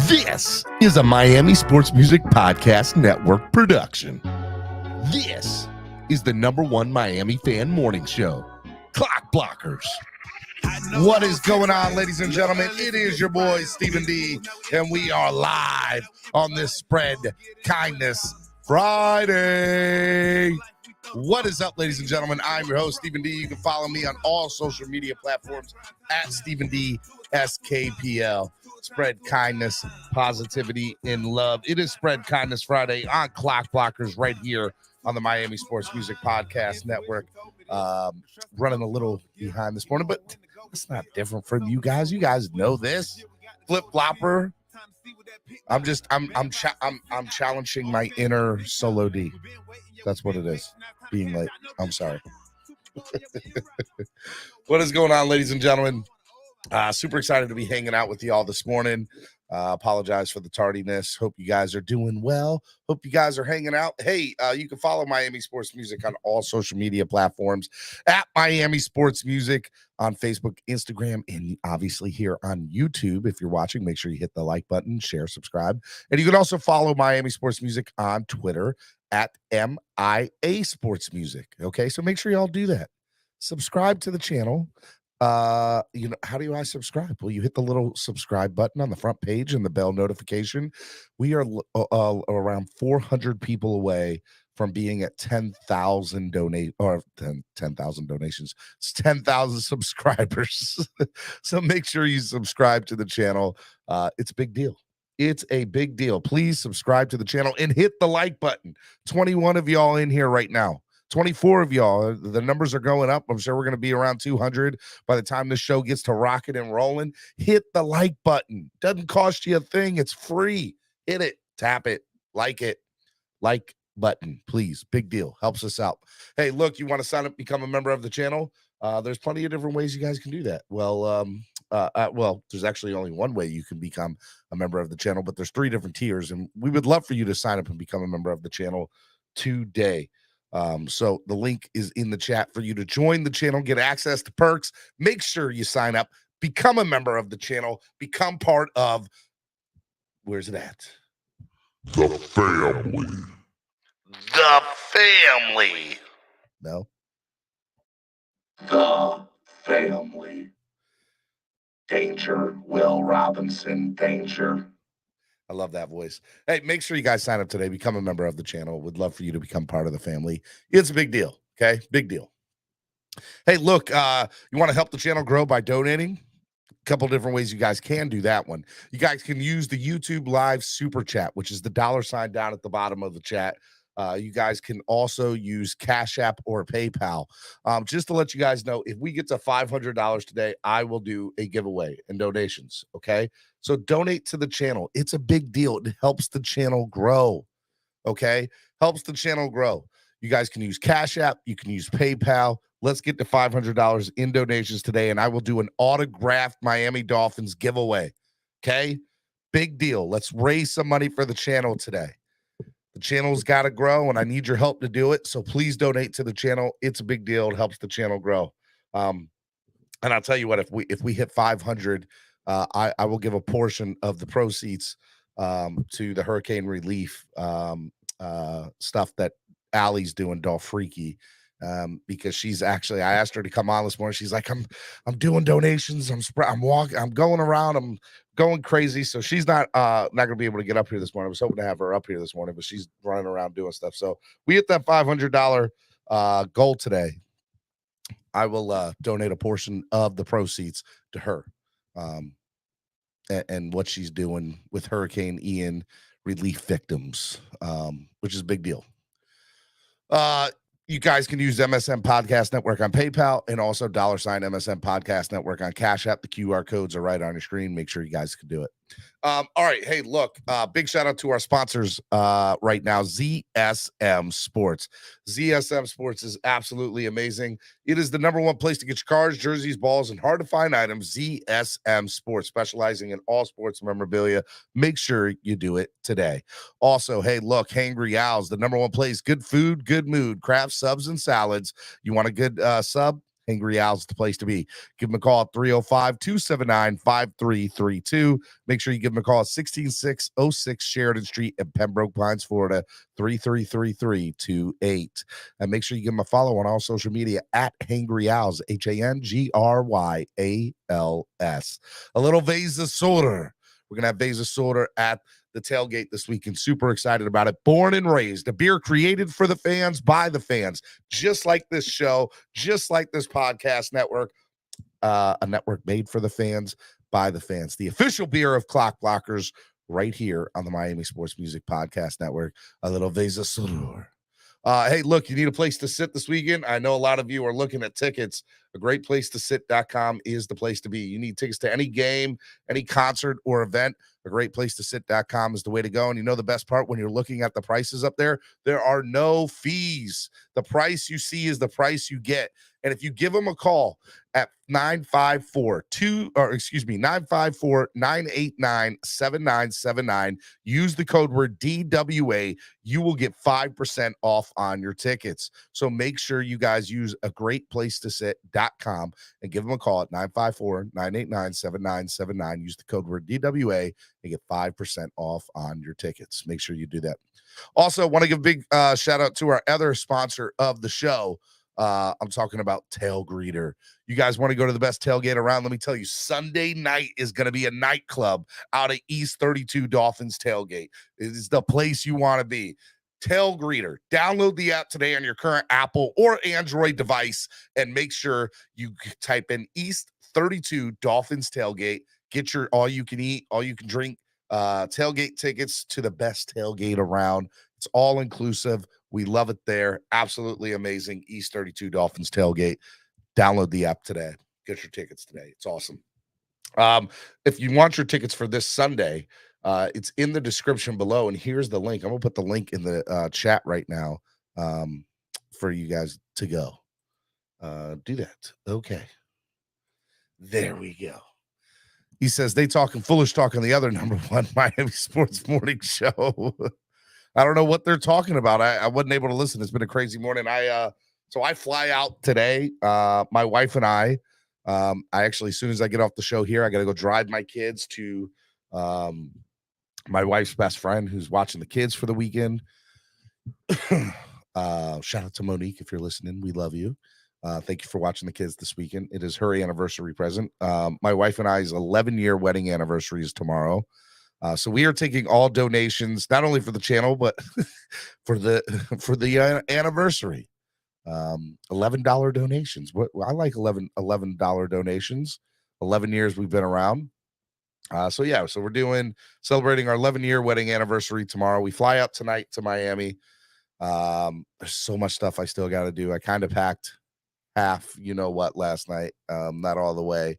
This is a Miami Sports Music Podcast Network production. This is the #1 Miami fan morning show, Clock Blockers. What is going on, ladies and gentlemen? It is your boy, Stephen D, and we are live on this Spread Kindness Friday. What is up, ladies and gentlemen? I'm your host, Stephen D. You can follow me on all social media platforms at Stephen D SKPL. Spread kindness, positivity, and love. It is Spread Kindness Friday on Clock Blockers right here on the Miami Sports Music Podcast Network. Running a little behind this morning, but it's not different from you guys. You guys know this. Flip flopper. I'm challenging my inner Solo D. That's what it is. Being late. I'm sorry. What is going on, ladies and gentlemen? Super excited to be hanging out with you all this morning. Apologize for the tardiness. Hope you guys are doing well. Hope you guys are hanging out. Hey, you can follow Miami Sports Music on all social media platforms at Miami Sports Music on Facebook, Instagram, and obviously here on YouTube. If you're watching, make sure you hit the like button, share, subscribe. And you can also follow Miami Sports Music on Twitter at MIA Sports Music. Okay, so make sure you all do that. Subscribe to the channel. How do I subscribe? Well, you hit the little subscribe button on the front page and the bell notification. We are around 400 people away from being at 10,000 donations. It's 10,000 subscribers. So make sure you subscribe to the channel. It's a big deal. It's a big deal. Please subscribe to the channel and hit the like button. 21 of y'all in here right now. 24 of y'all. The numbers are going up. I'm sure we're going to be around 200 by the time this show gets to rocking and rolling. Hit the like button. Doesn't cost you a thing. It's free. Hit it. Tap it. Like it. Like button, please. Big deal. Helps us out. Hey, look, you want to sign up, become a member of the channel? There's plenty of different ways you guys can do that. Well, there's actually only one way you can become a member of the channel, but there's 3 different tiers, and we would love for you to sign up and become a member of the channel today. So the link is in the chat for you to join the channel, get access to perks. Make sure you sign up, become a member of the channel, become part of, where's it at? The family. The family. No. The family. Danger, Will Robinson, danger. I love that voice. Hey, make sure you guys sign up today. Become a member of the channel. Would love for you to become part of the family. It's a big deal. Okay. Big deal. Hey, look, you want to help the channel grow by donating? A couple different ways you guys can do that one. You guys can use the YouTube live super chat, which is the $ down at the bottom of the chat. You guys can also use Cash App or PayPal. Just to let you guys know, if we get to $500 today, I will do a giveaway and donations. Okay. So donate to the channel. It's a big deal. It helps the channel grow. Okay. Helps the channel grow. You guys can use Cash App. You can use PayPal. Let's get to $500 in donations today. And I will do an autographed Miami Dolphins giveaway. Okay. Big deal. Let's raise some money for the channel today. The channel's got to grow, and I need your help to do it. So please donate to the channel. It's a big deal. It helps the channel grow. And I'll tell you what, if we hit 500, I will give a portion of the proceeds to the hurricane relief stuff that Allie's doing, Dolph Freaky, because she's actually, I asked her to come on this morning. She's like, I'm doing donations. I'm walking, I'm going around. I'm going crazy. So she's not going to be able to get up here this morning. I was hoping to have her up here this morning, but she's running around doing stuff. So we hit that $500 goal today. I will donate a portion of the proceeds to her and what she's doing with Hurricane Ian relief victims, which is a big deal. You guys can use MSM Podcast Network on PayPal and also $ MSM Podcast Network on Cash App. The QR codes are right on your screen. Make sure you guys can do it. All right. Hey, look, big shout out to our sponsors right now, ZSM Sports. ZSM Sports is absolutely amazing. It is the #1 place to get your cars, jerseys, balls, and hard-to-find items. ZSM Sports, specializing in all sports memorabilia. Make sure you do it today. Also, hey, look, Hangry Owls, the #1 place. Good food, good mood, craft subs and salads. You want a good sub? Hangry Owl's the place to be. Give them a call at 305-279-5332. Make sure you give them a call at 16606 Sheridan Street in Pembroke Pines, Florida, 333-328. And make sure you give them a follow on all social media at Hangry Owls, HANGRYALS. A little Vasasorter. We're going to have Vasasorter at the tailgate this weekend. Super excited about it. Born and raised, a beer created for the fans, by the fans, just like this show, just like this podcast network, a network made for the fans, by the fans. The official beer of Clock Blockers right here on the Miami Sports Music Podcast Network. A little Vasasorter. Hey, look, you need a place to sit this weekend. I know a lot of you are looking at tickets. A great place to sit.com is the place to be. You need tickets to any game, any concert or event. A great place to sit.com is the way to go. And you know the best part, when you're looking at the prices up there, there are no fees. The price you see is the price you get. And if you give them a call at 954-989-7979, use the code word DWA, you will get 5% off on your tickets. So make sure you guys use a great place to sit.com and give them a call at 954-989-7979. Use the code word DWA and get 5% off on your tickets. Make sure you do that. Also, want to give a big shout out to our other sponsor of the show. I'm talking about Tailgreeter. You guys want to go to the best tailgate around? Let me tell you, Sunday night is going to be a nightclub out of East 32 Dolphins Tailgate. It is the place you want to be. Tailgreeter. Download the app today on your current Apple or Android device and make sure you type in East 32 Dolphins Tailgate. Get your all you can eat, all you can drink tailgate tickets to the best tailgate around. It's all inclusive. We love it there. Absolutely amazing. East 32 Dolphins Tailgate. Download the app today. Get your tickets today. It's awesome. If you want your tickets for this Sunday, it's in the description below. And here's the link. I'm going to put the link in the chat right now for you guys to go. Do that. Okay. There we go. He says they talking foolish talk on the other number one Miami Sports Morning Show. I don't know what they're talking about. I wasn't able to listen. It's been a crazy morning. So I fly out today. My wife and I actually, as soon as I get off the show here, I got to go drive my kids to my wife's best friend who's watching the kids for the weekend. Shout out to Monique if you're listening. We love you. Thank you for watching the kids this weekend. It is her anniversary present. My wife and I's 11-year wedding anniversary is tomorrow. So we are taking all donations, not only for the channel, but for the anniversary. $11 donations. I like $11 donations. 11 years we've been around. So we're celebrating our 11-year wedding anniversary tomorrow. We fly out tonight to Miami. There's so much stuff I still got to do. I kind of packed half, last night, not all the way.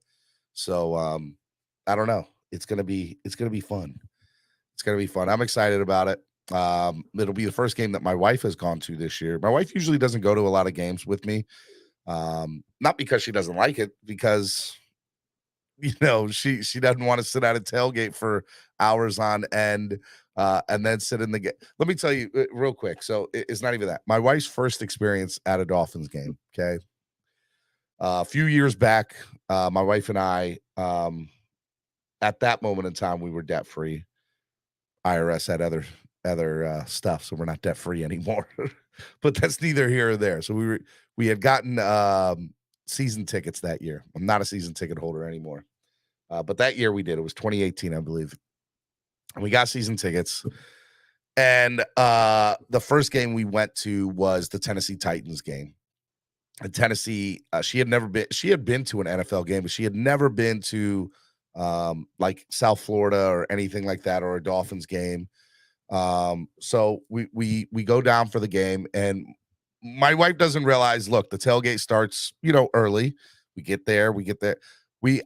So I don't know. It's gonna be fun. It's gonna be fun. I'm excited about it. It'll be the first game that my wife has gone to this year. My wife usually doesn't go to a lot of games with me. Not because she doesn't like it, because she doesn't want to sit at a tailgate for hours on end and then sit in the game. Let me tell you real quick. So it's not even that. My wife's first experience at a Dolphins game. Okay. A few years back, my wife and I, at that moment in time, we were debt free. IRS had other stuff, so we're not debt free anymore. But that's neither here or there. So we had gotten season tickets that year. I'm not a season ticket holder anymore, but that year we did. It was 2018, I believe, and we got season tickets. And the first game we went to was the Tennessee Titans game. And Tennessee, she had been to an NFL game, but she had never been to like South Florida or anything like that, or a Dolphins game. So we go down for the game, and my wife doesn't realize, look, the tailgate starts, early. We get there.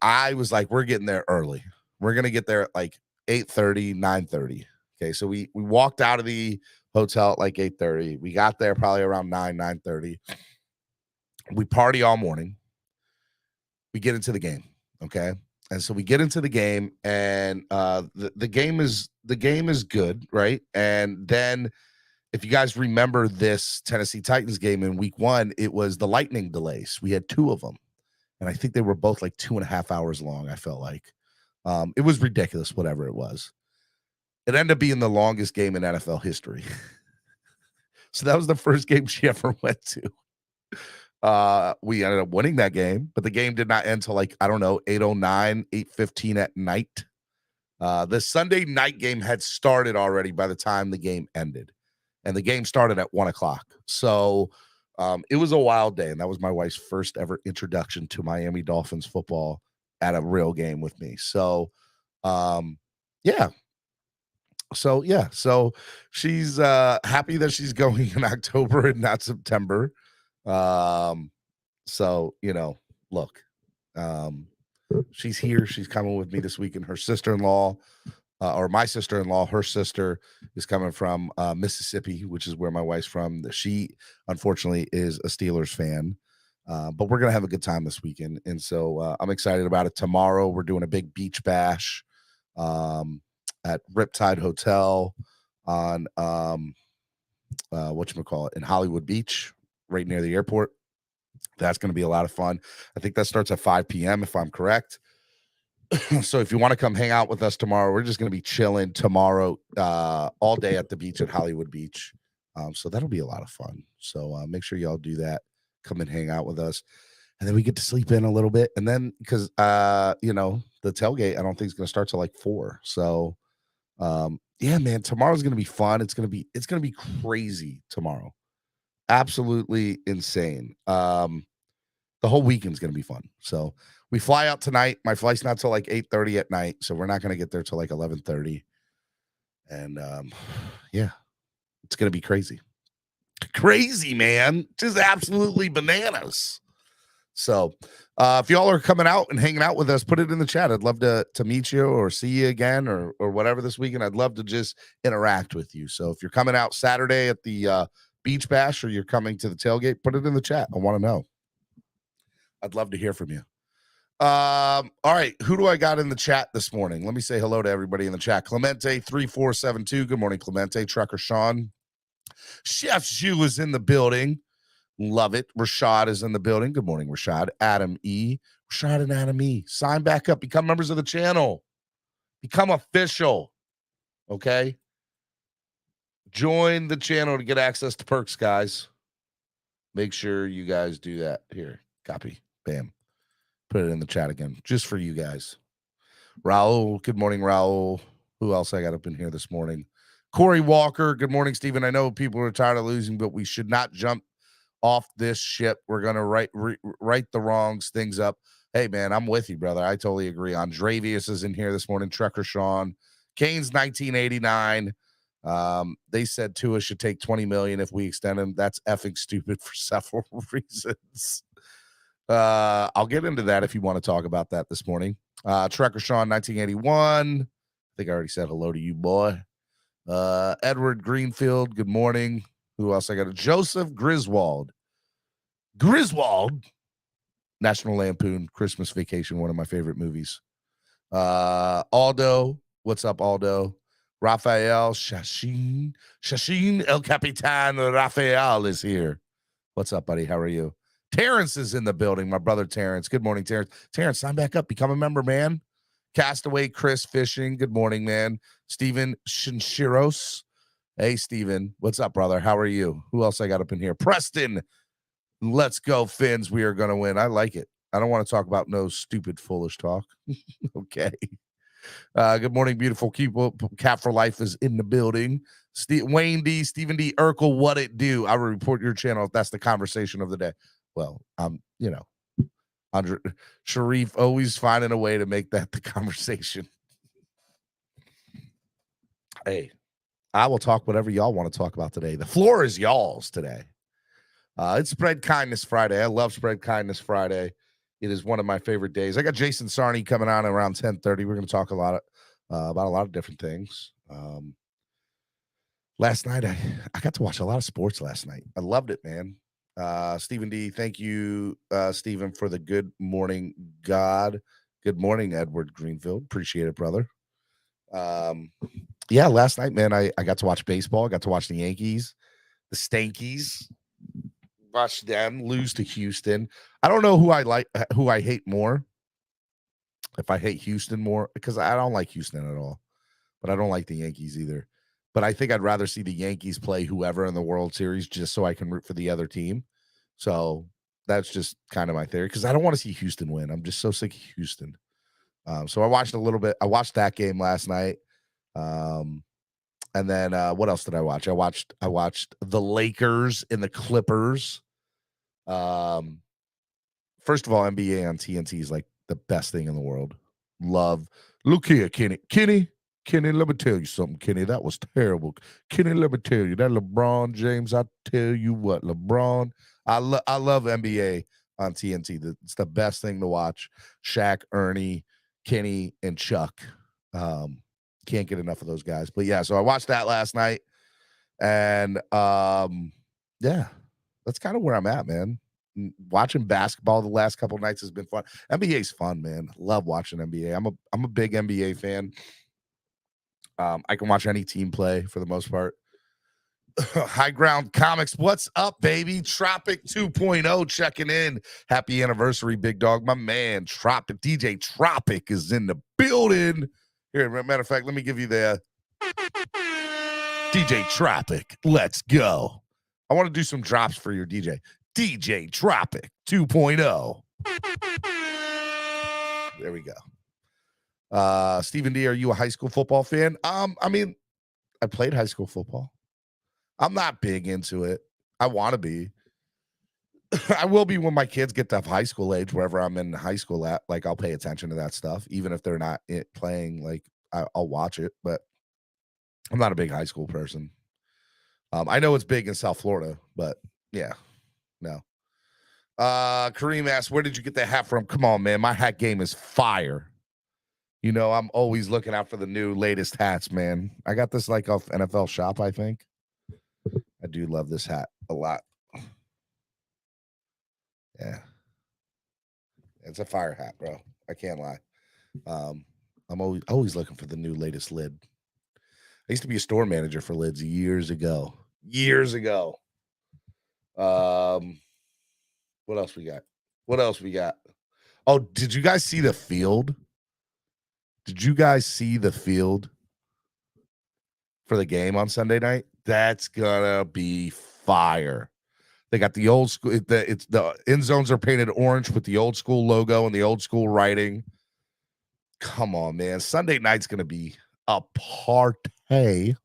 I was like, we're getting there early. We're going to get there at like 8:30, 9:30. Okay. So we walked out of the hotel at like 8:30. We got there probably around 9:30. We party all morning. We get into the game. Okay. And so we get into the game, and the game is good, right? And then if you guys remember this Tennessee Titans game in week 1, it was the lightning delays. We had 2 of them. And I think they were both like 2.5 hours long, I felt like. It was ridiculous, whatever it was. It ended up being the longest game in NFL history. So that was the first game she ever went to. We ended up winning that game, but the game did not end till like, I don't know, 8:09, 8:15 at night. The Sunday night game had started already by the time the game ended. And the game started at 1:00. So it was a wild day. And that was my wife's first ever introduction to Miami Dolphins football at a real game with me. So, yeah. So she's happy that she's going in October and not September. So, look, she's here. She's coming with me this weekend. Her sister-in-law, or my sister-in-law, her sister is coming from Mississippi, which is where my wife's from. She, unfortunately, is a Steelers fan. But we're going to have a good time this weekend. And so I'm excited about it. Tomorrow, we're doing a big beach bash at Riptide Hotel on, whatchamacallit, in Hollywood Beach, right near the airport. That's going to be a lot of fun. I think that starts at 5 p.m. if I'm correct. So if you want to come hang out with us tomorrow, we're just going to be chilling tomorrow all day at the beach at Hollywood Beach. So that'll be a lot of fun. So make sure y'all do that. Come and hang out with us. And then we get to sleep in a little bit. And then because, the tailgate, I don't think it's going to start till like 4. So, yeah, man, tomorrow's going to be fun. It's going to be crazy tomorrow. Absolutely insane. The whole weekend's going to be fun. So we fly out tonight. My flight's not till like 8:30 at night. So we're not going to get there till like 11:30. And yeah, it's going to be crazy. Crazy, man. Just absolutely bananas. So if y'all are coming out and hanging out with us, put it in the chat. I'd love to meet you or see you again or whatever this weekend. I'd love to just interact with you. So if you're coming out Saturday at the beach bash or you're coming to the tailgate, put it in the chat. I want to know. I'd love to hear from you. All right. Who do I got in the chat this morning? Let me say hello to everybody in the chat. Clemente3472. Good morning, Clemente. Trucker Sean. Chef Zhu is in the building. Love it. Rashad is in the building. Good morning, Rashad. Adam E. Rashad and Adam E. Sign back up. Become members of the channel. Become official. Okay? Join the channel to get access to perks, guys. Make sure you guys do that. Here. Copy. Bam. Put it in the chat again. Just for you guys. Raul. Good morning, Raul. Who else I got up in here this morning? Corey Walker. Good morning, Stephen. I know people are tired of losing, but we should not jump off this ship. We're going to right the wrongs, things up. Hey, man, I'm with you, brother. I totally agree. Andrevius is in here this morning. Trucker Sean. Kane's 1989. They said Tua should take $20 million if we extend him. That's effing stupid for several reasons. I'll get into that if you want to talk about that this morning. Trucker Sean, 1981. I think I already said hello to you, boy. Edward Greenfield, good morning. Who else I got? Joseph Griswold. National Lampoon Christmas Vacation, one of my favorite movies. Aldo, what's up, Aldo? Rafael Shashin El Capitan Rafael is here. What's up, buddy? How are you? Terrence is in the building, my brother Terrence. Good morning, Terrence. Terrence, sign back up. Become a member, man. Castaway Chris Fishing. Good morning, man. Steven Shinshiros. Hey, Steven. What's up, brother? How are you? Who else I got up in here? Preston. Let's go, Finns. We are going to win. I like it. I don't want to talk about no stupid, foolish talk. Okay. Good morning, beautiful people. Cap for Life is in the building. Wayne D, Stephen D, Urkel, what it do? I will report your channel if that's the conversation of the day. Well, Andre Sharif always finding a way to make that the conversation. Hey, I will talk whatever y'all want to talk about today. The floor is y'all's today. It's Spread Kindness Friday. I love Spread Kindness Friday. It is one of my favorite days. I got Jason Sarney coming on around 10:30. We're going to talk a lot about a lot of different things. Last night, I got to watch a lot of sports last night. I loved it, man. Stephen D, thank you, Stephen, for the good morning, God. Good morning, Edward Greenfield. Appreciate it, brother. Yeah, last night, man, I got to watch baseball. I got to watch the Yankees, the Stankies. Watch them lose to Houston. I don't know who I hate more. If I hate Houston more, because I don't like Houston at all, but I don't like the Yankees either. But I think I'd rather see the Yankees play whoever in the World Series just so I can root for the other team. So that's just kind of my theory because I don't want to see Houston win. I'm just so sick of Houston. So I watched a little bit. I watched that game last night. And then what else did I watch? I watched the Lakers and the Clippers. First of all, NBA on TNT is like the best thing in the world. Look here, Kenny. Kenny, let me tell you something, Kenny. That was terrible. Kenny, let me tell you, that LeBron James, I tell you what, LeBron, I love NBA on TNT. It's the best thing to watch. Shaq, Ernie, Kenny, and Chuck. Can't get enough of those guys. But yeah, so I watched that last night. And yeah, that's kind of where I'm at, man. Watching basketball the last couple nights has been fun. NBA's fun, man. Love watching NBA. I'm a big NBA fan. I can watch any team play for the most part. High Ground Comics, what's up, baby? Tropic 2.0 checking in. Happy anniversary, big dog. My man, Tropic DJ Tropic is in the building. Here, matter of fact, let me give you the DJ Tropic. Let's go. I want to do some drops for your DJ. DJ Tropic 2.0. There we go. Stephen D, are you a high school football fan? I mean, I played high school football. I'm not big into it. I want to be. I will be when my kids get to high school age, wherever I'm in high school at. Like, I'll pay attention to that stuff, even if they're not playing. Like, I'll watch it, but I'm not a big high school person. I know it's big in South Florida, but yeah, no. Kareem asks, where did you get that hat from? Come on, man. My hat game is fire. You know, I'm always looking out for the new latest hats, man. I got this like off NFL Shop, I think. I do love this hat a lot. Yeah. It's a fire hat, bro. I can't lie. I'm always looking for the new latest lid. I used to be a store manager for lids years ago. What else we got? Oh, did you guys see the field? Did you guys see the field for the game on Sunday night? That's gonna be fire. They got the old school. It's the end zones are painted orange with the old school logo and the old school writing. Come on, man. Sunday night's gonna be a party. It's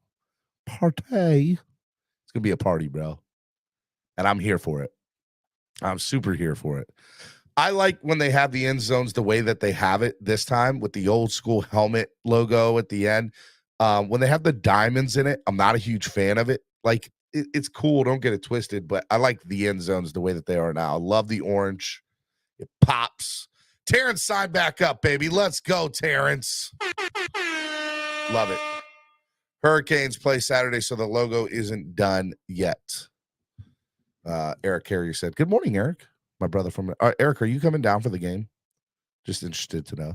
gonna be a party, bro. And I'm here for it. I'm super here for it. I like when they have the end zones the way that they have it this time with the old school helmet logo at the end. When they have the diamonds in it, I'm not a huge fan of it. Like, it's cool. Don't get it twisted, but I like the end zones the way that they are now. I love the orange. It pops. Terrence, sign back up, baby. Let's go, Terrence. Love it. Hurricanes play Saturday, so the logo isn't done yet. Eric Carrier said, good morning, Eric. My brother from Eric, are you coming down for the game? Just interested to know.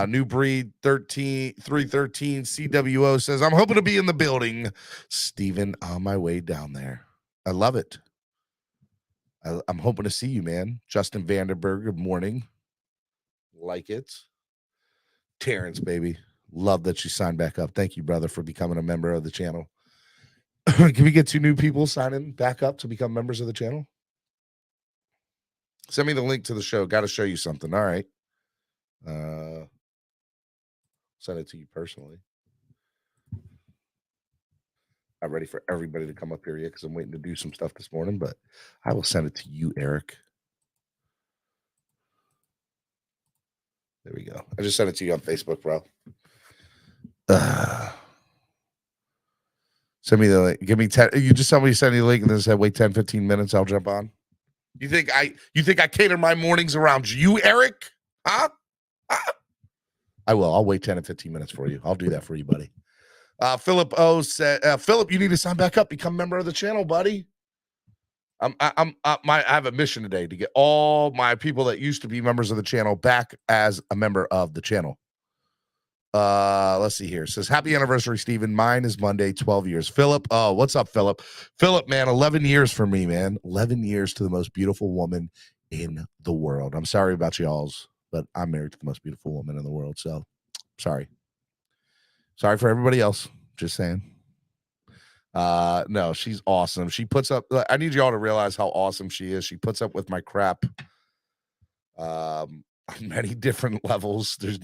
New Breed 313 CWO says, I'm hoping to be in the building. Steven, on my way down there. I love it. I'm hoping to see you, man. Justin Vanderberg, good morning. Like it. Terrence, baby. Love that you signed back up. Thank you, brother, for becoming a member of the channel. Can we get 2 new people signing back up to become members of the channel? Send me the link to the show. Got to show you something. All right. Send it to you personally. Not ready for everybody to come up here yet because I'm waiting to do some stuff this morning, but I will send it to you, Eric. There we go. I just sent it to you on Facebook, bro. Send me the link. Give me 10. You just somebody send me the link and then said, wait 10, 15 minutes. I'll jump on. You think I cater my mornings around you, Eric? Huh? I will. I'll wait 10 and 15 minutes for you. I'll do that for you, buddy. Philip O said, Philip, you need to sign back up, become a member of the channel, buddy. I have a mission today to get all my people that used to be members of the channel back as a member of the channel. Let's see here. It says, happy anniversary, Steven. Mine is Monday, 12 years. Philip, oh, what's up, Philip? Philip, man, 11 years for me, man. 11 years to the most beautiful woman in the world. I'm sorry about y'all's, but I'm married to the most beautiful woman in the world, so sorry. Sorry for everybody else. Just saying. No, she's awesome. She puts up, I need y'all to realize how awesome she is. She puts up with my crap on many different levels. There's,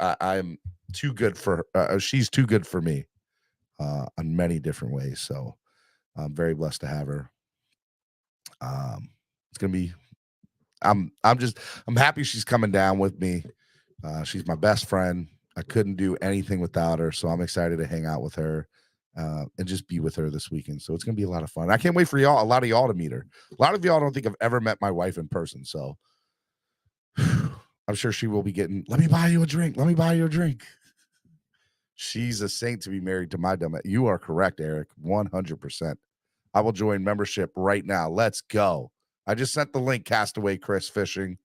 I'm too good for her. She's too good for me on many different ways. So I'm very blessed to have her. It's gonna be. I'm happy she's coming down with me. She's my best friend. I couldn't do anything without her, so I'm excited to hang out with her and just be with her this weekend. So it's gonna be a lot of fun. I can't wait for a lot of y'all to meet her. A lot of y'all don't think I've ever met my wife in person, so I'm sure she will be getting, let me buy you a drink. Let me buy you a drink. She's a saint to be married to my dumb. You are correct, Eric. 100%. I will join membership right now. Let's go. I just sent the link, Castaway Chris Fishing.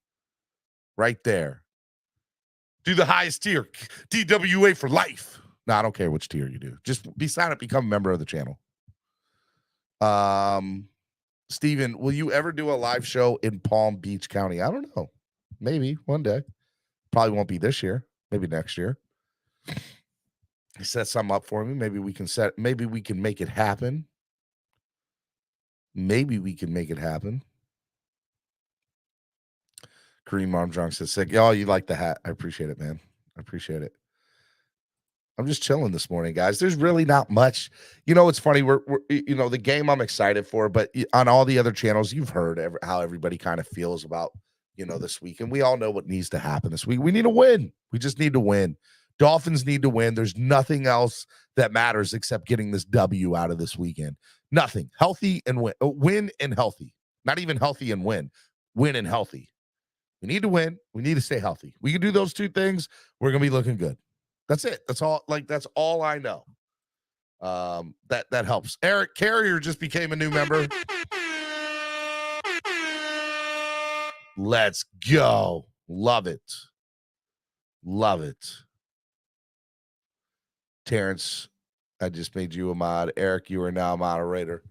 Right there. Do the highest tier. DWA for life. No, I don't care which tier you do. Just sign up, become a member of the channel. Steven, will you ever do a live show in Palm Beach County? I don't know. Maybe one day. Probably won't be this year. Maybe next year. He set something up for me. Maybe we can make it happen. Maybe we can make it happen. Kareem Armstrong says, sick. Oh, you like the hat. I appreciate it, man. I appreciate it. I'm just chilling this morning, guys. There's really not much. It's funny. We're the game I'm excited for, but on all the other channels, you've heard how everybody kind of feels about, this week. And we all know what needs to happen this week. We need to win. We just need to win. Dolphins need to win. There's nothing else that matters except getting this W out of this weekend. Nothing. Healthy and win. Win and healthy. Not even healthy and win. Win and healthy. We need to win. We need to stay healthy. We can do those two things. We're going to be looking good. That's it. That's all. That's all I know. That helps. Eric Carrier just became a new member. Let's go. Love it. Love it. Terrence, I just made you a mod. Eric, you are now a moderator.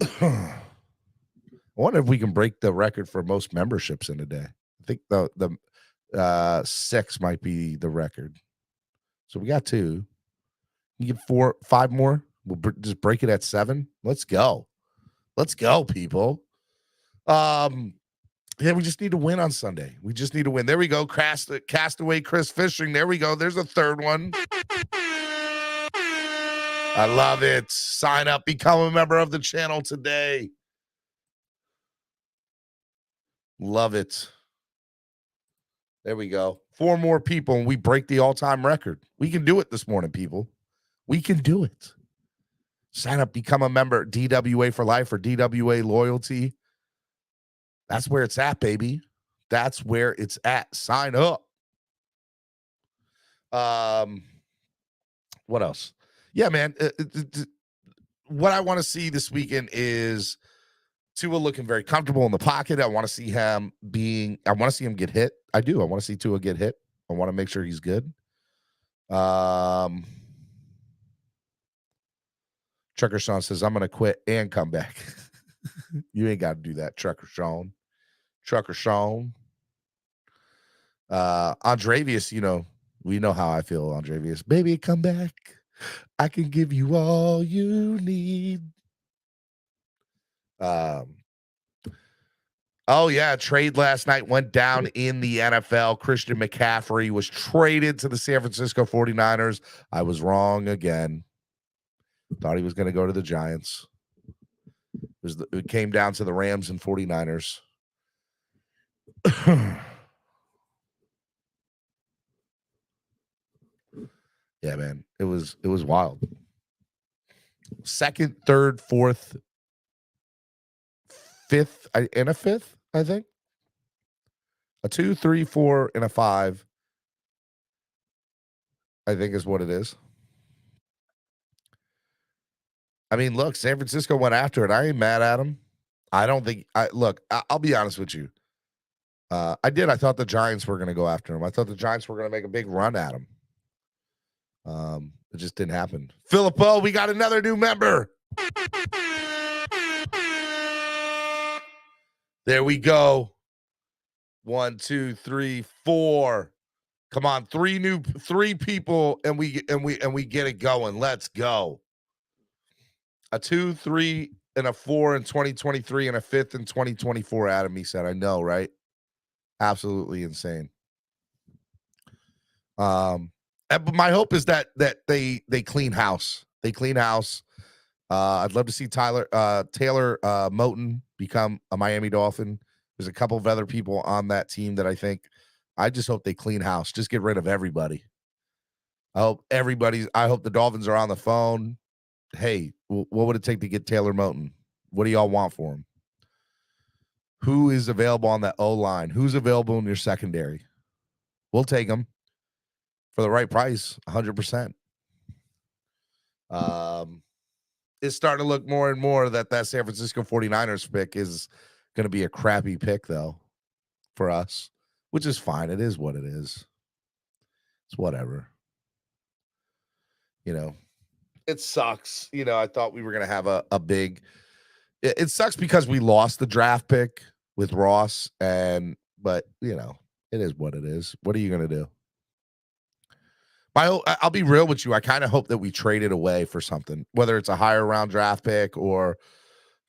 I wonder if we can break the record for most memberships in a day. I think the 6 might be the record. So we got 2. You get 4, 5 more. We'll just break it at 7. Let's go. Let's go, people. Yeah, we just need to win on Sunday. We just need to win. There we go. Castaway Chris Fishing. There we go. There's a third one. I love it. Sign up. Become a member of the channel today. Love it. There we go. 4 more people and we break the all-time record. We can do it this morning, people. We can do it. Sign up, become a member. DWA for life or DWA loyalty. That's where it's at, baby. That's where it's at. Sign up. What else? Yeah, man. What I want to see this weekend is Tua looking very comfortable in the pocket. I want to see him get hit. I do. I want to see Tua get hit. I want to make sure he's good. Trucker Sean says, I'm going to quit and come back. You ain't got to do that, Trucker Sean. Trucker Sean. Andrevius, we know how I feel, Andrevius. Baby, come back. I can give you all you need. Oh, yeah. Trade last night went down in the NFL. Christian McCaffrey was traded to the San Francisco 49ers. I was wrong again. Thought he was going to go to the Giants. It came down to the Rams and 49ers. Yeah, man. It was wild. 2nd, 3rd, 4th, 5th, and a 5th, I think. A 2, 3, 4, and a 5, I think is what it is. I mean, look, San Francisco went after it. I ain't mad at them. I don't think I'll be honest with you. I did. I thought the Giants were going to go after him. I thought the Giants were going to make a big run at him. It just didn't happen. Filippo, we got another new member. There we go. 1, 2, 3, 4. Come on, three people, and we get it going. Let's go. A 2, 3, and a 4 in 2023, and a 5th in 2024. Adam, he said, I know, right? Absolutely insane. But my hope is that they clean house. They clean house. I'd love to see Taylor Moton become a Miami Dolphin. There's a couple of other people on that team that I just hope they clean house. Just get rid of everybody. I hope the Dolphins are on the phone. Hey, what would it take to get Taylor Moton? What do y'all want for him? Who is available on that O-line? Who's available in your secondary? We'll take them for the right price, 100%. It's starting to look more and more that San Francisco 49ers pick is going to be a crappy pick, though, for us, which is fine. It is what it is. It's whatever. It sucks. I thought we were going to have a big – it sucks because we lost the draft pick with Ross, but, it is what it is. What are you going to do? I'll be real with you. I kind of hope that we trade it away for something, whether it's a higher round draft pick or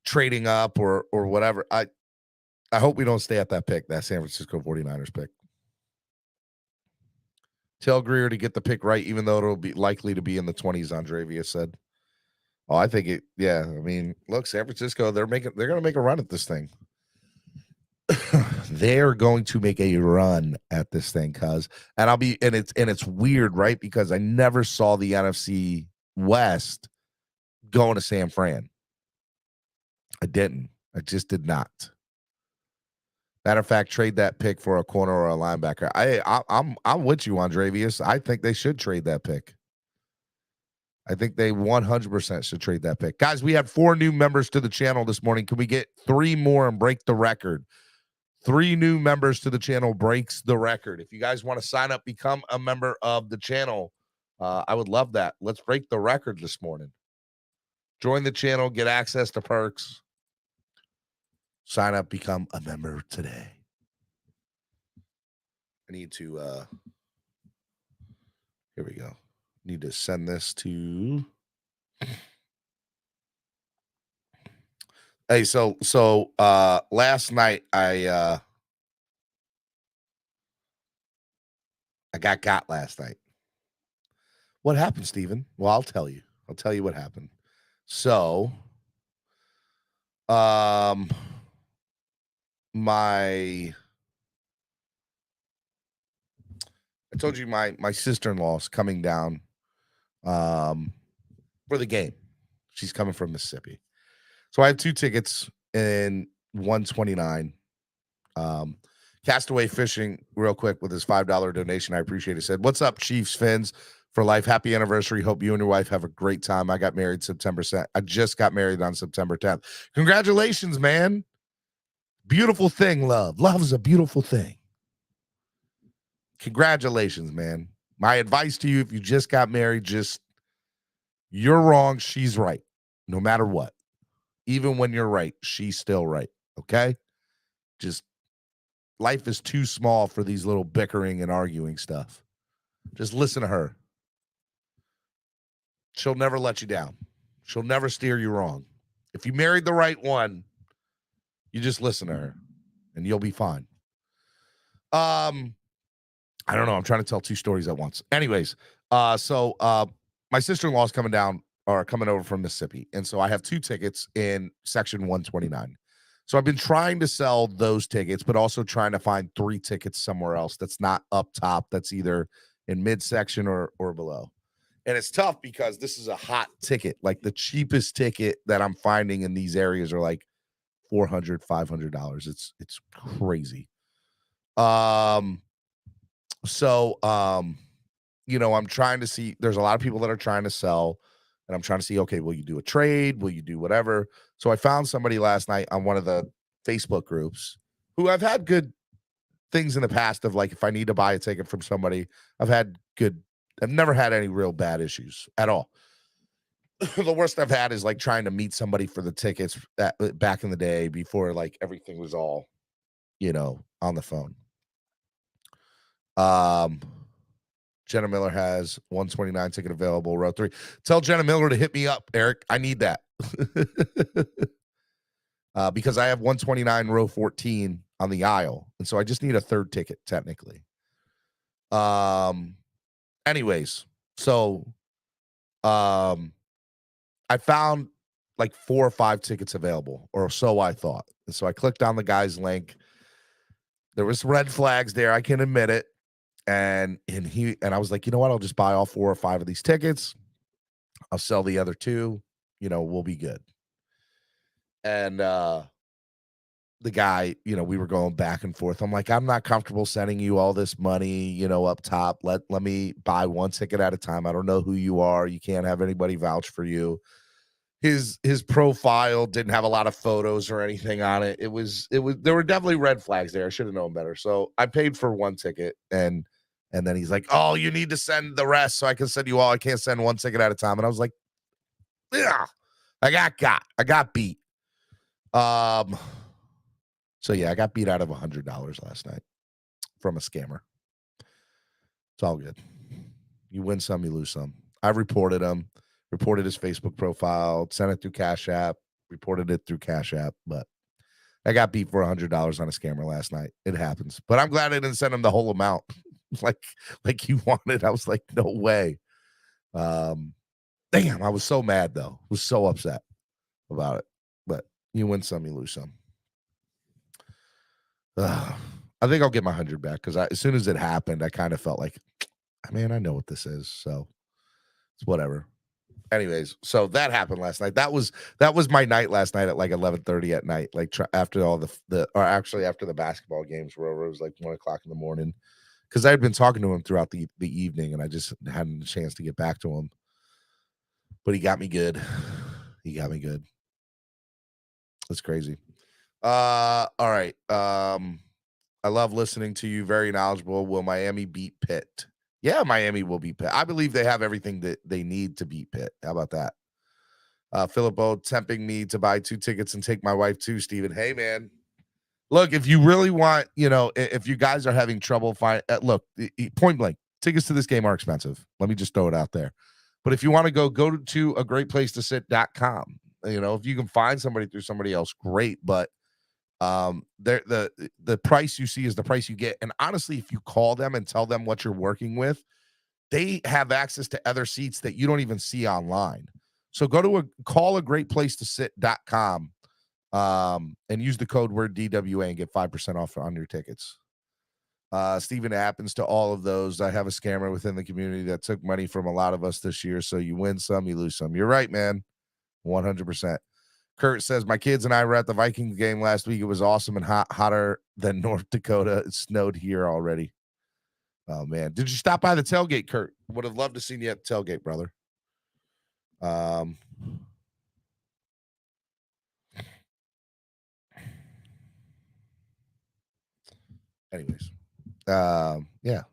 trading up or whatever. I hope we don't stay at that pick, that San Francisco 49ers pick. Tell Greer to get the pick right, even though it'll be likely to be in the 20s, Andravia said. Oh, I think it. Yeah, I mean, look, San Francisco, they're going to make a run at this thing. They're going to make a run at this thing, and it's weird, right? Because I never saw the NFC West going to San Fran. I just did not. Matter of fact, trade that pick for a corner or a linebacker. I'm with you, Andrevius. I think they should trade that pick. I think they 100% should trade that pick. Guys, we had 4 new members to the channel this morning. Can we get 3 more and break the record? 3 new members to the channel breaks the record. If you guys want to sign up, become a member of the channel, I would love that. Let's break the record this morning. Join the channel, get access to perks. Sign up, become a member today. I need to, here we go. Need to send this to, hey, so last night I got last night. What happened, Steven? Well, I'll tell you what happened. So, I told you my sister-in-law is coming down for the game. She's coming from Mississippi. So I have 2 tickets in 129. Castaway Fishing, real quick, with his $5 donation. I appreciate it. Said, "What's up, Chiefs Fins for life? Happy anniversary. Hope you and your wife have a great time. I got married September 10th. I just got married on September 10th. Congratulations, man. Beautiful thing, love. Love is a beautiful thing. Congratulations, man. My advice to you, if you just got married, you're wrong. She's right. No matter what. Even when you're right, she's still right. Okay? Just life is too small for these little bickering and arguing stuff. Just listen to her. She'll never let you down. She'll never steer you wrong. If you married the right one, you just listen to her and you'll be fine. I don't know. I'm trying to tell 2 stories at once. Anyways, so my sister-in-law is coming over from Mississippi. And so I have 2 tickets in section 129. So I've been trying to sell those tickets, but also trying to find 3 tickets somewhere else that's not up top, that's either in midsection or below. And it's tough because this is a hot ticket. Like the cheapest ticket that I'm finding in these areas are like $400, $500. It's crazy. So, I'm trying to see, there's a lot of people that are trying to sell, and I'm trying to see, okay, will you do a trade? Will you do whatever? So I found somebody last night on one of the Facebook groups who I've had good things in the past of like, if I need to buy a ticket from somebody, I've never had any real bad issues at all. The worst I've had is like trying to meet somebody for the tickets back in the day before like everything was all, on the phone. Jenna Miller has 129 ticket available, row 3. Tell Jenna Miller to hit me up, Eric. I need that. Because I have 129 row 14 on the aisle. And so I just need a third ticket, technically. Anyways, so I found like 4 or 5 tickets available, or so I thought. And so I clicked on the guy's link. There was red flags there, I can admit it. And I was like, you know what? I'll just buy all 4 or 5 of these tickets. I'll sell the other 2. We'll be good. And the guy, we were going back and forth. I'm like, I'm not comfortable sending you all this money, up top. Let me buy 1 ticket at a time. I don't know who you are. You can't have anybody vouch for you. His profile didn't have a lot of photos or anything on it. It was there were definitely red flags there. I should have known better. So I paid for 1 ticket, and then he's like, "Oh, you need to send the rest so I can send you all. I can't send 1 ticket at a time." And I was like, "Yeah, I got beat." So yeah, I got beat out of $100 last night from a scammer. It's all good. You win some, you lose some. I reported him. Reported his Facebook profile, sent it through Cash App, reported it through Cash App, but I got beat for $100 on a scammer last night. It happens, but I'm glad I didn't send him the whole amount, like you wanted. I was like, no way. Damn, I was so mad though. I was so upset about it. But you win some, you lose some. I think I'll get my 100 back because as soon as it happened, I kind of felt like, man, I know what this is, so it's whatever. Anyways, so that happened last night. That was my night last night at like 11:30 at night, like after all after the basketball games were over. It was like 1:00 in the morning because I had been talking to him throughout the evening, and I just hadn't a chance to get back to him. But he got me good. He got me good. That's crazy. All right. I love listening to you. Very knowledgeable. Will Miami beat Pitt? Yeah, Miami will beat Pitt. I believe they have everything that they need to beat Pitt. How about that? Philip O tempting me to buy 2 tickets and take my wife too, Steven. Hey, man. Look, if you really want, if you guys are having trouble look, point blank, tickets to this game are expensive. Let me just throw it out there. But if you want to go to a great place to sit.com. If you can find somebody through somebody else, great. But the price you see is the price you get. And honestly, if you call them and tell them what you're working with, they have access to other seats that you don't even see online. So call a great place to sit.com and use the code word DWA and get 5% off on your tickets. Steven, it happens to all of those. I have a scammer within the community that took money from a lot of us this year. So you win some, you lose some. You're right, man. 100%. Kurt says, my kids and I were at the Vikings game last week. It was awesome and hotter than North Dakota. It snowed here already. Oh, man. Did you stop by the tailgate, Kurt? Would have loved to see you at the tailgate, brother. Anyways. Yeah.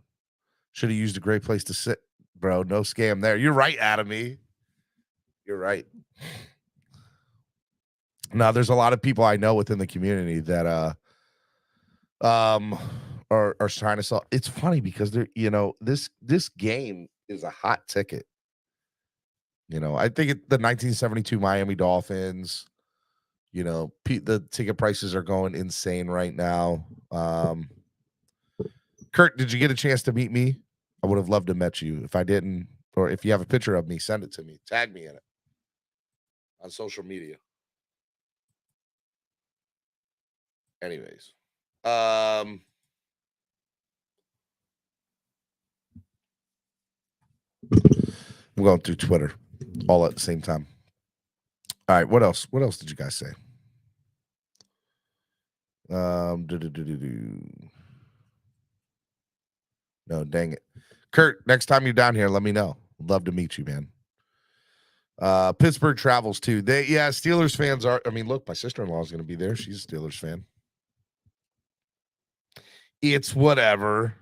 Should have used a great place to sit, bro. No scam there. You're right, Adam E. You're right. Now, there's a lot of people I know within the community that are trying to sell. It's funny because they're, this game is a hot ticket. I think the 1972 Miami Dolphins, the ticket prices are going insane right now. Kurt, did you get a chance to meet me? I would have loved to met you. If I didn't, or if you have a picture of me, send it to me. Tag me in it on social media. Anyways, I'm going through Twitter all at the same time. All right, what else? What else did you guys say? No, dang it. Kurt, next time you're down here, let me know. Love to meet you, man. Pittsburgh travels too. Steelers fans are. I mean, look, my sister-in-law is going to be there. She's a Steelers fan. It's whatever.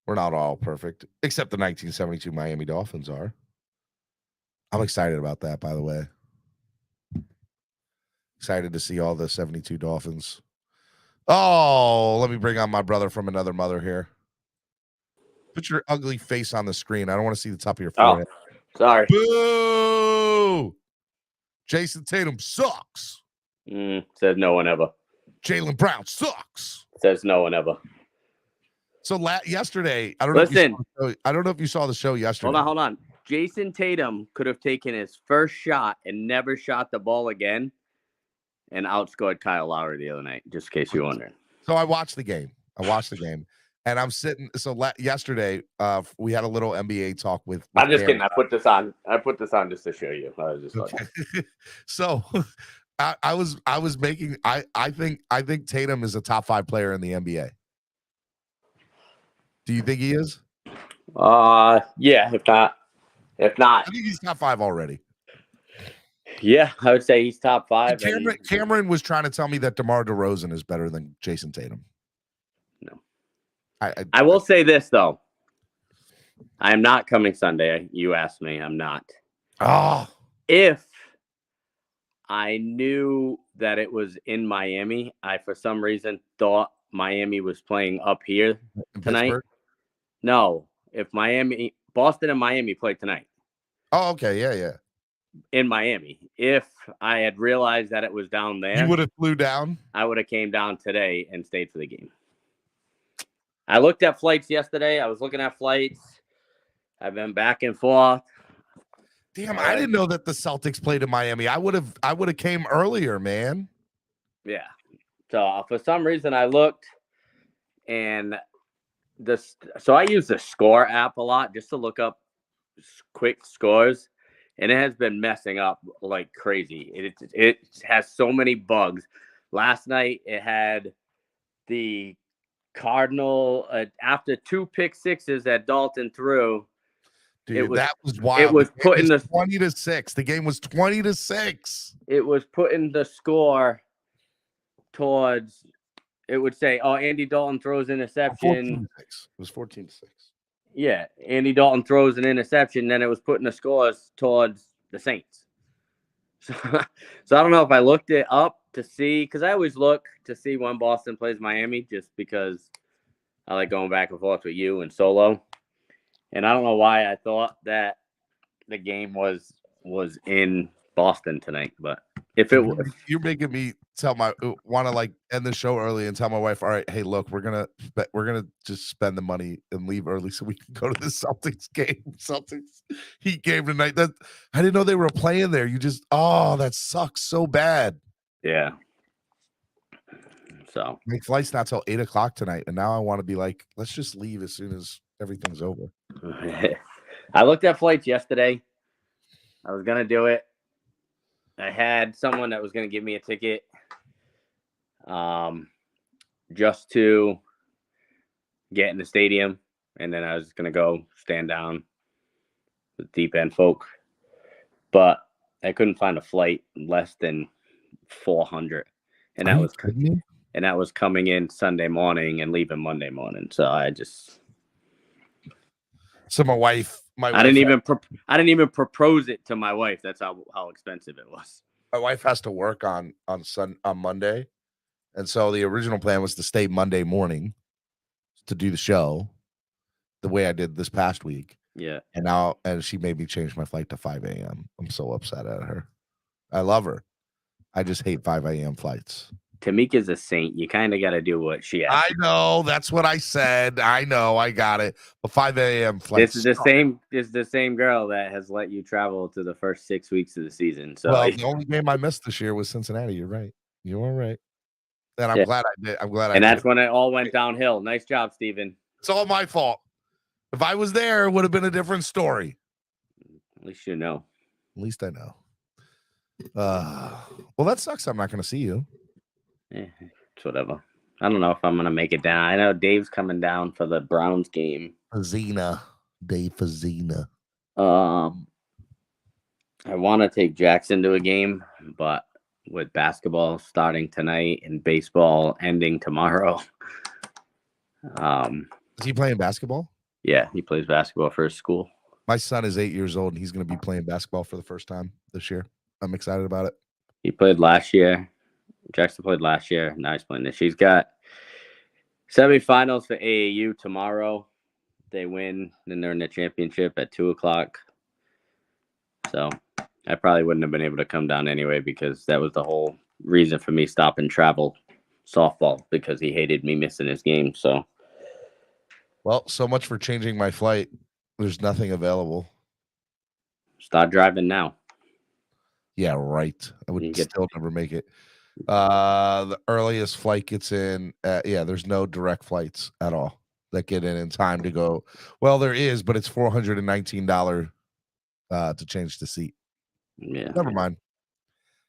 We're not all perfect, except the 1972 Miami Dolphins are. I'm excited about that, by the way. Excited to see all the 72 Dolphins. Oh, let me bring on my brother from another mother here. Put your ugly face on the screen. I don't want to see the top of your forehead. Oh, sorry. Boo! Jason Tatum sucks. Says no one ever. Jaylen Brown sucks. Says no one ever. So yesterday, I don't know if you saw the show yesterday. Hold on. Jason Tatum could have taken his first shot and never shot the ball again and outscored Kyle Lowry the other night, just in case you're wondering. So I watched the game. And I'm sitting. So yesterday, we had a little NBA talk with I'm just kidding. I put this on just to show you. I was just okay. So I was making. I think Tatum is a top 5 player in the NBA. Do you think he is? Yeah. If not, I think he's top 5 already. Yeah, I would say he's top 5. Cameron was trying to tell me that DeMar DeRozan is better than Jason Tatum. No. I will say this, though. I am not coming Sunday. You asked me. I'm not. Oh. If I knew that it was in Miami, I, for some reason, thought Miami was playing up here tonight. Pittsburgh? No. If Boston and Miami played tonight. Oh, okay. Yeah. In Miami. If I had realized that it was down there, you would have flew down? I would have came down today and stayed for the game. I looked at flights yesterday. I was looking at flights. I've been back and forth. Damn, I didn't know that the Celtics played in Miami. I would have came earlier, man. Yeah. So for some reason I looked and so I use the Score app a lot just to look up quick scores. And it has been messing up like crazy. It has so many bugs. Last night, it had the Cardinal after 2 pick sixes that Dalton threw. Dude, that was wild. It was putting the 20-6. The game was 20-6. It was putting the score towards. It would say, "Oh, Andy Dalton throws interception." 14-6. It was 14-6. Yeah, Andy Dalton throws an interception, then it was putting the scores towards the Saints. So I don't know if I looked it up to see, because I always look to see when Boston plays Miami, just because I like going back and forth with you and Solo. And I don't know why I thought that the game was in Boston tonight, but if it was, you're making me want to like end the show early and tell my wife, all right, hey, look, we're gonna just spend the money and leave early so we can go to the Celtics game. Celtics Heat game tonight. That I didn't know they were playing there. That sucks so bad. Yeah. So my flight's not till 8:00 tonight, and now I want to be like, let's just leave as soon as everything's over. I looked at flights yesterday. I was gonna do it. I had someone that was going to give me a ticket just to get in the stadium. And then I was going to go stand down with deep end folk. But I couldn't find a flight less than 400. And that was coming in Sunday morning and leaving Monday morning. So my wife. I didn't even propose it to my wife. That's how expensive it was. My wife has to work on Monday, and so the original plan was to stay Monday morning to do the show, the way I did this past week. Yeah, and she made me change my flight to 5 a.m. I'm so upset at her. I love her. I just hate 5 a.m. flights. Tamika's a saint. You kind of got to do what she asks. I know. That's what I said. I know. I got it. But 5 a.m. flights. This is the same girl that has let you travel to the first 6 weeks of the season. So the only game I missed this year was Cincinnati. You're right. You are right. And I'm glad I did. And that's when it all went downhill. Nice job, Steven. It's all my fault. If I was there, it would have been a different story. At least you know. At least I know. Well, that sucks. I'm not going to see you. It's whatever. I don't know if I'm gonna make it down. I know Dave's coming down for the Browns game. Dave Fazina. I want to take Jackson to a game, but with basketball starting tonight and baseball ending tomorrow. Is he playing basketball? Yeah, he plays basketball for his school. My son is 8 years old, and he's going to be playing basketball for the first time this year. I'm excited about it. He played last year. Jackson played last year. Now he's playing this. He's got semifinals for AAU tomorrow. They win, then they're in the championship at 2:00. So I probably wouldn't have been able to come down anyway, because that was the whole reason for me stopping travel softball, because he hated me missing his game. So, well, so much for changing my flight. There's nothing available. start driving now. Yeah, right. I would still never make it. The earliest flight gets in. There's no direct flights at all that get in time to go. Well, there is, but it's $419 to change the seat. Yeah, never mind.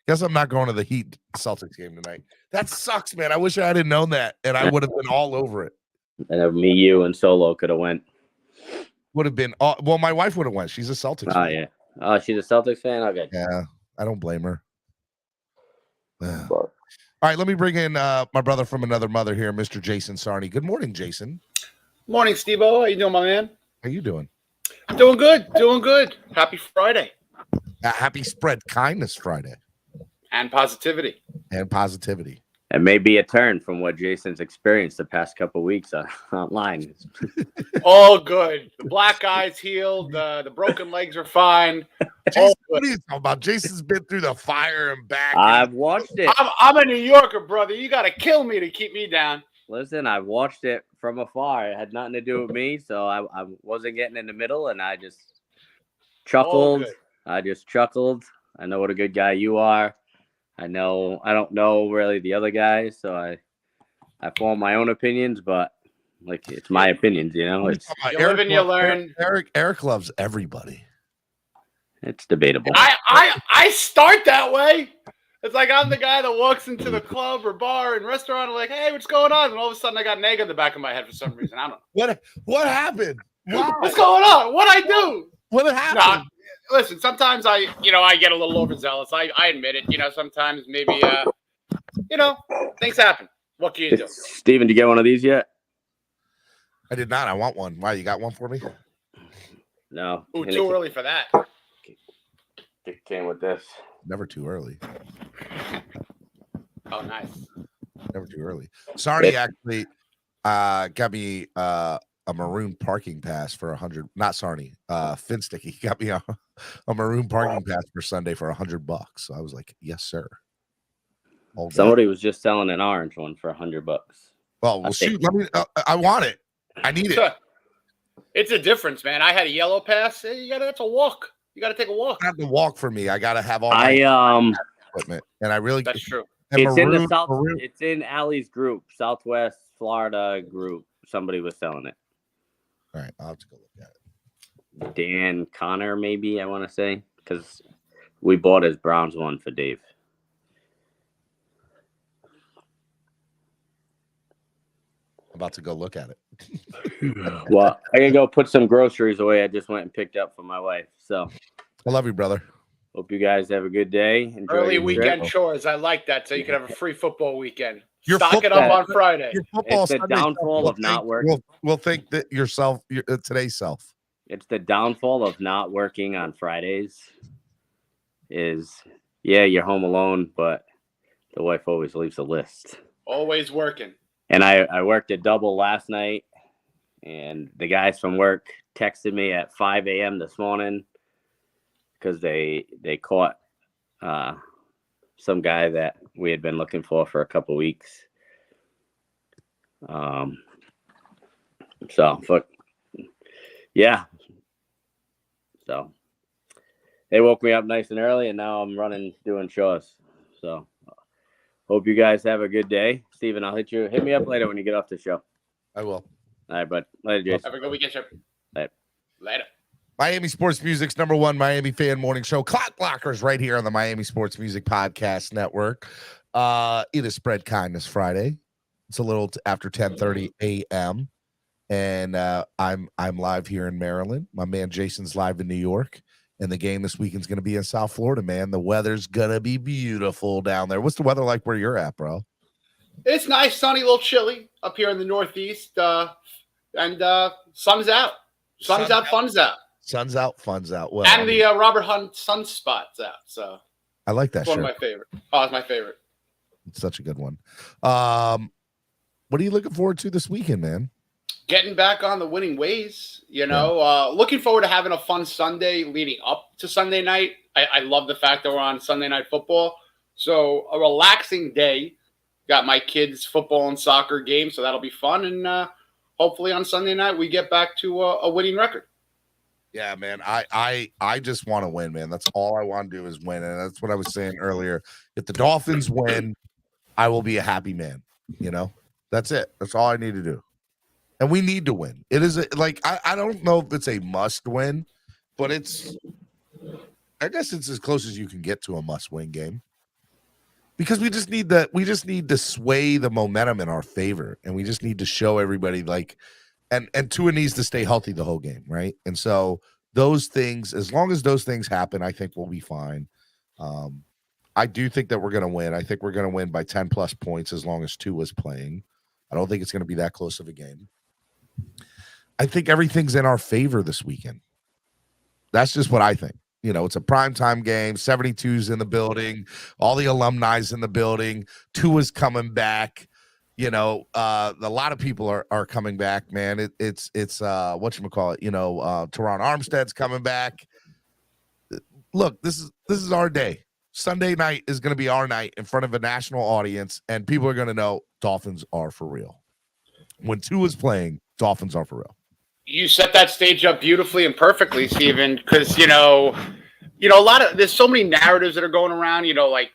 Guess I'm not going to the Heat Celtics game tonight. That sucks, man. I wish I had known that, and I would have been all over it. And me, you, and Solo could have went. Would have been well. My wife would have went. She's a Celtics fan. Yeah. Oh, she's a Celtics fan. Okay. Yeah, I don't blame her. All right, let me bring in my brother from another mother here, Mr. Jason Sarney. Good morning, Jason. Morning, Steve-O. How you doing, my man? How you doing? Doing good. Doing good. Happy Friday. Happy Spread Kindness Friday. And positivity. It may be a turn from what Jason's experienced the past couple of weeks online. All good. The black eye's healed. The broken legs are fine. Jason, what are you talking about? Jason's been through the fire and back. I've watched it. I'm a New Yorker, brother. You got to kill me to keep me down. Listen, I've watched it from afar. It had nothing to do with me, so I wasn't getting in the middle, and I just chuckled. I know what a good guy you are. I don't know really the other guys, so I form my own opinions, but like it's my opinions, you know. It's you live and you learn. Eric loves everybody. It's debatable. I start that way. It's like I'm the guy that walks into the club or bar and restaurant and like, hey, what's going on? And all of a sudden I got an egg on the back of my head for some reason. I don't know. What happened? What's going on? What'd I do? What happened? Listen, sometimes I get a little overzealous. I admit it. Sometimes maybe, things happen. What can you do? Steven, did you get one of these yet? I did not. I want one. Why, you got one for me? No. Ooh, too early for that. It came with this. Never too early. Oh, nice. Never too early. Sarney actually got me a maroon parking pass for 100. Not Sarney. Finsticky got me a maroon parking pass for Sunday for $100. So I was like, yes, sir. Somebody was just selling an orange one for $100. Well, shoot. Let me. I want it. I need it. It's a difference, man. I had a yellow pass. You got to have to walk. You got to take a walk. I have to walk for me. I got to have all my equipment, and I really. That's true. It's in the South. It's in Allie's group, Southwest Florida group. Somebody was selling it. All right, I'll have to go look at it. Dan Connor, maybe I want to say, because we bought his Browns one for Dave. I'm about to go look at it. Well, I gotta go put some groceries away. I just went and picked up for my wife. So I love you, brother. Hope you guys have a good day. Enjoy early weekend chores. I like that. So you can have a free football weekend. Stock it up on Friday. It's the downfall of not working. We'll think that today's self. It's the downfall of not working on Fridays. You're home alone, but the wife always leaves a list. Always working. And I worked a double last night, and the guys from work texted me at 5 a.m. this morning because they caught some guy that we had been looking for a couple weeks. So they woke me up nice and early, and now I'm doing chores. So hope you guys have a good day. Steven, I'll hit me up later when you get off the show. I will. All right, bud. Later, Jason. Have a good weekend, Chip. Later. Miami Sports Music's #1 Miami fan morning show, Clock Blockers, right here on the Miami Sports Music Podcast Network. It is Spread Kindness Friday. It's a little after 10:30 a.m. And I'm live here in Maryland. My man Jason's live in New York. And the game this weekend's going to be in South Florida, man. The weather's going to be beautiful down there. What's the weather like where you're at, bro? It's nice, sunny, a little chilly up here in the Northeast. And sun's out. Sun's out, fun's out. Sun's out, fun's out. Well, and the Robert Hunt sunspot's out. So I like that it's shirt. one of my favorite. Oh, it's my favorite. It's such a good one. What are you looking forward to this weekend, man? Getting back on the winning ways, looking forward to having a fun Sunday leading up to Sunday night. I love the fact that we're on Sunday Night Football. So a relaxing day. Got my kids' football and soccer game, so that'll be fun. And hopefully on Sunday night we get back to a winning record. Yeah, man. I just want to win, man. That's all I want to do is win. And that's what I was saying earlier. If the Dolphins win, I will be a happy man. That's it. That's all I need to do. And we need to win. It is I don't know if it's a must win, but I guess it's as close as you can get to a must win game. Because we just need to sway the momentum in our favor. And we just need to show everybody and Tua needs to stay healthy the whole game, right? And so those things, as long as those things happen, I think we'll be fine. I do think that we're going to win. I think we're going to win by 10 plus points as long as Tua's playing. I don't think it's going to be that close of a game. I think everything's in our favor this weekend. That's just what I think. It's a primetime game. 72's in the building. All the alumni's in the building. Tua's coming back. A lot of people are coming back, man. It's whatchamacallit, Teron Armstead's coming back. Look, this is our day. Sunday night is going to be our night in front of a national audience, and people are going to know Dolphins are for real. When Tua's playing, Dolphins are for real. You set that stage up beautifully and perfectly, Steven, because there's so many narratives that are going around, like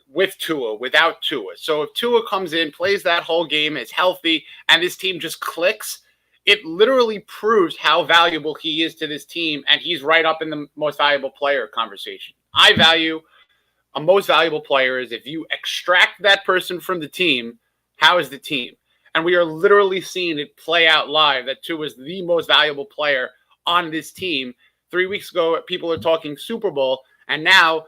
with Tua, without Tua. So if Tua comes in, plays that whole game, is healthy, and this team just clicks, it literally proves how valuable he is to this team, and he's right up in the most valuable player conversation. I value a most valuable player is if you extract that person from the team, how is the team? And we are literally seeing it play out live that Tua is the most valuable player on this team. 3 weeks ago, people are talking Super Bowl, and now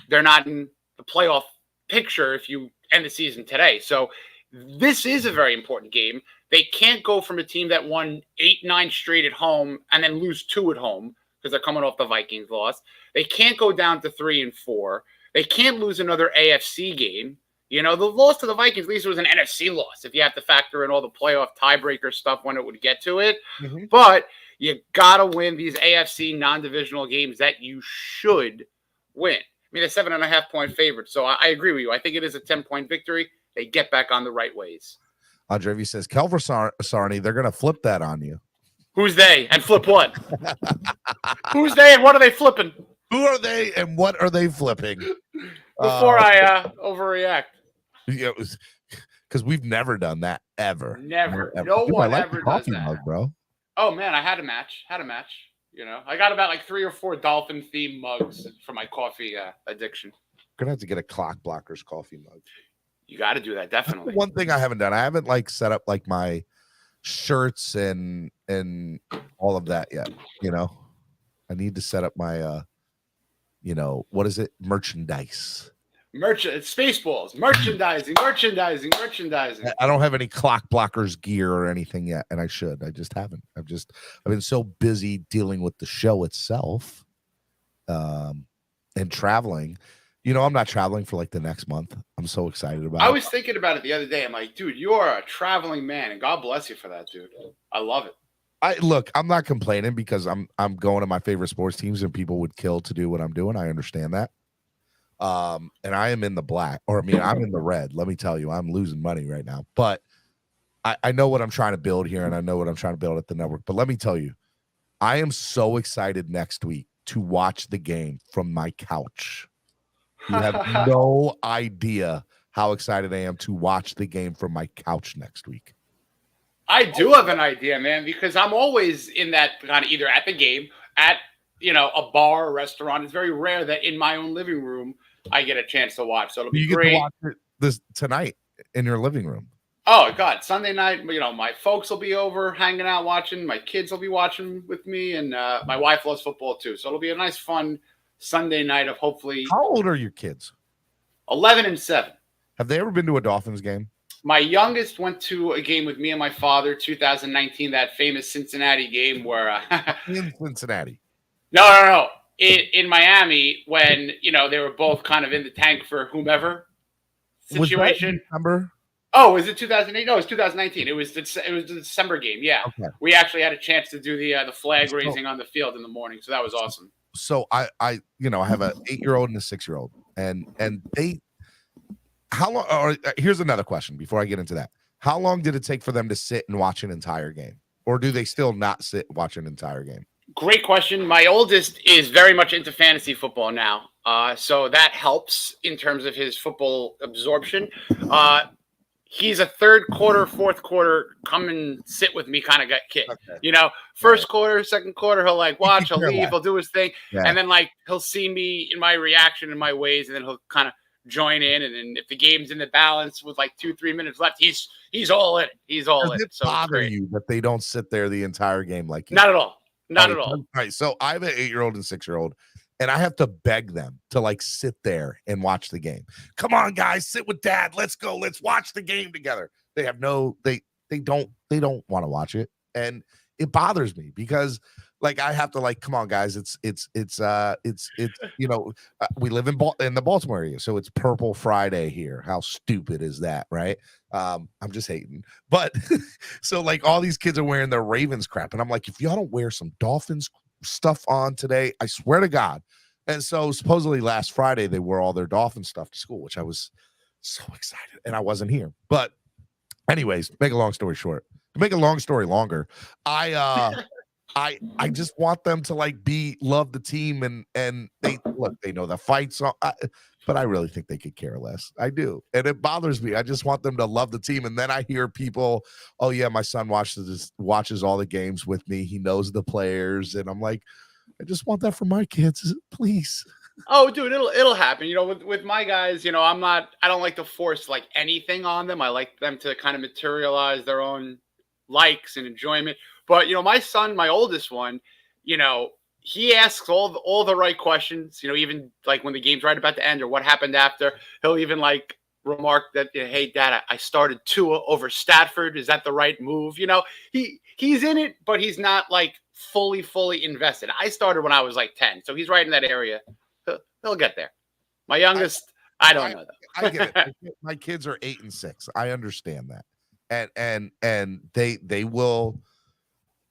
they're not in the playoff picture if you end the season today. So this is a very important game. They can't go from a team that won 8-9 straight at home and then lose 2 at home because they're coming off the Vikings loss. They can't go down to 3-4. They can't lose another AFC game. The loss to the Vikings, at least it was an NFC loss if you have to factor in all the playoff tiebreaker stuff when it would get to it. Mm-hmm. But you got to win these AFC non-divisional games that you should win. I mean, they're 7.5-point favorite. So I agree with you. I think it is a 10-point victory. They get back on the right ways. Andrevi says, Kelver Sarni, they're going to flip that on you. Who's they and flip what? Who's they and what are they flipping? Who are they and what are they flipping? Before I overreact. Yeah, because we've never done that ever. Never. Ever. No Dude, one I like ever the coffee does that. mug, bro. Oh man, I had a match. I got about 3 or 4 Dolphin themed mugs for my coffee addiction. Gonna have to get a Clock Blockers coffee mug. You got to do that, definitely. One thing I haven't done, I haven't set up my shirts and all of that yet. I need to set up my what is it? Merchandise. Spaceballs, merchandising. I don't have any Clock Blockers gear or anything yet, and I should. I just haven't. I've been so busy dealing with the show itself, and traveling. I'm not traveling for the next month. I'm so excited about it. I was thinking about it the other day. I'm like, dude, you are a traveling man, and God bless you for that, dude. I love it. Look, I'm not complaining because I'm going to my favorite sports teams, and people would kill to do what I'm doing. I understand that. And I am in the black, I'm in the red. Let me tell you, I'm losing money right now. But I know what I'm trying to build here, and I know what I'm trying to build at the network. But let me tell you, I am so excited next week to watch the game from my couch. You have no idea how excited I am to watch the game from my couch next week. I do have an idea, man, because I'm always in that kind of either at the game, at a bar or restaurant. It's very rare that in my own living room I get a chance to watch. So it'll be great. Get to watch it tonight in your living room. Oh God, Sunday night, my folks will be over hanging out watching. My kids will be watching with me, and my wife loves football too. So it'll be a nice, fun Sunday night of hopefully. How old are your kids? 11 and 7. Have they ever been to a Dolphins game? My youngest went to a game with me and my father, 2019, that famous Cincinnati game where In Cincinnati. No. In Miami, when they were both kind of in the tank for whomever situation. Remember? Oh, was it 2008? No, it was 2019. It was the December game. Yeah, okay. We actually had a chance to do the flag raising on the field in the morning, so that was awesome. So I have an 8-year-old and a 6-year-old, and they. How long? Or here's another question before I get into that. How long did it take for them to sit and watch an entire game, or do they still not sit and watch an entire game? Great question. My oldest is very much into fantasy football now, so that helps in terms of his football absorption. He's a third quarter, fourth quarter, come and sit with me kind of kid. Okay. First quarter, second quarter, he'll watch, he'll leave, he'll do his thing. Yeah. And then he'll see me in my reaction and my ways, and then he'll kind of join in. And then if the game's in the balance with 2-3 minutes left, he's all in. He's all in. Does it bother you that they don't sit there the entire game like you? Not at all. Not at all. All right. So I have an 8-year-old and 6-year-old. And I have to beg them to sit there and watch the game. Come on, guys, sit with dad. Let's go. Let's watch the game together. They have they don't want to watch it. And it bothers me because I have to come on, guys. It's we live in the Baltimore area. So it's Purple Friday here. How stupid is that? Right. I'm just hating, but so all these kids are wearing their Ravens crap. And I'm like, if y'all don't wear some Dolphins stuff on today, I swear to God. And so supposedly last Friday they wore all their Dolphin stuff to school, which I was so excited, and I wasn't here. But anyways, make a long story short, to make a long story longer, I just want them to love the team, and they know the fights, but I really think they could care less. I do, and it bothers me. I just want them to love the team, and then I hear people, oh yeah, my son watches all the games with me. He knows the players, and I'm like, I just want that for my kids, please. Oh, dude, it'll happen. With my guys, I don't like to force anything on them. I like them to kind of materialize their own likes and enjoyment. But my son, my oldest one, he asks all the right questions. Even when the game's right about to end or what happened after, he'll even remark that, hey, Dad, I started Tua over Stafford. Is that the right move? He's in it, but he's not fully invested. I started when I was 10, so he's right in that area. He'll get there. My youngest, I don't know though. I get it. My kids are 8 and 6. I understand that, and they will.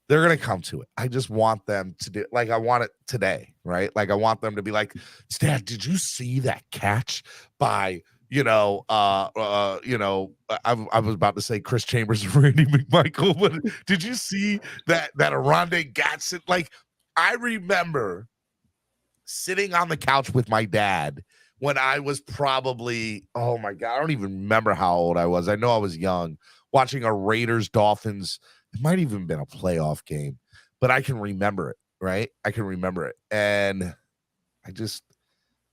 They're going to come to it. I just want them to do I want it today, right? I want them to be like, Dad, did you see that catch by, I was about to say Chris Chambers and Randy McMichael, but did you see that Arondé Gatson? I remember sitting on the couch with my dad when I was probably, oh my God, I don't even remember how old I was. I know I was young, watching a Raiders Dolphins. It might even been a playoff game, but I can remember it, right? I can remember it. And I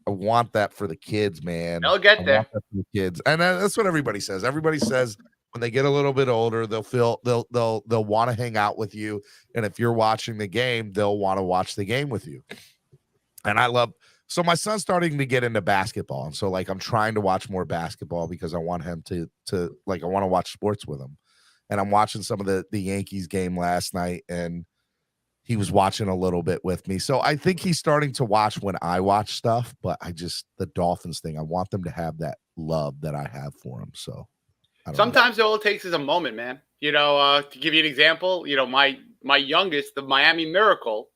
want that for the kids, man. They'll get there. For the kids. And that's what everybody says. Everybody says when they get a little bit older, they'll want to hang out with you. And if you're watching the game, they'll want to watch the game with you. And so my son's starting to get into basketball. And so I'm trying to watch more basketball because I want him to I want to watch sports with him. And I'm watching some of the Yankees game last night, and he was watching a little bit with me. So I think he's starting to watch when I watch stuff, but the Dolphins thing, I want them to have that love that I have for them. So sometimes all it takes is a moment, man. To give you an example, my youngest, the Miami Miracle,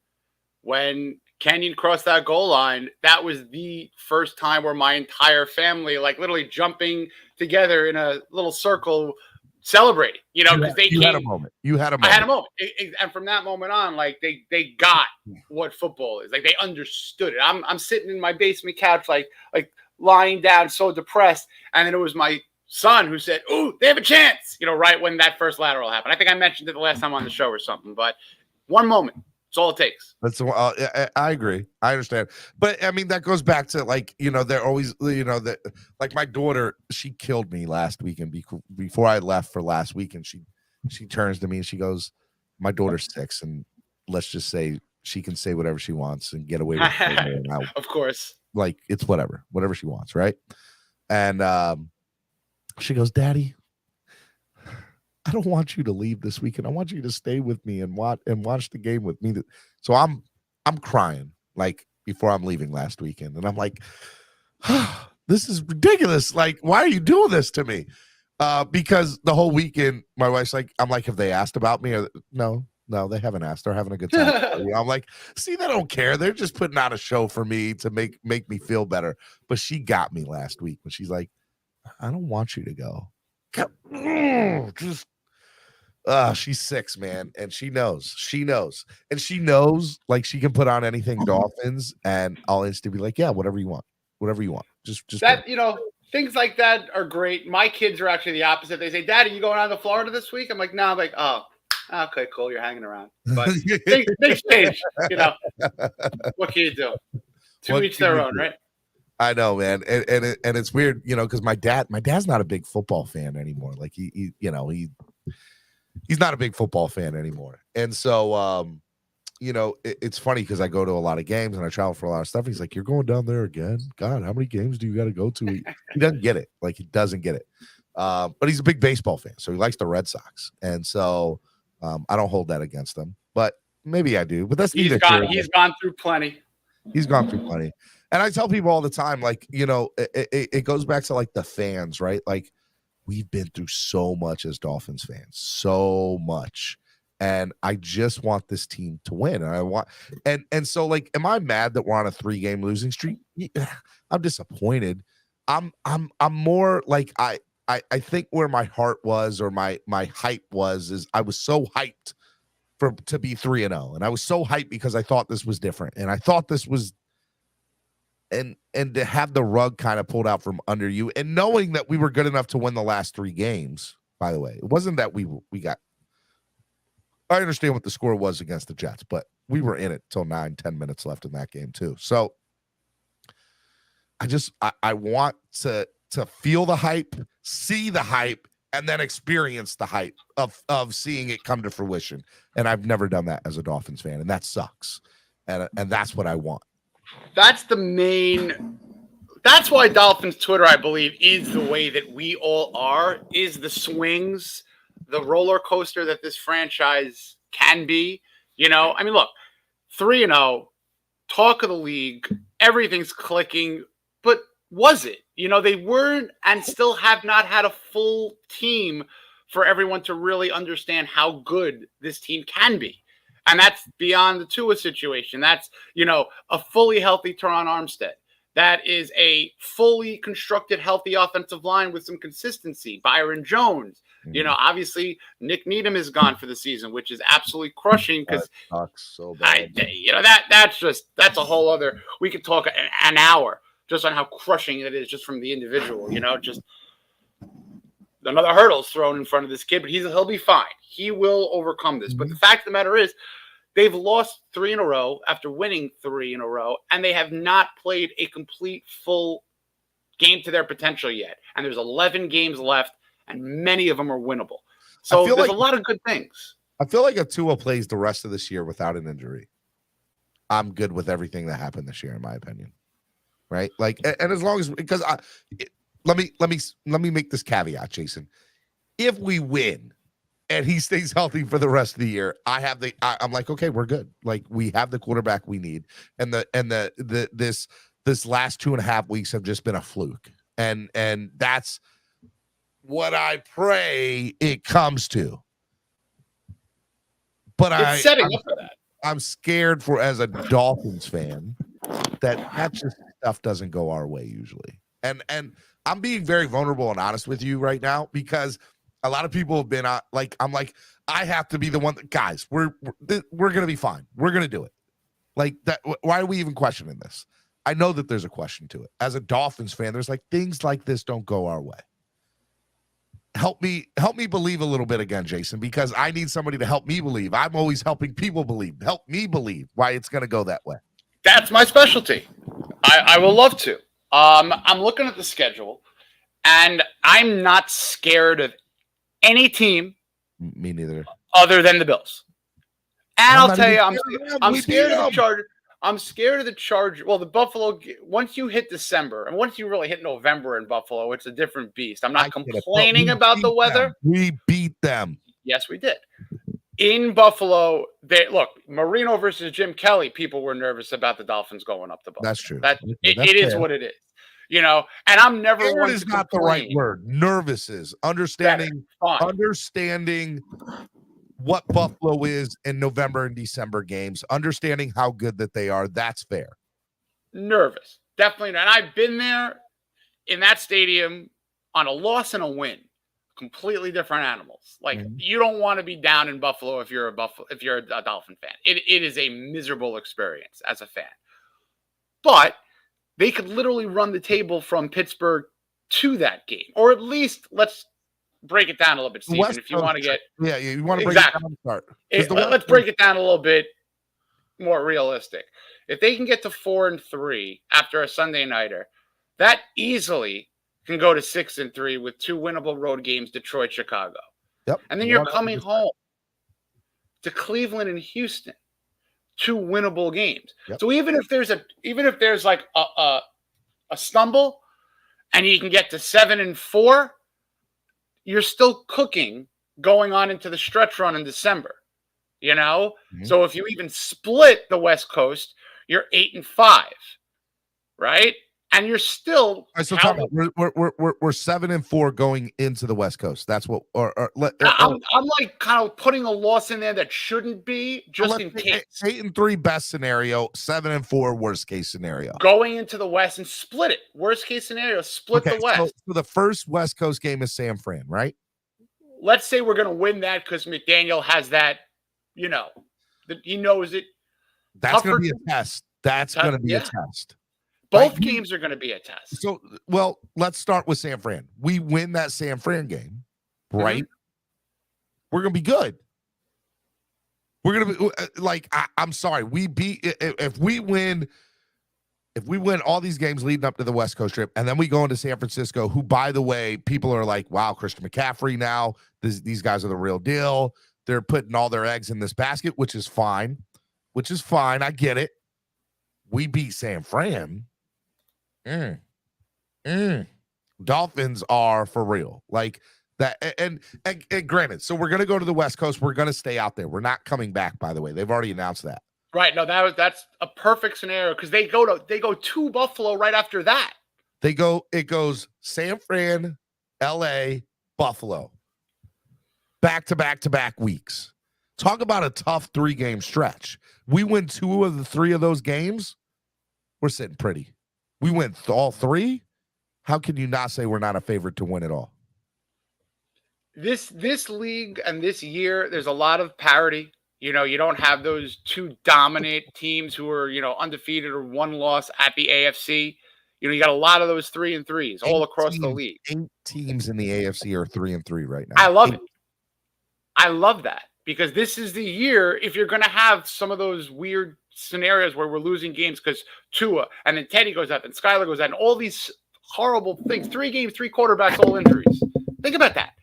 when Kenyon crossed that goal line, that was the first time where my entire family, literally jumping together in a little circle, celebrating, because you had a moment. I had a moment. And from that moment on, they got what football is. They understood it. I'm sitting in my basement couch, lying down, so depressed. And then it was my son who said, "Ooh, they have a chance," right when that first lateral happened. I think I mentioned it the last time on the show or something, but one moment, That's all it takes. That's I agree. I understand. But I mean, that goes back to like, they're always, that like my daughter, she killed me last weekend before I left for last week. And she turns to me and she goes, my daughter's 6. And let's just say she can say whatever she wants and get away with it. Of course. Like it's whatever she wants. Right. And she goes, Daddy, I don't want you to leave this weekend. I want you to stay with me and watch the game with me. So I'm crying like before I'm leaving last weekend. And I'm like, this is ridiculous. Like, why are you doing this to me? Because the whole weekend, my wife's like, I'm like, have they asked about me? Or, no, they haven't asked. They're having a good time. I'm like, see, they don't care. They're just putting on a show for me to make me feel better. But she got me last week when she's like, I don't want you to go. She's 6, man, and she knows, and she knows like she can put on anything Dolphins, and I'll instantly be like, yeah, whatever you want, just that things like that are great. My kids are actually the opposite. They say, Daddy, you going on to Florida this week? I'm like, no. I'm like, oh, okay, cool, you're hanging around, but things change. What can you do? To each their own, right? I know, man, and it's weird, because my dad's not a big football fan anymore. Like he's not a big football fan anymore. And so, it's funny because I go to a lot of games and I travel for a lot of stuff. He's like, you're going down there again? God, how many games do you got to go to? He doesn't get it. Like, he doesn't get it. But he's a big baseball fan. So he likes the Red Sox. And so I don't hold that against him. But maybe I do. But that's he's gone through plenty. He's gone through plenty. And I tell people all the time, like, it goes back to, like, the fans, right? Like, we've been through so much as Dolphins fans, so much. And I just want this team to win. And and so, like, am I mad that we're on a 3-game losing streak? Yeah, I'm disappointed. I'm more like I think where my heart was, or my hype was, is I was so hyped to be 3-0. And I was so hyped because I thought this was different. And I thought this was and to have the rug kind of pulled out from under you, and knowing that we were good enough to win the last 3 games, by the way, it wasn't that we got, I understand what the score was against the Jets, but we were in it till 9-10 minutes left in that game too. So I want to feel the hype, see the hype, and then experience the hype of seeing it come to fruition. And I've never done that as a Dolphins fan, and that sucks. And that's what I want. That's why Dolphins Twitter, I believe, is the way that we all are, is the swings, the roller coaster that this franchise can be. I mean, look, 3-0, talk of the league, everything's clicking, but was it? They weren't, and still have not had a full team for everyone to really understand how good this team can be. And that's beyond the Tua situation. That's, a fully healthy Teron Armstead. That is a fully constructed, healthy offensive line with some consistency. Byron Jones. Obviously, Nick Needham is gone for the season, which is absolutely crushing because so bad. That's a whole other. We could talk an hour just on how crushing it is just from the individual. Just another hurdle's thrown in front of this kid, but he'll be fine. He will overcome this. But the fact of the matter is, they've lost 3 in a row after winning 3 in a row, and they have not played a complete full game to their potential yet. And there's 11 games left, and many of them are winnable. So there's a lot of good things. I feel like if Tua plays the rest of this year without an injury, I'm good with everything that happened this year, in my opinion. Right? Like, and as long as, because let me make this caveat, Jason. If we win and he stays healthy for the rest of the year, I'm like, okay, we're good. Like, we have the quarterback we need. And this last 2.5 weeks have just been a fluke. And that's what I pray it comes to. But it's setting up for that. I'm scared as a Dolphins fan that just stuff doesn't go our way usually. And I'm being very vulnerable and honest with you right now, because a lot of people have been I'm like, I have to be the one that, guys, we're going to be fine. We're going to do it. Like that. Why are we even questioning this? I know that there's a question to it. As a Dolphins fan, there's like things like this don't go our way. help me believe a little bit again, Jason, because I need somebody to help me believe. I'm always helping people believe. Help me believe why it's going to go that way. That's my specialty. I will love to. I'm looking at the schedule, and I'm not scared of any team. Me neither. Other than the Bills. And I'll tell you, I'm We scared beat of the them. Chargers. I'm scared of the Chargers. Well, the Buffalo, once you hit December, and once you really hit November in Buffalo, it's a different beast. I'm not complaining about the weather. We beat them. Yes, we did. In Buffalo, look, Marino versus Jim Kelly, people were nervous about the Dolphins going up to Buffalo. That's true. It is what it is. You know, and I'm never one is to not complain. the right word. Nervous is understanding what Buffalo is in November and December games, understanding how good that they are. That's fair. Nervous, definitely. And I've been there in that stadium on a loss and a win. Completely different animals. Like you don't want to be down in Buffalo if you're a Dolphin fan. It is a miserable experience as a fan. But they could literally run the table from Pittsburgh to that game, or at least let's break it down a little bit, Stephen. If you want to get you want to break it down. Let's break it down a little bit more realistic. If they can get to 4-3 after a Sunday nighter, that easily can go to 6-3 with 2 winnable road games, Detroit, Chicago. Yep. And then you're coming home to Cleveland and Houston, 2 winnable games. Yep. So even if there's like a stumble and you can get to 7-4, you're still cooking going on into the stretch run in December. You know? So if you even split the West Coast, you're 8-5, right? And you're still. We're 7-4 going into the West Coast. That's what. I'm like kind of putting a loss in there that shouldn't be, just in case. 8-3 best scenario, 7-4 worst case scenario. Going into the West and split it. Worst case scenario, split the West. So the first West Coast game is San Fran, right? Let's say we're going to win that because McDaniel has that. You know, he knows it. That's going to be a test. That's going to be a test. Both games are going to be a test. So, well, let's start with San Fran. We win that San Fran game, right? We're going to be good. We're going to be like, I'm sorry. If we win all these games leading up to the West Coast trip, and then we go into San Francisco, who, by the way, people are like, wow, Christian McCaffrey now. These guys are the real deal. They're putting all their eggs in this basket, which is fine. I get it. We beat San Fran. Dolphins are for real. Like that. And granted, so we're going to go to the West Coast. We're going to stay out there. We're not coming back, by the way. They've already announced that. Right. No, that's a perfect scenario because they go to Buffalo right after that. It goes San Fran, LA, Buffalo. Back to back weeks. Talk about a tough 3-game stretch. We win 2 of the 3 of those games. We're sitting pretty. We win all 3. How can you not say we're not a favorite to win it all? This league and this year, there's a lot of parity. You know, you don't have those 2 dominant teams who are, you know, undefeated or 1 loss at the AFC. You know, you got a lot of those 3-3s all across the league. 8 teams in the AFC are 3-3 right now. I love it. I love that because this is the year if you're going to have some of those weird scenarios where we're losing games because Tua and then Teddy goes out and Skyler goes out and all these horrible things. 3 games, 3 quarterbacks, all injuries. Think about that.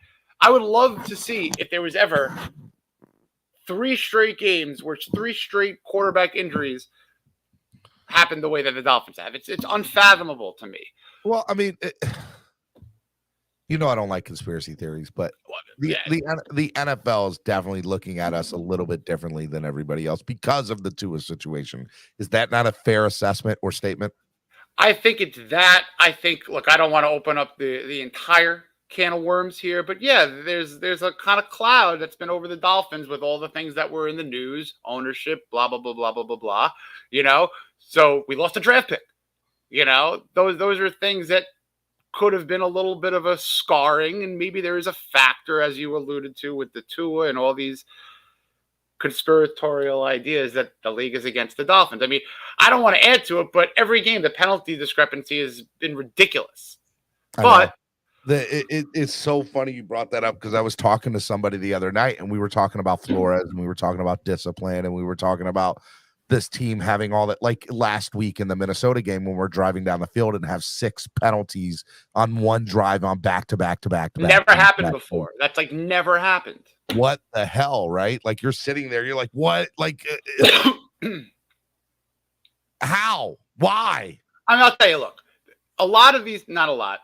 I would love to see if there was ever 3 straight games where 3 straight quarterback injuries happened the way that the Dolphins have. It's unfathomable to me. Well, I mean, you know I don't like conspiracy theories, but the NFL is definitely looking at us a little bit differently than everybody else because of the Tua situation. Is that not a fair assessment or statement? I think it's that. I think, look, I don't want to open up the entire can of worms here, but yeah, there's a kind of cloud that's been over the Dolphins with all the things that were in the news, ownership, blah, blah, blah, blah, blah, blah, blah, you know? So we lost a draft pick, you know? Those are things that could have been a little bit of a scarring, and maybe there is a factor, as you alluded to, with the Tua and all these conspiratorial ideas that the league is against the Dolphins. I mean, I don't want to add to it, but every game, the penalty discrepancy has been ridiculous. But It's so funny you brought that up because I was talking to somebody the other night and we were talking about Flores and we were talking about discipline and we were talking about this team having all that, like last week in the Minnesota game when we're driving down the field and have 6 penalties on one drive on back to back. Never happened before. That's like never happened. What the hell, right? Like you're sitting there, you're like, what? Like, how? Why? I mean, I'll tell you, look, a lot of these, not a lot,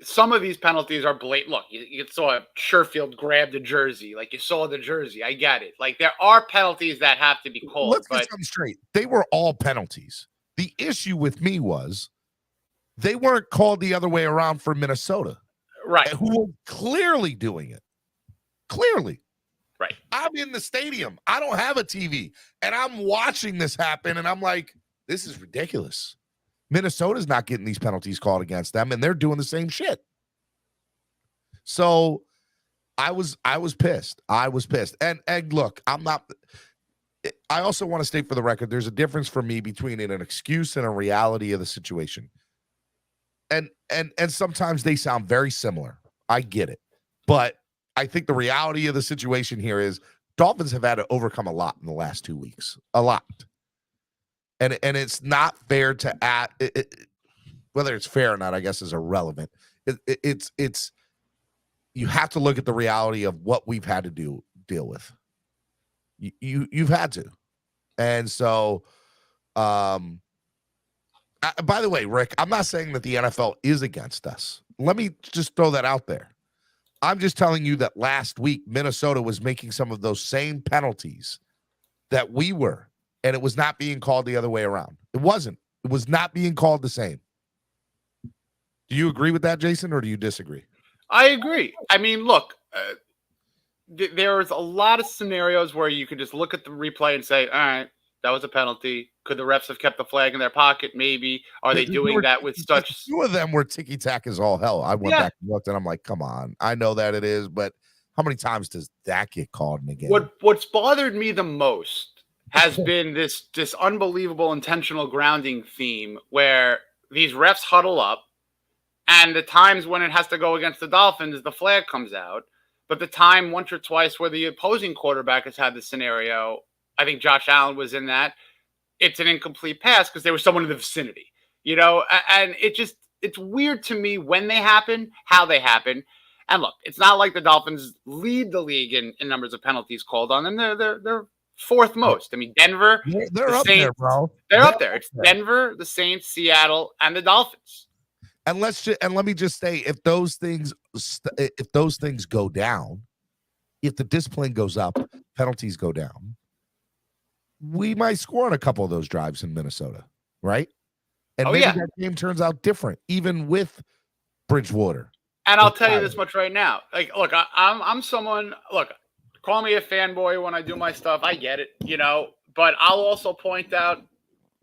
some of these penalties are blatant. Look, you saw Sherfield grab the jersey. Like you saw the jersey. I get it. Like there are penalties that have to be called. Let's get something straight. They were all penalties. The issue with me was they weren't called the other way around for Minnesota. Right. Who were clearly doing it. Clearly. Right. I'm in the stadium. I don't have a TV. And I'm watching this happen. And I'm like, this is ridiculous. Minnesota's not getting these penalties called against them, and they're doing the same shit. So I was pissed. I was pissed. And look, I also want to state for the record, there's a difference for me between an excuse and a reality of the situation. And sometimes they sound very similar. I get it. But I think the reality of the situation here is Dolphins have had to overcome a lot in the last 2 weeks. A lot. And it's not fair to add whether it's fair or not, I guess is irrelevant. It's you have to look at the reality of what we've had to deal with. You've had to. And so by the way, Rick, I'm not saying that the NFL is against us. Let me just throw that out there. I'm just telling you that last week Minnesota was making some of those same penalties that we were. And it was not being called the other way around. It wasn't. It was not being called the same. Do you agree with that, Jason, or do you disagree? I agree. I mean, look, there's a lot of scenarios where you could just look at the replay and say, all right, that was a penalty. Could the refs have kept the flag in their pocket? Maybe. Are they doing that with such? 2 of them were ticky-tack as all hell. I went back and looked, and I'm like, come on. I know that it is, but how many times does that get called in a game? What's bothered me the most has been this unbelievable intentional grounding theme where these refs huddle up, and the times when it has to go against the Dolphins, the flag comes out. But the time once or twice where the opposing quarterback has had the scenario, I think Josh Allen was in that, it's an incomplete pass because there was someone in the vicinity, and it's weird to me when they happen, how they happen. And look, it's not like the Dolphins lead the league in numbers of penalties called on them. They're fourth most. I mean, Denver, they're up there, bro. They're up there. It's Denver, the Saints, Seattle, and the Dolphins. And let me just say, if those things go down, if the discipline goes up, penalties go down, we might score on a couple of those drives in Minnesota, right? And maybe that game turns out different, even with Bridgewater. And I'll tell you this much right now. Like, look, I'm someone. Look. Call me a fanboy when I do my stuff. I get it, but I'll also point out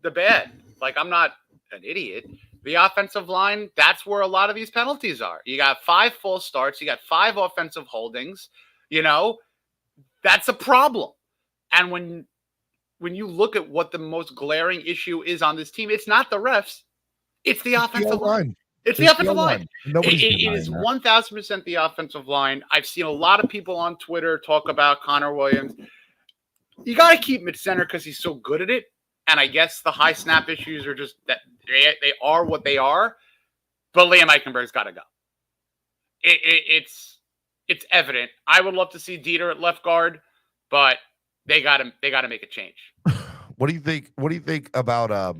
the bad. Like, I'm not an idiot. The offensive line, that's where a lot of these penalties are. You got 5 full starts. You got 5 offensive holdings. That's a problem. And when you look at what the most glaring issue is on this team, it's not the refs. It's the offensive line. It's the offensive line. It is 1,000% the offensive line. I've seen a lot of people on Twitter talk about Connor Williams. You got to keep him at center because he's so good at it. And I guess the high snap issues are just that they are what they are. But Liam Eichenberg's got to go. It's evident. I would love to see Dieter at left guard, but they got to make a change. What do you think? What do you think about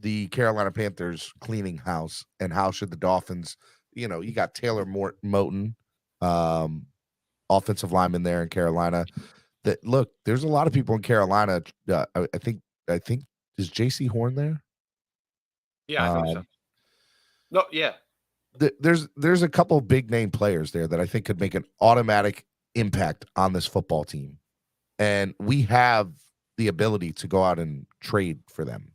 the Carolina Panthers cleaning house, and how should the Dolphins, you got Taylor Moton, offensive lineman there in Carolina. That look, there's a lot of people in Carolina. I think is JC Horn there? Yeah, I think so. No, yeah. There's a couple of big name players there that I think could make an automatic impact on this football team, and we have the ability to go out and trade for them.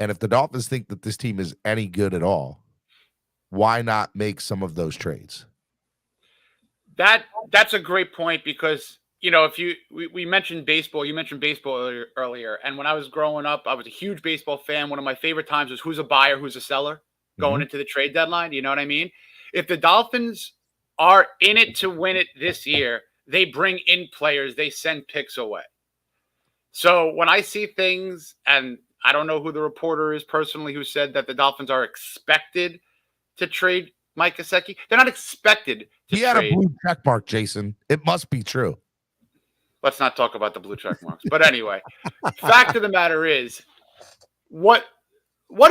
And if the Dolphins think that this team is any good at all, why not make some of those trades? That's a great point because, if we mentioned baseball, you mentioned baseball earlier. And when I was growing up, I was a huge baseball fan. One of my favorite times was who's a buyer, who's a seller going into the trade deadline. You know what I mean? If the Dolphins are in it to win it this year, they bring in players, they send picks away. So when I see things, and I don't know who the reporter is personally who said that the Dolphins are expected to trade Mike Gesicki. They're not expected to He had trade. a blue check mark, Jason. It must be true. Let's not talk about the blue check marks. But anyway, fact of the matter is, what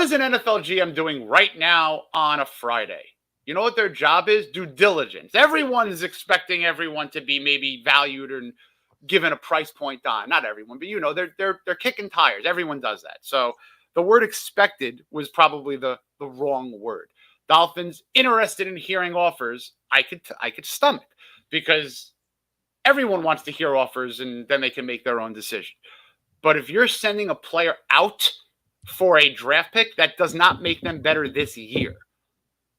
is an NFL GM doing right now on a Friday? You know what their job is? Due diligence. Everyone is expecting everyone to be maybe valued and given a price point on. Not everyone, but you know, they're kicking tires. Everyone does that. So the word expected was probably the wrong word. Dolphins interested in hearing offers, I could stomach, because everyone wants to hear offers and then they can make their own decision. But if you're sending a player out for a draft pick, that does not make them better this year.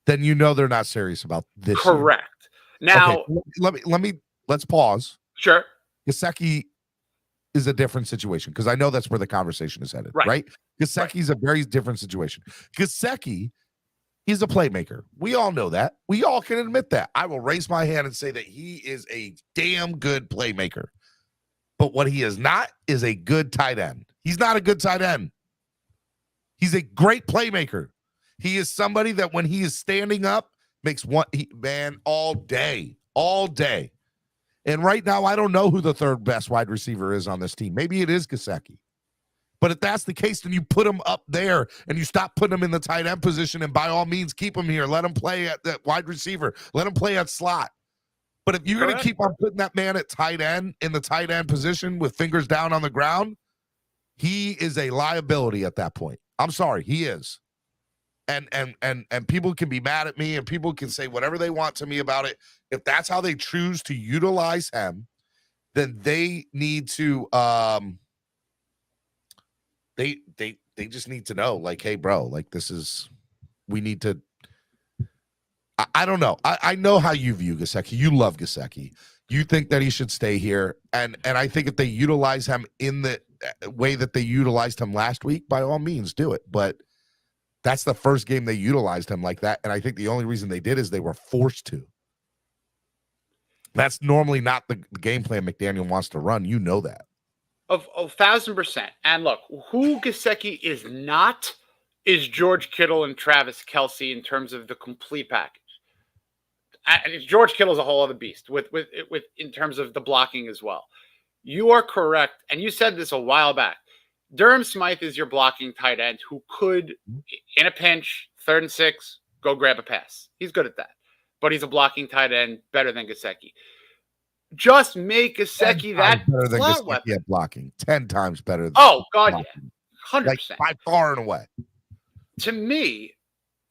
Then you know they're not serious about this. Correct. Year. Now, okay, let's pause. Sure. Gesicki is a different situation because I know that's where the conversation is headed, right? Gesicki's a very different situation. Gesicki is a playmaker. We all know that. We all can admit that. I will raise my hand and say that he is a damn good playmaker. But what he is not is a good tight end. He's not a good tight end. He's a great playmaker. He is somebody that when he is standing up makes all day. And right now, I don't know who the third best wide receiver is on this team. Maybe it is Gesicki. But if that's the case, then you put him up there and you stop putting him in the tight end position. And by all means, keep him here. Let him play at that wide receiver. Let him play at slot. But if you're going to keep on putting that man at tight end in the tight end position with fingers down on the ground, he is a liability at that point. I'm sorry, he is. And people can be mad at me and people can say whatever they want to me about it. If that's how they choose to utilize him, then they need to they just need to know, like, hey, bro, like we need to. I don't know. I know how you view Gesicki. You love Gesicki. You think that he should stay here, and I think if they utilize him in the way that they utilized him last week, by all means, do it. But that's the first game they utilized him like that, and I think the only reason they did is they were forced to. That's normally not the game plan McDaniel wants to run. You know that. Of 1,000%. And look, who Gesicki is not is George Kittle and Travis Kelce in terms of the complete package. And George Kittle is a whole other beast with in terms of the blocking as well. You are correct, and you said this a while back. Durham Smythe is your blocking tight end who could, in a pinch, 3rd and 6, go grab a pass. He's good at that. But he's a blocking tight end better than Gesicki. Just make Gesicki that better than slot Gesicki weapon. at blocking. 10 times better than Oh, God, blocking. Yeah. 100%. Like by far and away. To me,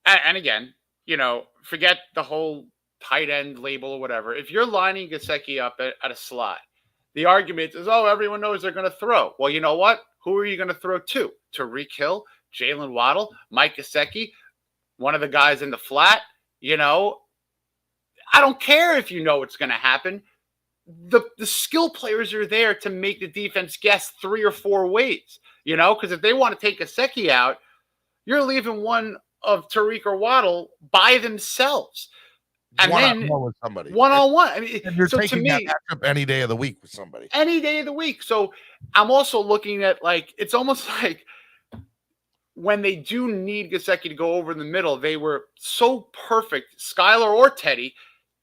and again, you know, forget the whole tight end label or whatever. If you're lining Gesicki up at a slot, the argument is, oh, everyone knows they're going to throw. Well, you know what? Who are you going to throw to? Tyreek Hill, Jalen Waddle, Mike Gesicki, one of the guys in the flat? You know, I don't care if you know what's going to happen. The skill players are there to make the defense guess 3 or 4 ways, you know, because if they want to take Gesicki out, you're leaving one of Tyreek or Waddle by themselves. And One-on-one with somebody. One-on-one. I mean, and you're so taking to me, that matchup any day of the week with somebody. any day of the week. So I'm also looking at, like, it's almost like when they do need Gesicki to go over in the middle, they were so perfect, Skylar or Teddy,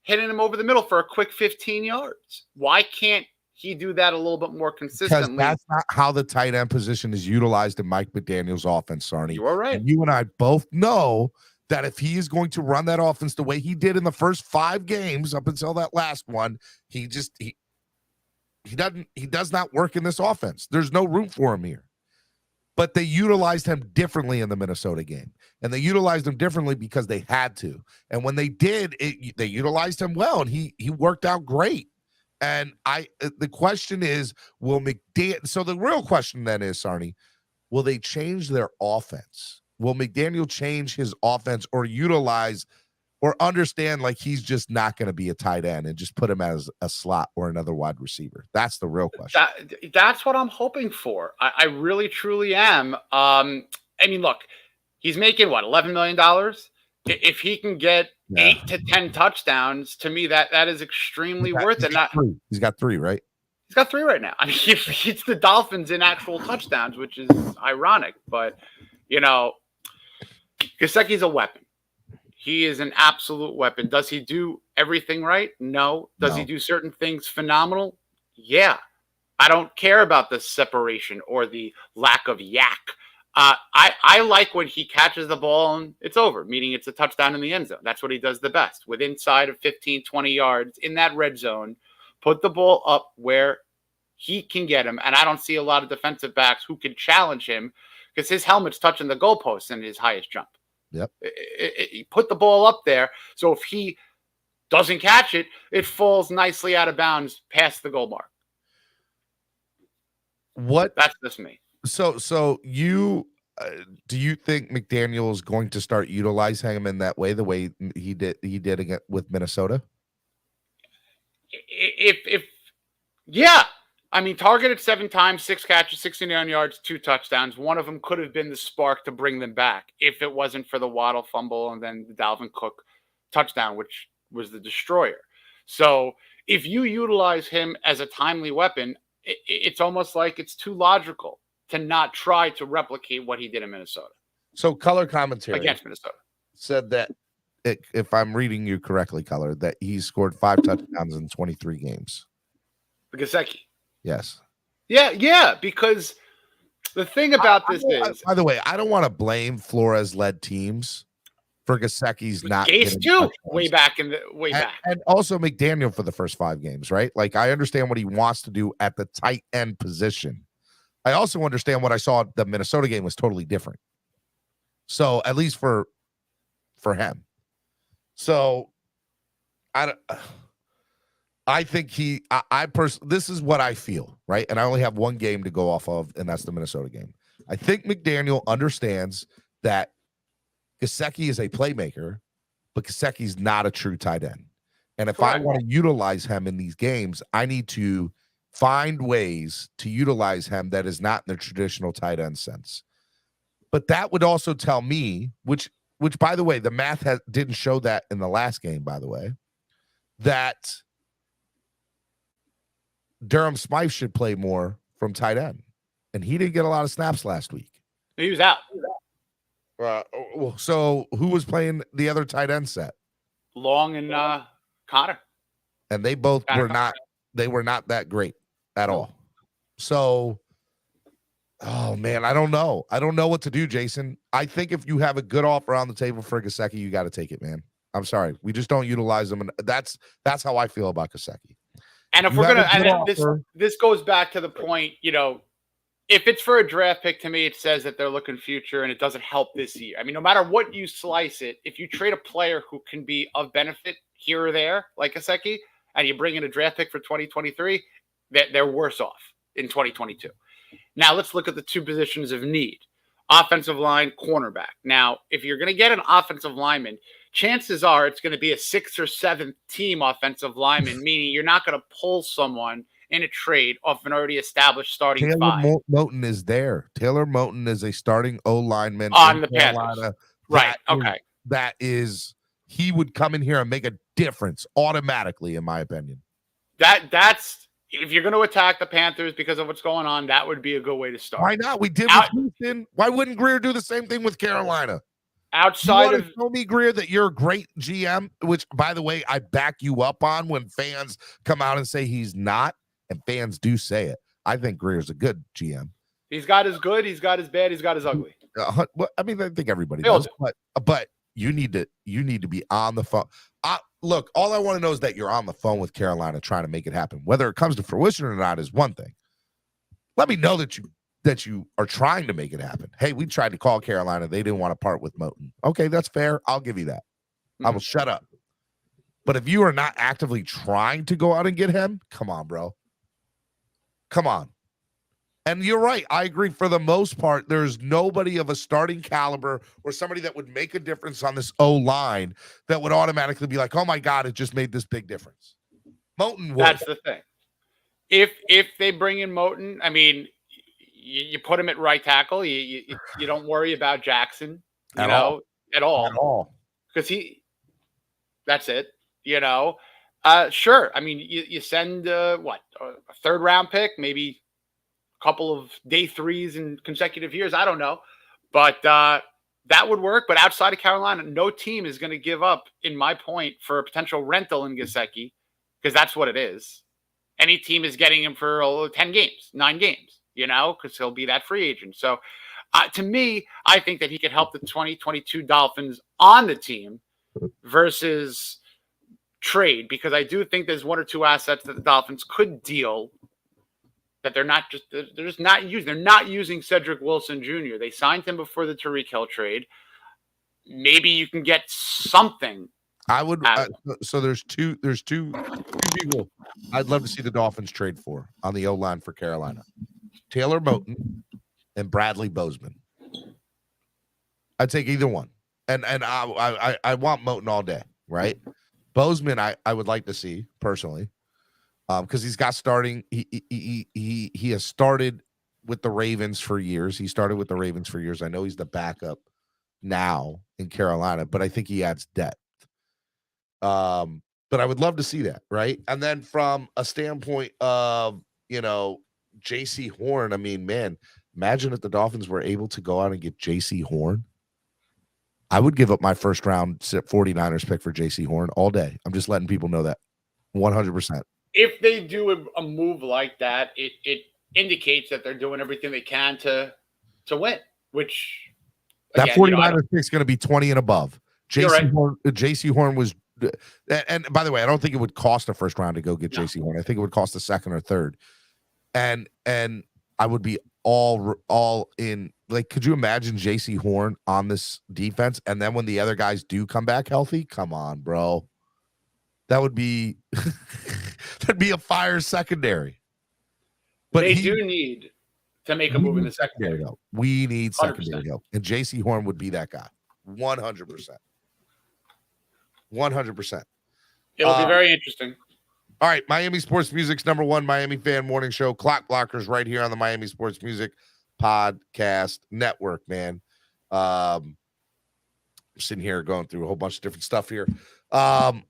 hitting him over the middle for a quick 15 yards. Why can't he do that a little bit more consistently? Because that's not how the tight end position is utilized in Mike McDaniel's offense, Sarnie. You are right. And you and I both know that if he is going to run that offense the way he did in the first 5 games up until that last one, he does not work in this offense. There's no room for him here. But they utilized him differently in the Minnesota game. And they utilized him differently because they had to. And when they did, they utilized him well, and he worked out great. And the question is, so the real question then is, Sarnie, will they change their offense? Will McDaniel change his offense or utilize or understand like he's just not going to be a tight end and just put him as a slot or another wide receiver? That's the real question. That's what I'm hoping for. I really, truly am. I mean, look, he's making what, $11 million? if he can get 8 to 10 touchdowns, to me that is extremely worth it. He's got 3, right? He's got 3 right now. I mean, it's the Dolphins in actual touchdowns, which is ironic. But, Gesicki's a weapon. He is an absolute weapon. Does he do everything right? No. Does he do certain things phenomenal? Yeah. I don't care about the separation or the lack of yak. I like when he catches the ball and it's over, meaning it's a touchdown in the end zone. That's what he does the best. With inside of 15, 20 yards in that red zone, put the ball up where he can get him. And I don't see a lot of defensive backs who can challenge him because his helmet's touching the goalpost in his highest jump. Yep. He put the ball up there. So if he doesn't catch it, it falls nicely out of bounds past the goal mark. That's just me. So you do you think McDaniel is going to start utilizing him in that way, the way he did with Minnesota? Yeah. I mean, targeted 7 times, 6 catches, 69 yards, 2 touchdowns. One of them could have been the spark to bring them back if it wasn't for the Waddle fumble and then the Dalvin Cook touchdown, which was the destroyer. So if you utilize him as a timely weapon, it's almost like it's too logical to not try to replicate what he did in Minnesota. So color commentary against Minnesota said that, if I'm reading you correctly, Color, that he scored 5 touchdowns in 23 games. Gesicki. Yes. Yeah, because the thing about this is... By the way, I don't want to blame Flores-led teams for Gesicki's not Gase too, way back. And also McDaniel for the first 5 games, right? Like, I understand what he wants to do at the tight end position. I also understand what I saw at the Minnesota game was totally different. So, at least for him. So, I think this is what I feel, right? And I only have one game to go off of, and that's the Minnesota game. I think McDaniel understands that Gesicki is a playmaker, but Gesicki's not a true tight end. And if I want to utilize him in these games, I need to find ways to utilize him that is not in the traditional tight end sense. But that would also tell me, which by the way, the math didn't show that in the last game, by the way, that Durham Smythe should play more from tight end. And he didn't get a lot of snaps last week. He was out. So who was playing the other tight end set? Long and Connor. And they both were not that great at all. So, oh man, I don't know. I don't know what to do, Jason. I think if you have a good offer on the table for Gesicki, you got to take it, man. I'm sorry. We just don't utilize them. And that's how I feel about Gesicki. And if we're going to, this goes back to the point, if it's for a draft pick, to me, it says that they're looking future and it doesn't help this year. I mean, no matter what you slice it, if you trade a player who can be of benefit here or there, like Gesicki, and you bring in a draft pick for 2023, they're worse off in 2022. Now, let's look at the 2 positions of need. Offensive line, cornerback. Now, if you're going to get an offensive lineman, chances are it's going to be a 6th or 7th team offensive lineman, meaning you're not going to pull someone in a trade off an already established starting Taylor 5. Moton is there. Taylor Moton is a starting O-lineman on the Panthers. Right. He would come in here and make a difference automatically, in my opinion. That's if you're going to attack the Panthers because of what's going on, that would be a good way to start. Why not? We did with Houston. Why wouldn't Greer do the same thing with Carolina? Outside of show me, Greer, that you're a great GM, which, by the way, I back you up on when fans come out and say he's not, and fans do say it. I think Greer's a good GM. He's got his good, he's got his bad, he's got his ugly. Well, I mean, I think everybody does, but you need to be on the phone. Look, all I want to know is that you're on the phone with Carolina trying to make it happen. Whether it comes to fruition or not is one thing. Let me know that you are trying to make it happen. Hey, we tried to call Carolina. They didn't want to part with Moton. Okay, that's fair. I'll give you that. I will shut up. But if you are not actively trying to go out and get him, come on, bro. Come on. And you're right. I agree. For the most part, there's nobody of a starting caliber or somebody that would make a difference on this O-line that would automatically be like, oh, my God, it just made this big difference. Moton would. That's the thing. If they bring in Moton, I mean, you put him at right tackle. You don't worry about Jackson, at all. because that's it. Sure. I mean, you send a third round pick, maybe a couple of day threes in consecutive years. I don't know, but that would work. But outside of Carolina, no team is going to give up, in my point, for a potential rental in Gesicki, because that's what it is. Any team is getting him for 10 games, 9 games, because he'll be that free agent. So to me, I think that he could help the 2022 Dolphins on the team versus trade, because I do think there's one or two assets that the Dolphins could deal that they're just not using. They're not using Cedric Wilson Jr. They signed him before the Tyreek Hill trade. Maybe you can get something. I would. So there's two people I'd love to see the Dolphins trade for on the O-line for Carolina: Taylor Moton and Bradley Bozeman. I'd take either one, and I want Moton all day, right? Bozeman, I would like to see personally, because he's got starting. He has started with the Ravens for years. I know he's the backup now in Carolina, but I think he adds depth. But I would love to see that, right? And then from a standpoint of J.C. Horn, I mean, man, imagine if the Dolphins were able to go out and get J.C. Horn. I would give up my first round 49ers pick for J.C. Horn all day. I'm just letting people know that 100%. If they do a move like that, it indicates that they're doing everything they can to win, which that 49ers pick is going to be 20 and above. J.C. Horn was, and by the way, I don't think it would cost a first round to go get J.C. Horn. I think it would cost a second or third. And I would be all in. Like, could you imagine J.C. Horn on this defense? And then when the other guys do come back healthy, come on, bro. That would be that'd be a fire secondary. But they do need to make a move in the secondary. Help. We need secondary help. And J.C. Horn would be that guy. 100%. 100%. It'll be very interesting. All right, Miami Sports Music's #1 Miami fan morning show, Clock Blockers, right here on the Miami Sports Music Podcast Network, man. I'm sitting here going through a whole bunch of different stuff here. I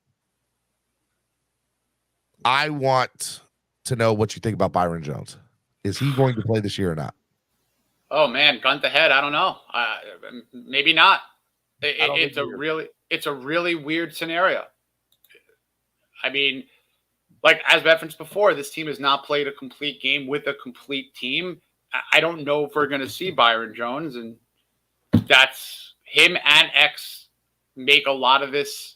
want to know what you think about Byron Jones. Is he going to play this year or not? Oh man, gun to head. I don't know. Maybe not. It's a really weird scenario. I mean, like as referenced before, this team has not played a complete game with a complete team. I don't know if we're going to see Byron Jones, and that's him and X make a lot of this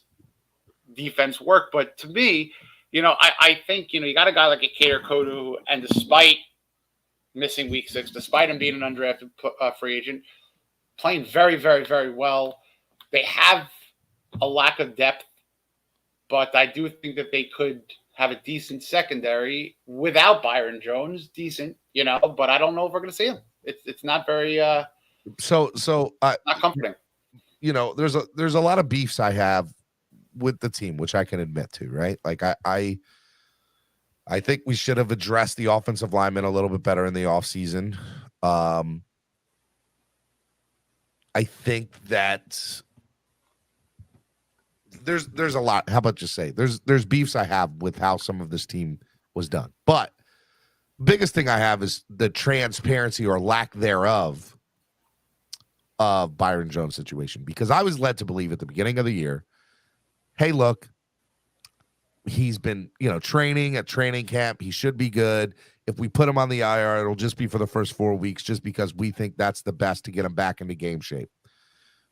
defense work. But to me, I think, you got a guy like a Kader Kodu, and despite missing week 6, despite him being an undrafted free agent, playing very, very, very well. They have a lack of depth, but I do think that they could have a decent secondary without Byron Jones. Decent, but I don't know if we're going to see him. It's not very not comforting. There's a lot of beefs I have with the team, which I can admit to, right? Like I think we should have addressed the offensive linemen a little bit better in the offseason. I think that there's a lot. How about just say there's beefs I have with how some of this team was done. But biggest thing I have is the transparency or lack thereof of Byron Jones' situation, because I was led to believe at the beginning of the year, hey, look, he's been, training at training camp. He should be good. If we put him on the IR, it'll just be for the first 4 weeks, just because we think that's the best to get him back into game shape.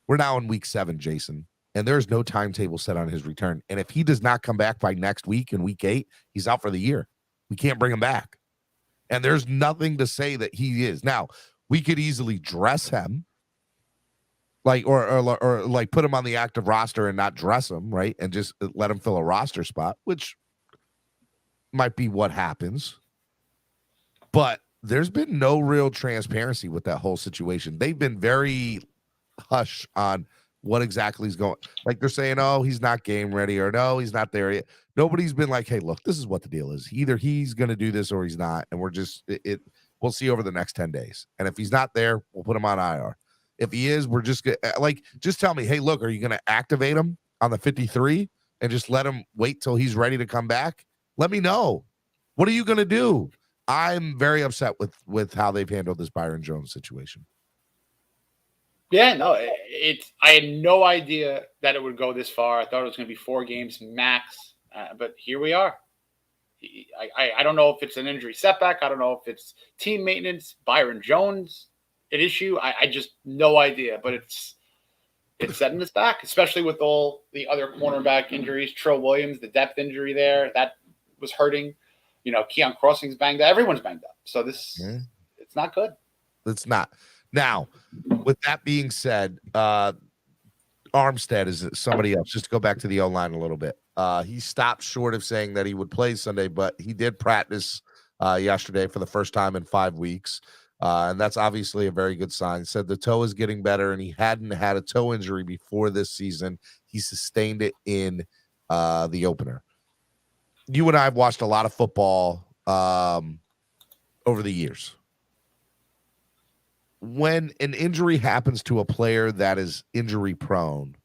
We're now in week 7, Jason, and there's no timetable set on his return. And if he does not come back by next week in week 8, he's out for the year. We can't bring him back. And there's nothing to say that he is. Now, we could easily dress him, like, or like put him on the active roster and not dress him, right? And just let him fill a roster spot, which might be what happens. But there's been no real transparency with that whole situation. They've been very hush on what exactly is going. Like, they're saying, oh, he's not game ready, or no, he's not there yet. Nobody's been like, hey, look, this is what the deal is. Either he's going to do this or he's not. And we're just, we'll see over the next 10 days. And if he's not there, we'll put him on IR. If he is, we're just like, just tell me, hey, look, are you going to activate him on the 53 and just let him wait till he's ready to come back? Let me know. What are you going to do? I'm very upset with how they've handled this Byron Jones situation. Yeah, no, I had no idea that it would go this far. I thought it was going to be 4 games max, but here we are. I don't know if it's an injury setback. I don't know if it's team maintenance, Byron Jones, an issue. I just no idea, but it's setting us back, especially with all the other cornerback injuries. Trill Williams, the depth injury there, that was hurting. Keon Crossing's banged up. Everyone's banged up. So it's not good. It's not. Now, with that being said, Armstead is somebody else. Just to go back to the O-line a little bit. He stopped short of saying that he would play Sunday, but he did practice yesterday for the first time in 5 weeks. And that's obviously a very good sign. Said the toe is getting better, and he hadn't had a toe injury before this season. He sustained it in the opener. You and I have watched a lot of football over the years. When an injury happens to a player that is injury prone,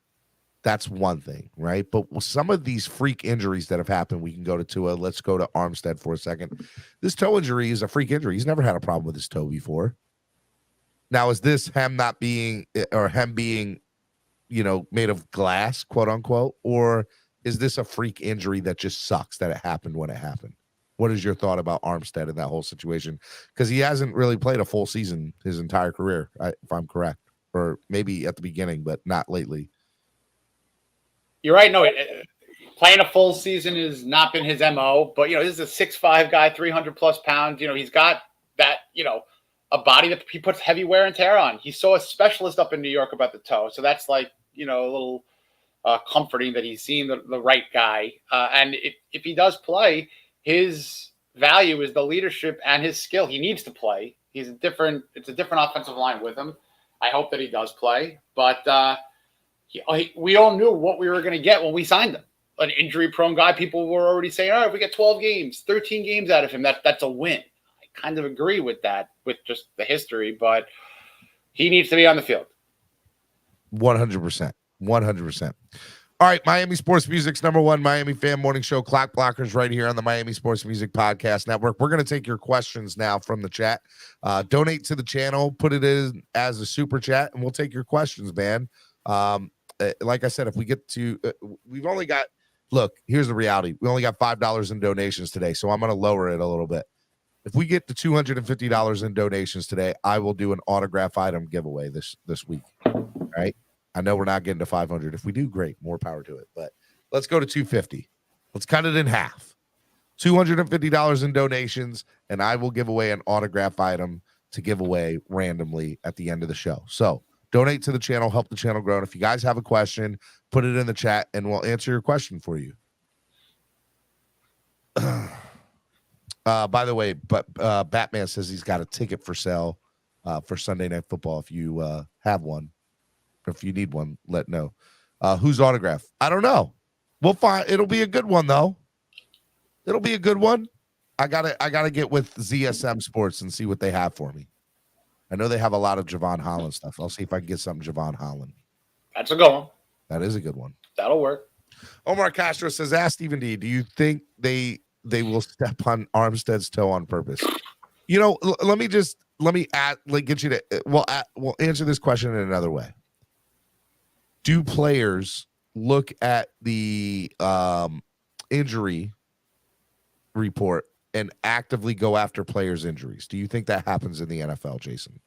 that's one thing, right? But some of these freak injuries that have happened, we can go to Tua. Let's go to Armstead for a second. This toe injury is a freak injury. He's never had a problem with his toe before. Now, is this him being, made of glass, quote unquote, or is this a freak injury that just sucks that it happened when it happened? What is your thought about Armstead in that whole situation? Because he hasn't really played a full season his entire career, if I'm correct, or maybe at the beginning, but not lately. You're right. No, playing a full season has not been his MO, but, this is a 6'5" guy, 300 plus pounds. He's got that, a body that he puts heavy wear and tear on. He saw a specialist up in New York about the toe. So that's like, a little comforting that he's seen the right guy. And if he does play, his value is the leadership and his skill. He needs to play. It's a different offensive line with him. I hope that he does play, but we all knew what we were going to get when we signed him. An injury-prone guy. People were already saying, all right, if we get 12 games, 13 games out of him, that's a win. I kind of agree with that, with just the history, but he needs to be on the field. 100%. 100%. All right, Miami Sports Music's #1 Miami fan morning show, Clock Blockers, right here on the Miami Sports Music Podcast Network. We're going to take your questions now from the chat. Donate to the channel, put it in as a super chat, and we'll take your questions, man. Like I said, if we get to, we've only got, look, here's the reality. We only got $5 in donations today, so I'm going to lower it a little bit. If we get to $250 in donations today, I will do an autograph item giveaway this week. All right. I know we're not getting to 500. If we do, great, more power to it. But let's go to 250. Let's cut it in half. $250 in donations, and I will give away an autograph item to give away randomly at the end of the show. So donate to the channel, help the channel grow. And if you guys have a question, put it in the chat, and we'll answer your question for you. By the way, Batman says he's got a ticket for sale for Sunday Night Football. If you have one. If you need one, let know. Whose autograph? I don't know. We'll find. It'll be a good one, though. It'll be a good one. I gotta get with ZSM Sports and see what they have for me. I know they have a lot of Javon Holland stuff. I'll see if I can get something Javon Holland. That's a good one. That is a good one. That'll work. Omar Castro says, ask Stephen D, do you think they will step on Armstead's toe on purpose? Let me get you to, we'll answer this question in another way. Do players look at the injury report and actively go after players' injuries? Do you think that happens in the NFL, Jason?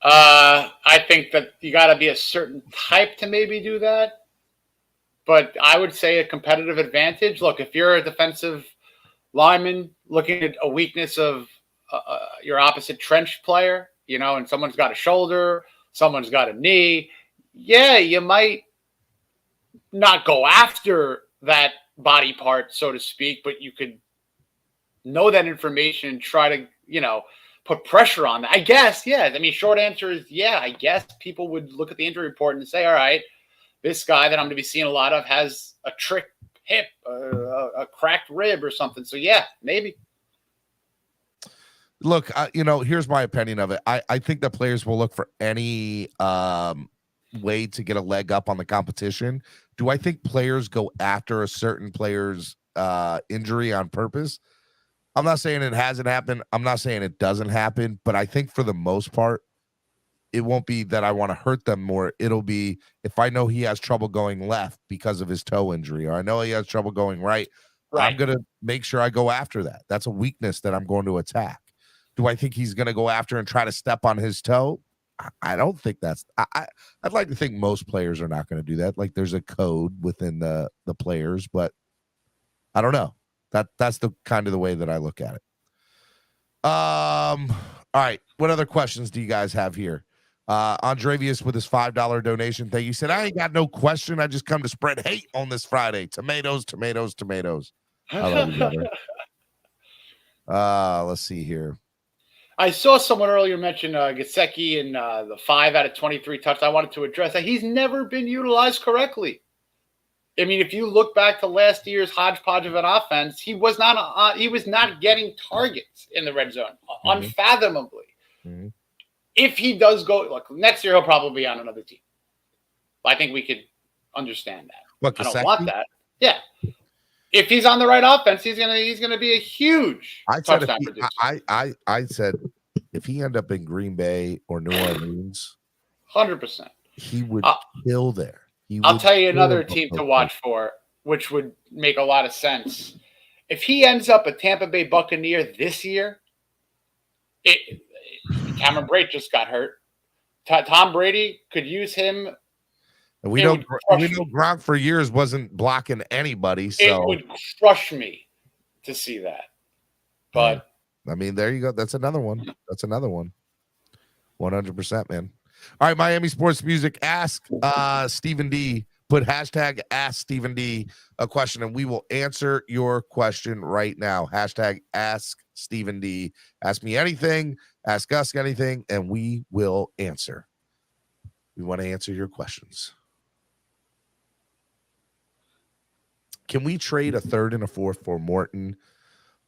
I think that you got to be a certain type to maybe do that. But I would say a competitive advantage. Look, if you're a defensive lineman looking at a weakness of your opposite trench player, and someone's got a shoulder, someone's got a knee, yeah, you might not go after that body part, so to speak, but you could know that information and try to, put pressure on that. I guess, yeah. I mean, short answer is, yeah, I guess people would look at the injury report and say, all right, this guy that I'm going to be seeing a lot of has a trick hip, a cracked rib or something. So, yeah, maybe. look, here's my opinion of it. I think that players will look for any way to get a leg up on the competition. Do I think players go after a certain player's injury on purpose? I'm not saying it hasn't happened. I'm not saying it doesn't happen, but I think for the most part, it won't be that I want to hurt them more. It'll be if I know he has trouble going left because of his toe injury, or I know he has trouble going right. I'm going to make sure I go after that. That's a weakness that I'm going to attack. Do I think he's going to go after and try to step on his toe? I don't think that's I'd like to think most players are not going to do that. Like there's a code within the players, but I don't know. That's the kind of the way that I look at it. All right. What other questions do you guys have here? Andrevius with his $5 donation. Thank you. Said, I ain't got no question. I just come to spread hate on this Friday. Tomatoes, tomatoes, tomatoes. I love you, brother. Let's see here. I saw someone earlier mention Gesicki and the 5 out of 23 touchdowns. I wanted to address that. He's never been utilized correctly. I mean, if you look back to last year's hodgepodge of an offense, he was not getting targets in the red zone, unfathomably. Mm-hmm. If he does go, look, next year he'll probably be on another team. I think we could understand that. What, I don't want that. Yeah. If he's on the right offense, he's gonna be a huge touchdown producer. I said if he end up in Green Bay or New Orleans, 100%, he would kill there. I'll tell you another team to watch for, which would make a lot of sense. If he ends up a Tampa Bay Buccaneer this year, Cameron Brate just got hurt. Tom Brady could use him. And we know Gronk for years wasn't blocking anybody. So it would crush me to see that. But I mean, there you go. That's another one. 100%, man. All right, Miami Sports Music. Ask Stephen D. Put hashtag Ask Stephen D a question, and we will answer your question right now. Hashtag Ask Stephen D. Ask me anything. Ask us anything, and we will answer. We want to answer your questions. Can we trade a third and a fourth for Morton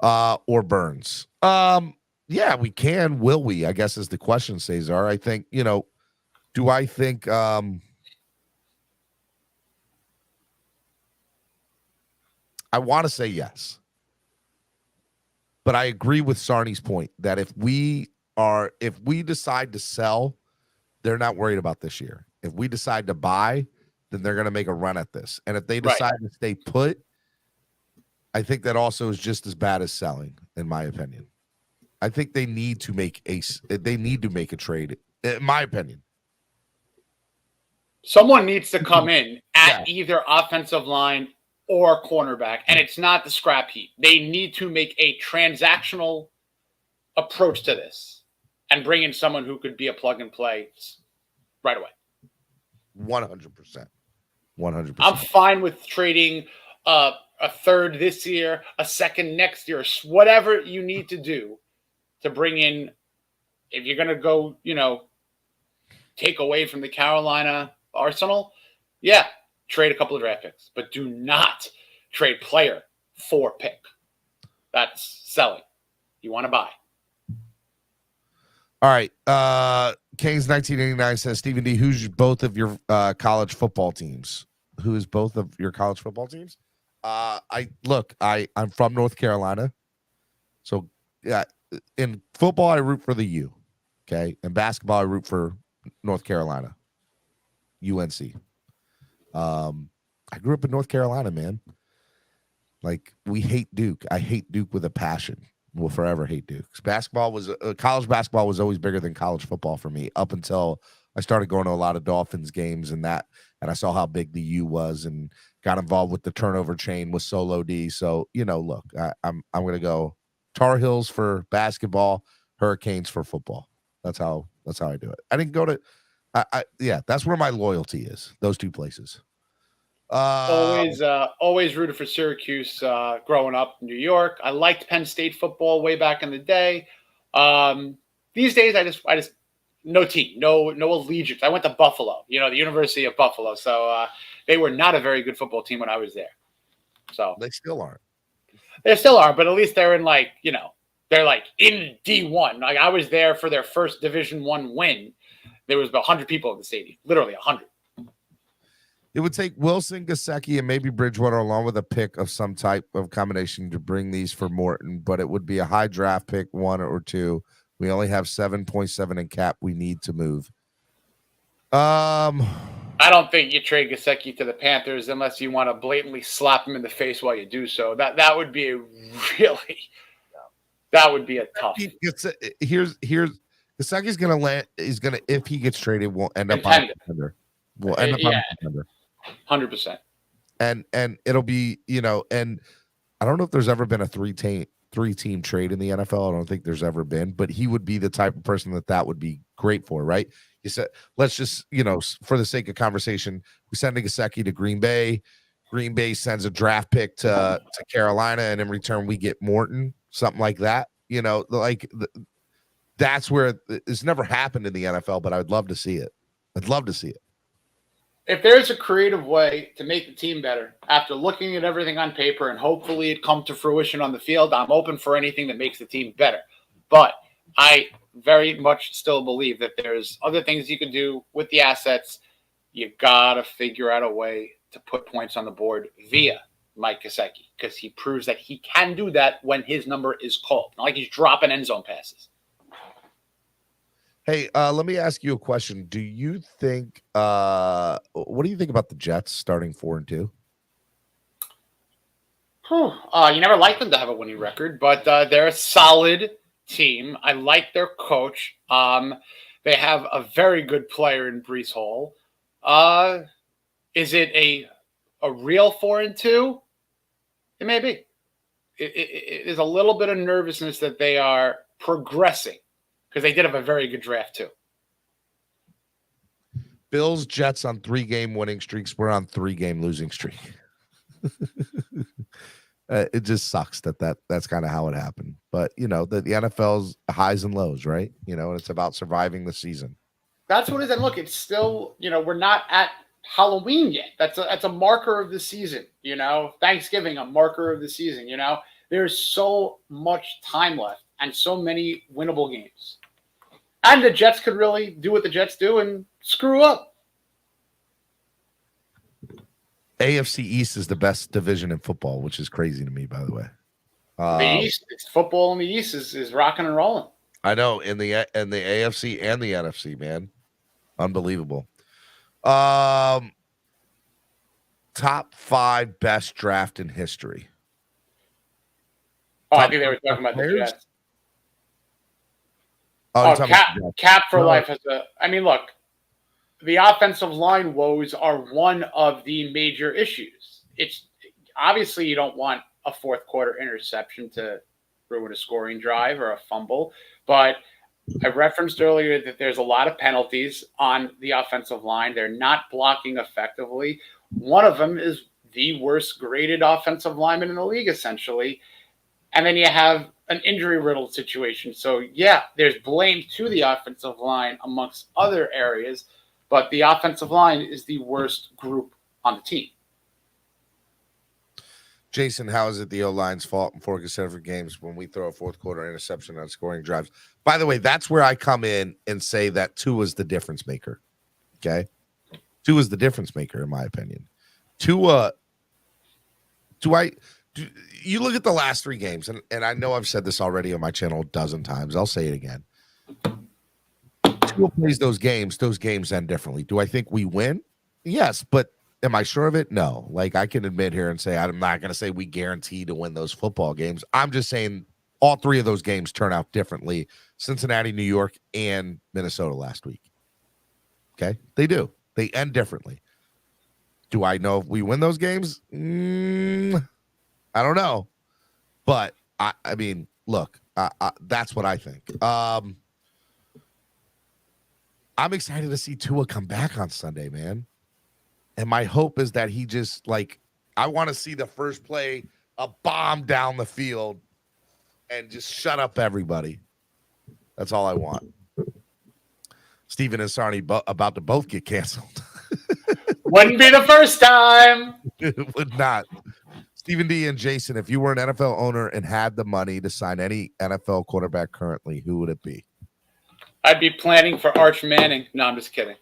or Burns? Yeah, we can. Will we? I guess is the question, Cesar. I think, do I think I want to say yes. But I agree with Sarni's point that if we decide to sell, they're not worried about this year. If we decide to buy, then they're going to make a run at this. And if they decide to stay put, I think that also is just as bad as selling, in my opinion. I think they need to make a trade, in my opinion. Someone needs to come in at either offensive line or cornerback, and it's not the scrap heap. They need to make a transactional approach to this and bring in someone who could be a plug and play right away. 100%. 100%. I'm fine with trading a third this year, a second next year, whatever you need to do to bring in. If you're going to go, take away from the Carolina arsenal, trade a couple of draft picks, but do not trade player for pick. That's selling. You want to buy. All right. Kings 1989 says, Stephen D, who's both of your college football teams? Who is both of your college football teams? I'm from North Carolina. So in football, I root for the U. Okay. In basketball, I root for North Carolina. UNC. I grew up in North Carolina, man. Like, we hate Duke. I hate Duke with a passion. We'll forever hate Duke. College basketball was always bigger than college football for me up until I started going to a lot of Dolphins games and I saw how big the U was and got involved with the turnover chain with Solo D. So, look, I'm going to go Tar Heels for basketball, Hurricanes for football. That's how I do it. I didn't go to that's where my loyalty is. Those two places. Always rooted for Syracuse growing up in New York. I liked Penn State football way back in the day. These days, I just no team, no allegiance. I went to Buffalo, the University of Buffalo. So they were not a very good football team when I was there. So they still aren't. They still are, but at least they're in They're like in D1. Like I was there for their first Division I win. There was about 100 people in the stadium, literally 100. It would take Wilson, Gesicki, and maybe Bridgewater along with a pick of some type of combination to bring these for Morton, but it would be a high draft pick, 1 or 2. We only have 7.7 in cap. We need to move. I don't think you trade Gesicki to the Panthers unless you want to blatantly slap him in the face while you do so. That would be that would be a tough. Here's Gesicki's gonna land. He's gonna, if he gets traded, will end up on a contender. We'll end up on a contender. 100%. And it'll be, and I don't know if there's ever been a three-team trade in the NFL. I don't think there's ever been, but he would be the type of person that would be great for, right? You said, let's just, for the sake of conversation, we send a Gesicki to Green Bay. Green Bay sends a draft pick to Carolina, and in return we get Morton, something like that. That's where it's never happened in the NFL, but I'd love to see it. I'd love to see it. If there's a creative way to make the team better after looking at everything on paper and hopefully it come to fruition on the field, I'm open for anything that makes the team better. But I very much still believe that there's other things you can do with the assets. You got to figure out a way to put points on the board via Mike Gesicki, because he proves that he can do that when his number is called. Not like he's dropping end zone passes. Hey, let me ask you a question. Do you think what do you think about the Jets starting 4-2? You never like them to have a winning record, but they're a solid team. I like their coach. They have a very good player in Breece Hall. Is it a real 4-2? It may be. It is a little bit of nervousness that they are progressing, because they did have a very good draft too. Bills, Jets on 3-game winning streaks. We're on 3-game losing streak. It just sucks that's kind of how it happened. But the NFL's highs and lows, right? And it's about surviving the season. That's what it is. And look, it's still, we're not at Halloween yet. That's a marker of the season. Thanksgiving, a marker of the season. There's so much time left and so many winnable games. And the Jets could really do what the Jets do and screw up. AFC East is the best division in football, which is crazy to me, by the way. The East, it's football in the East is rocking and rolling. I know, in the AFC and the NFC, man. Unbelievable. Top 5 best draft in history. I think they were talking about the Jets. Cap for life has look, the offensive line woes are one of the major issues. It's obviously you don't want a fourth quarter interception to ruin a scoring drive or a fumble, but I referenced earlier that there's a lot of penalties on the offensive line. They're not blocking effectively. One of them is the worst graded offensive lineman in the league, essentially. And then you have an injury-riddled situation. So, yeah, there's blame to the offensive line amongst other areas, but the offensive line is the worst group on the team. Jason, how is it the O-line's fault in 4 consecutive games when we throw a fourth quarter interception on scoring drives? By the way, that's where I come in and say that Tua is the difference maker. Okay? Tua is the difference maker, in my opinion. Tua, you look at the last 3 games, and I know I've said this already on my channel a dozen times. I'll say it again. Tua plays those games end differently. Do I think we win? Yes, but am I sure of it? No. Like, I can admit here and say I'm not going to say we guarantee to win those football games. I'm just saying all 3 of those games turn out differently. Cincinnati, New York, and Minnesota last week. Okay? They do. They end differently. Do I know if we win those games? I don't know. But, I mean, look, that's what I think. I'm excited to see Tua come back on Sunday, man. And my hope is that he just, I want to see the first play, a bomb down the field, and just shut up everybody. That's all I want. Steven and Sarni about to both get canceled. Wouldn't be the first time. It would not. Stephen D and Jason, if you were an NFL owner and had the money to sign any NFL quarterback currently, who would it be? I'd be planning for Arch Manning. No, I'm just kidding.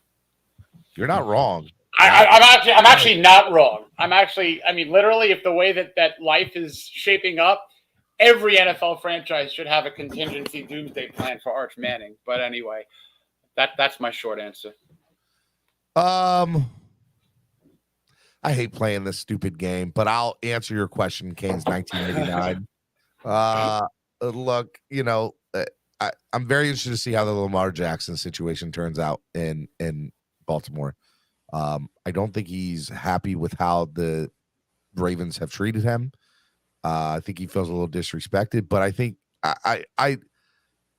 You're not wrong. I'm actually not wrong. I mean, literally, if the way that life is shaping up, every NFL franchise should have a contingency doomsday plan for Arch Manning. But anyway, that's my short answer. I hate playing this stupid game, but I'll answer your question, Canes 1989. Look, I'm very interested to see how the Lamar Jackson situation turns out in Baltimore. I don't think he's happy with how the Ravens have treated him. I think he feels a little disrespected, but I think I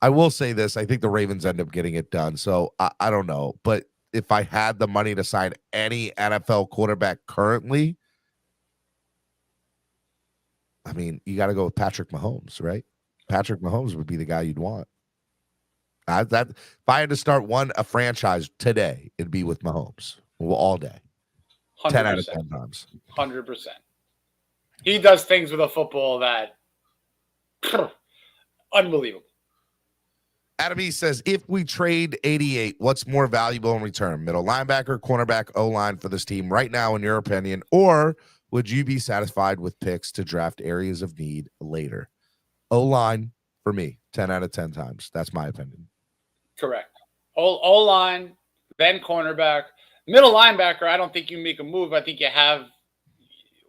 will say this. I think the Ravens end up getting it done. So I don't know, but if I had the money to sign any NFL quarterback currently, I mean, you got to go with Patrick Mahomes, right? Patrick Mahomes would be the guy you'd want. If I had to start a franchise today, it'd be with Mahomes all day. 100%. 10 out of 10 times. 100%. He does things with a football that unbelievable. Adam E says, if we trade 88, what's more valuable in return? Middle linebacker, cornerback, O-line for this team right now, in your opinion? Or would you be satisfied with picks to draft areas of need later? O-line for me, 10 out of 10 times. That's my opinion. Correct. O-line, then cornerback. Middle linebacker, I don't think you make a move. I think you have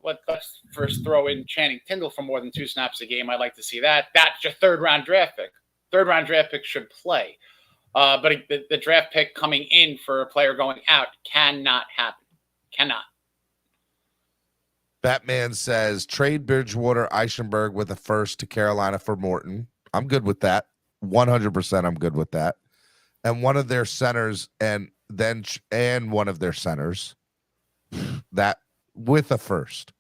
let's first throw in Channing Tindall for more than 2 snaps a game. I'd like to see that. That's your third-round draft pick. Third-round draft pick should play. But the draft pick coming in for a player going out cannot happen. Cannot. Batman says, trade Bridgewater, Eichenberg with a first to Carolina for Morton. I'm good with that. 100% I'm good with that. And one of their centers one of their centers that with a first.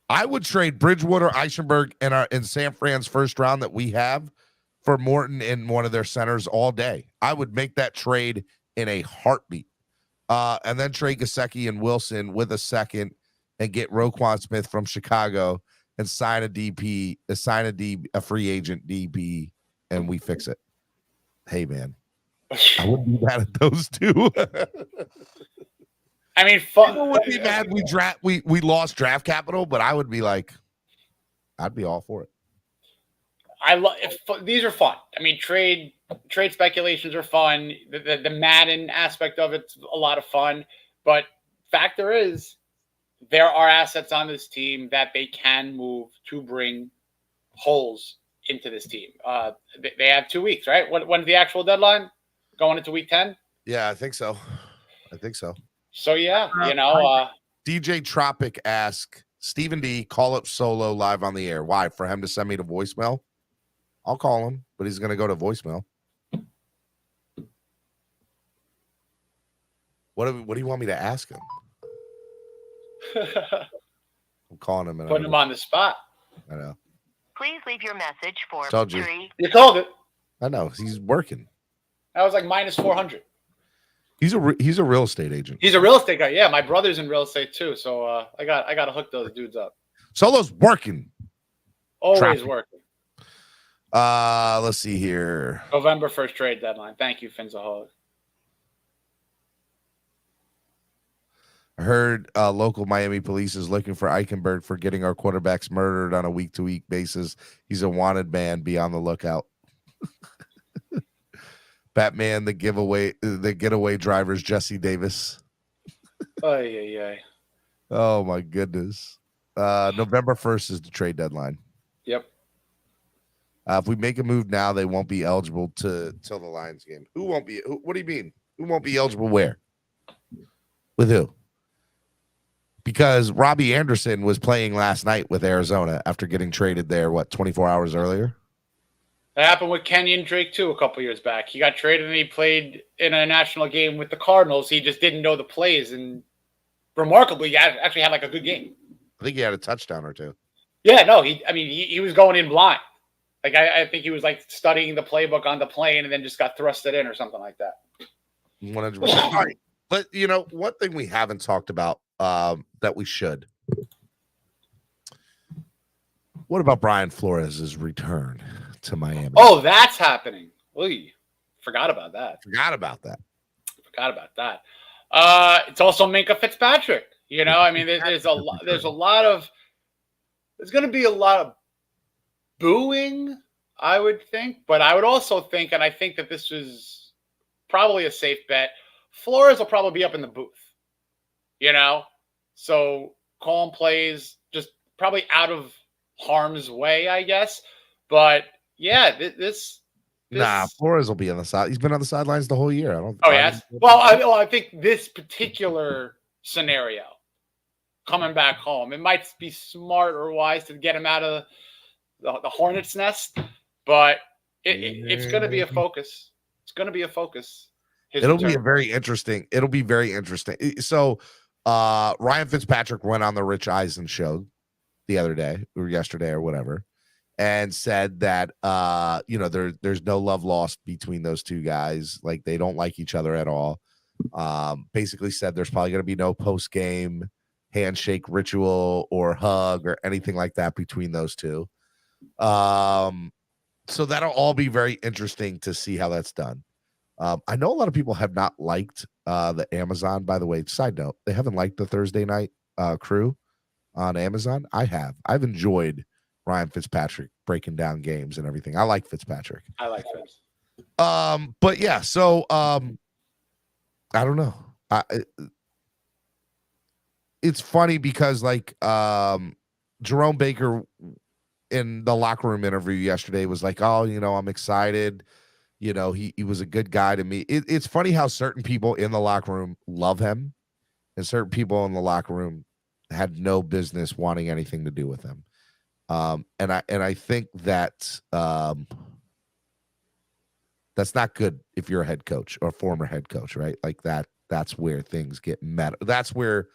I would trade Bridgewater, Eichenberg in San Fran's first round that we have for Morton in one of their centers all day. I would make that trade in a heartbeat. And then trade Gesicki and Wilson with a second and get Roquan Smith from Chicago and sign a free agent DB, and we fix it. Hey, man. I wouldn't be mad at those two. I mean, people would be mad we lost draft capital, but I would be like, I'd be all for it. These are fun. I mean, trade speculations are fun. The Madden aspect of it's a lot of fun. But factor is, there are assets on this team that they can move to bring holes into this team. They have 2 weeks, right? When's the actual deadline? Going into week 10? Yeah, I think so. So, yeah, DJ Tropic asks, Stephen D, call up Solo live on the air. Why? For him to send me to voicemail? I'll call him, but he's going to go to voicemail. What do you want me to ask him? I'm calling him. Putting him on the spot. I know. Please leave your message for Told you. 3. You called it. I know. He's working. That was like minus 400. He's a real estate agent. He's a real estate guy. Yeah, my brother's in real estate too. So I got to hook those dudes up. Solo's working. Always Traffic. working. Let's see here. November 1st trade deadline. Thank you, Finzaholic. I heard local Miami police is looking for Eichenberg for getting our quarterbacks murdered on a week-to-week basis. He's a wanted man. Be on the lookout. Batman, the getaway driver's Jesse Davis. Oh my goodness. November 1st is the trade deadline. Yep. If we make a move now, they won't be eligible till the Lions game. Who won't be? What do you mean? Who won't be eligible where? With who? Because Robbie Anderson was playing last night with Arizona after getting traded there, 24 hours earlier? That happened with Kenyon Drake, too, a couple years back. He got traded and he played in a national game with the Cardinals. He just didn't know the plays, and remarkably, he actually had like a good game. I think he had a touchdown or two. Yeah, no, he was going in blind. Like, I think he was like studying the playbook on the plane and then just got thrusted in or something like that. 100%. All right. But, one thing we haven't talked about that we should. What about Brian Flores' return to Miami? Oh, that's happening. Oy, forgot about that. Forgot about that. It's also Minka Fitzpatrick. You know, I mean, there's going to be a lot of booing, I would think, but I would also think, and I think that this is probably a safe bet, Flores will probably be up in the booth, you know, so calling plays, just probably out of harm's way, I guess. But yeah, this Nah, Flores will be on the side. He's been on the sidelines the whole year. Yes. Well, I think this particular scenario, coming back home, it might be smart or wise to get him out of the hornet's nest, but it's going to be a focus. It's going to be a focus. It'll be very interesting. So Ryan Fitzpatrick went on the Rich Eisen show the other day or yesterday or whatever, and said that there's no love lost between those two guys. Like, they don't like each other at all. Basically said there's probably going to be no post-game handshake ritual or hug or anything like that between those two. So that'll all be very interesting to see how that's done. I know a lot of people have not liked the Amazon, by the way. Side note, they haven't liked the Thursday night crew on Amazon. I've enjoyed Ryan Fitzpatrick breaking down games and everything. I like Fitzpatrick. I like Fitz. But yeah, so I don't know. It's funny because like Jerome Baker in the locker room interview yesterday was like, oh, I'm excited. He was a good guy to me. It's funny how certain people in the locker room love him and certain people in the locker room had no business wanting anything to do with him. And I think that that's not good if you're a head coach or former head coach, right? Like that's where things get meta. That's where,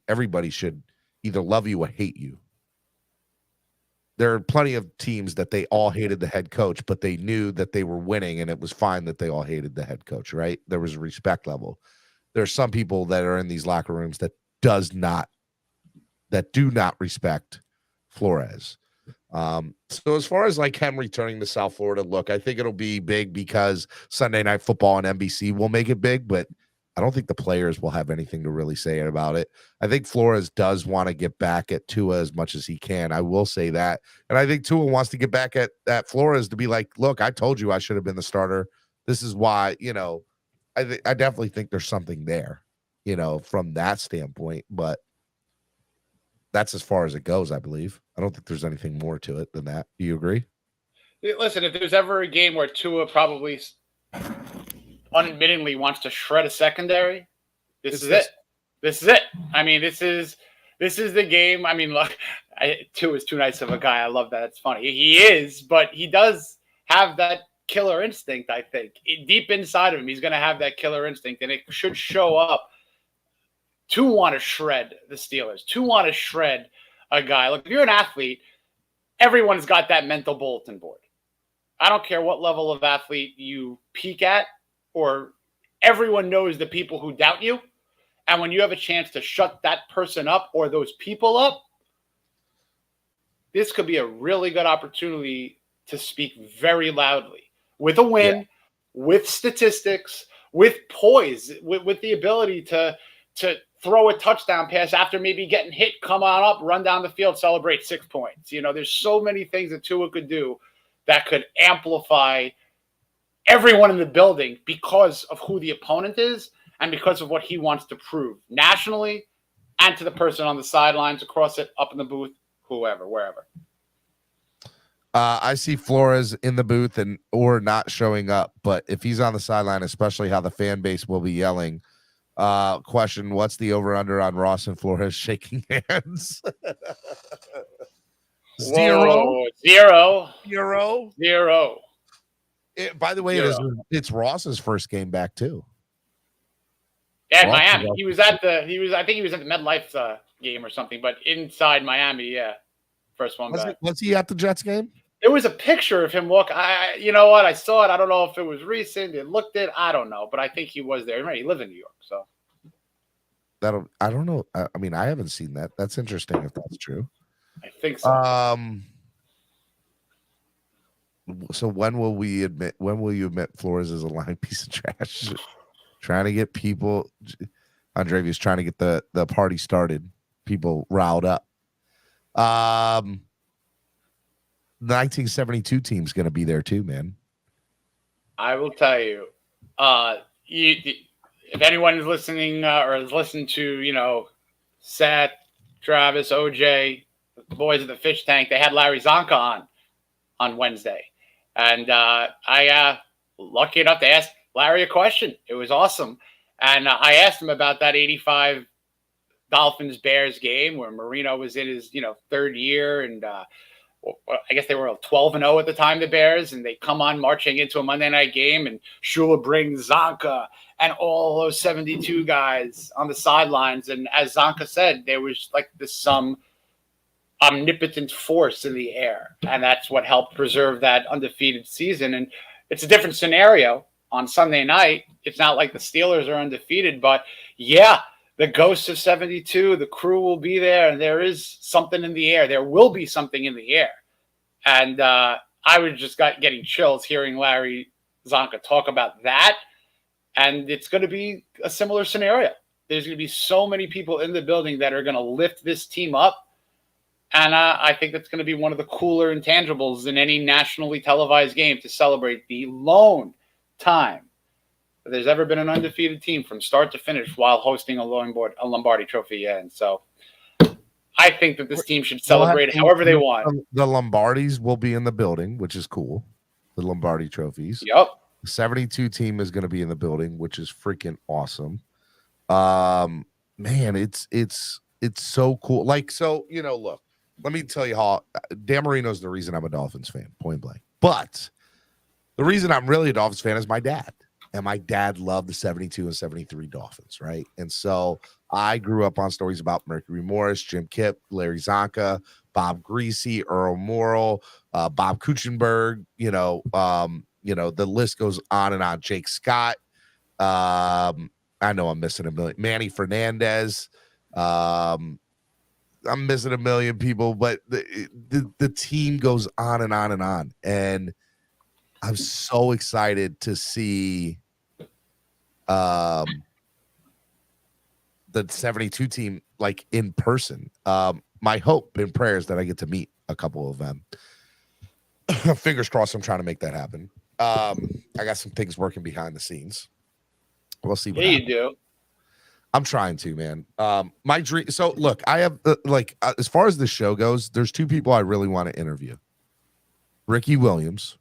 everybody should either love you or hate you. There are plenty of teams that they all hated the head coach, but they knew that they were winning and it was fine that they all hated the head coach, right? There was a respect level. There are some people that are in these locker rooms that do not respect Flores. So as far as like him returning to South Florida, look, I think it'll be big because Sunday Night Football on NBC will make it big, but I don't think the players will have anything to really say about it. I think Flores does want to get back at Tua as much as he can. I will say that. And I think Tua wants to get back at Flores to be like, look, I told you I should have been the starter. This is why, I definitely think there's something there, from that standpoint, but that's as far as it goes, I believe. I don't think there's anything more to it than that. Do you agree? Listen, if there's ever a game where Tua probably unadmittingly wants to shred a secondary, this is it. This is it. I mean, this is the game. I mean, look, Tua is too nice of a guy. I love that. It's funny. He is, but he does have that killer instinct, I think. Deep inside of him, he's going to have that killer instinct, and it should show up to want to shred the Steelers, to want to shred a guy. Look, if you're an athlete, everyone's got that mental bulletin board. I don't care what level of athlete you peak at, or everyone knows the people who doubt you. And when you have a chance to shut that person up or those people up, this could be a really good opportunity to speak very loudly with a win, with statistics, with poise, with the ability to throw a touchdown pass after maybe getting hit, come on up, run down the field, celebrate 6 points. There's so many things that Tua could do that could amplify everyone in the building because of who the opponent is and because of what he wants to prove nationally and to the person on the sidelines, across it, up in the booth, whoever, wherever. I see Flores in the booth or not showing up, but if he's on the sideline, especially how the fan base will be yelling. Question: what's the over/under on Ross and Flores shaking hands? Zero. By the way, it's Ross's first game back too. Yeah, Miami. I think he was at the MetLife game or something, but inside Miami, yeah. First one back. Was he at the Jets game? There was a picture of him walk. You know what? I saw it. I don't know if it was recent. It looked it. I don't know, but I think he was there. He lived in New York, so. I don't know. I mean, I haven't seen that. That's interesting if that's true. I think so. So when will you admit Flores is a lying piece of trash? Trying to get people, Andrevius trying to get the party started, people riled up. 1972 team's going to be there too, man. I will tell you, if anyone is listening or has listened to, Seth, Travis, OJ, the boys at the fish tank, they had Larry Zonka on Wednesday. And I lucky enough to ask Larry a question. It was awesome. And I asked him about that 85 Dolphins Bears game where Marino was in his, third year. And I guess they were 12-0 at the time, the Bears. And they come on marching into a Monday night game. And Shula brings Zonka and all those 72 guys on the sidelines. And as Zonka said, there was like some omnipotent force in the air, and that's what helped preserve that undefeated season. And it's a different scenario on Sunday night. It's not like the Steelers are undefeated, but yeah, the ghosts of 72, the crew will be there, and there is something in the air. There will be something in the air. And I was just getting chills hearing Larry Zonka talk about that. And it's going to be a similar scenario. There's going to be so many people in the building that are going to lift this team up. And I think that's going to be one of the cooler intangibles in any nationally televised game to celebrate the lone time that there's ever been an undefeated team from start to finish while hosting a Lombardi Trophy. And so I think that this team should celebrate however they want. The Lombardis will be in the building, which is cool. The Lombardi trophies. Yep. The 72 team is going to be in the building, which is freaking awesome. Man, it's so cool. Like, so, look. Let me tell you how Dan Marino's the reason I'm a Dolphins fan, point blank. But the reason I'm really a Dolphins fan is my dad. And my dad loved the 72 and 73 Dolphins, right? And so I grew up on stories about Mercury Morris, Jim Kipp, Larry Zonka, Bob Greasy, Earl Morrill, Bob Kuchenberg, the list goes on and on. Jake Scott. I know I'm missing a million. Manny Fernandez. I'm missing a million people, but the team goes on and on and on. And I'm so excited to see the 72 team like in person. My hope and prayer is that I get to meet a couple of them. Fingers crossed, I'm trying to make that happen. I got some things working behind the scenes. We'll see what happens. You do. I'm trying to, man. My dream. So look, I have as far as the show goes, there's two people I really want to interview: Ricky Williams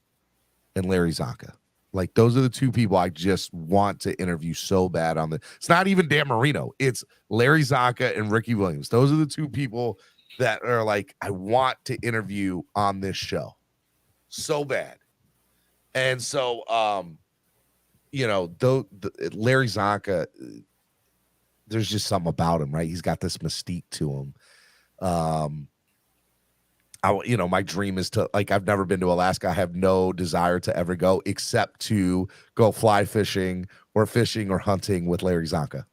and Larry Zonka. Like, those are the two people I just want to interview so bad on the. It's not even Dan Marino. It's Larry Zonka and Ricky Williams. Those are the two people that are like, I want to interview on this show so bad. And so, Larry Zonka, there's just something about him, right? He's got this mystique to him. My dream is to, like, I've never been to Alaska. I have no desire to ever go except to go fly fishing or hunting with Larry Zonka.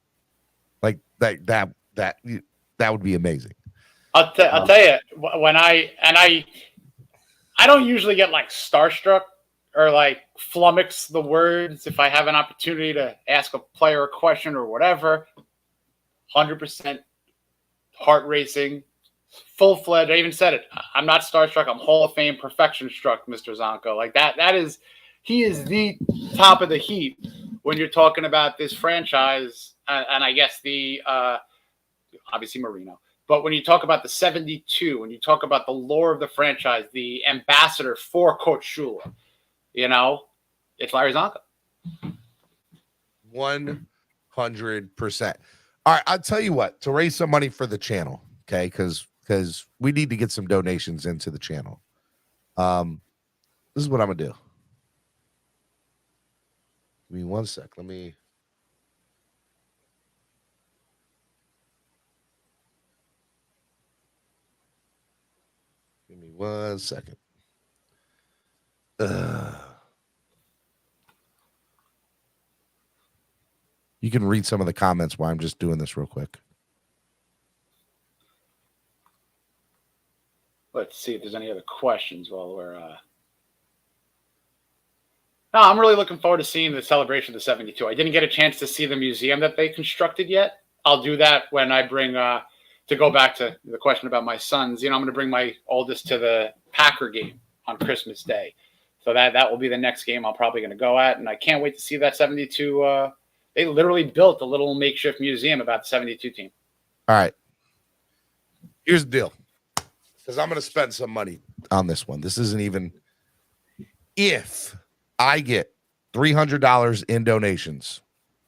Like that would be amazing. I'll tell you, when I don't usually get like starstruck or like flummox the words if I have an opportunity to ask a player a question or whatever. 100% heart racing, full-fledged. I even said it. I'm not starstruck. I'm Hall of Fame perfection struck, Mr. Zonko. Like he is the top of the heap when you're talking about this franchise. And I guess obviously Marino. But when you talk about the 72, when you talk about the lore of the franchise, the ambassador for Coach Shula, it's Larry Zonka. 100%. All right, I'll tell you what, to raise some money for the channel, okay, because we need to get some donations into the channel. This is what I'm going to do. Give me 1 sec. Give me 1 second. You can read some of the comments while I'm just doing this real quick. let's see if there's any other questions while we're. No, I'm really looking forward to seeing the celebration of the 72. I didn't get a chance to see the museum that they constructed yet. I'll do that when I bring, to go back to the question about my sons, I'm going to bring my oldest to the Packer game on Christmas Day. So that will be the next game I'm probably going to go at. And I can't wait to see that 72. They literally built a little makeshift museum about the 72 team. All right. Here's the deal. Because I'm going to spend some money on this one. This isn't even if I get $300 in donations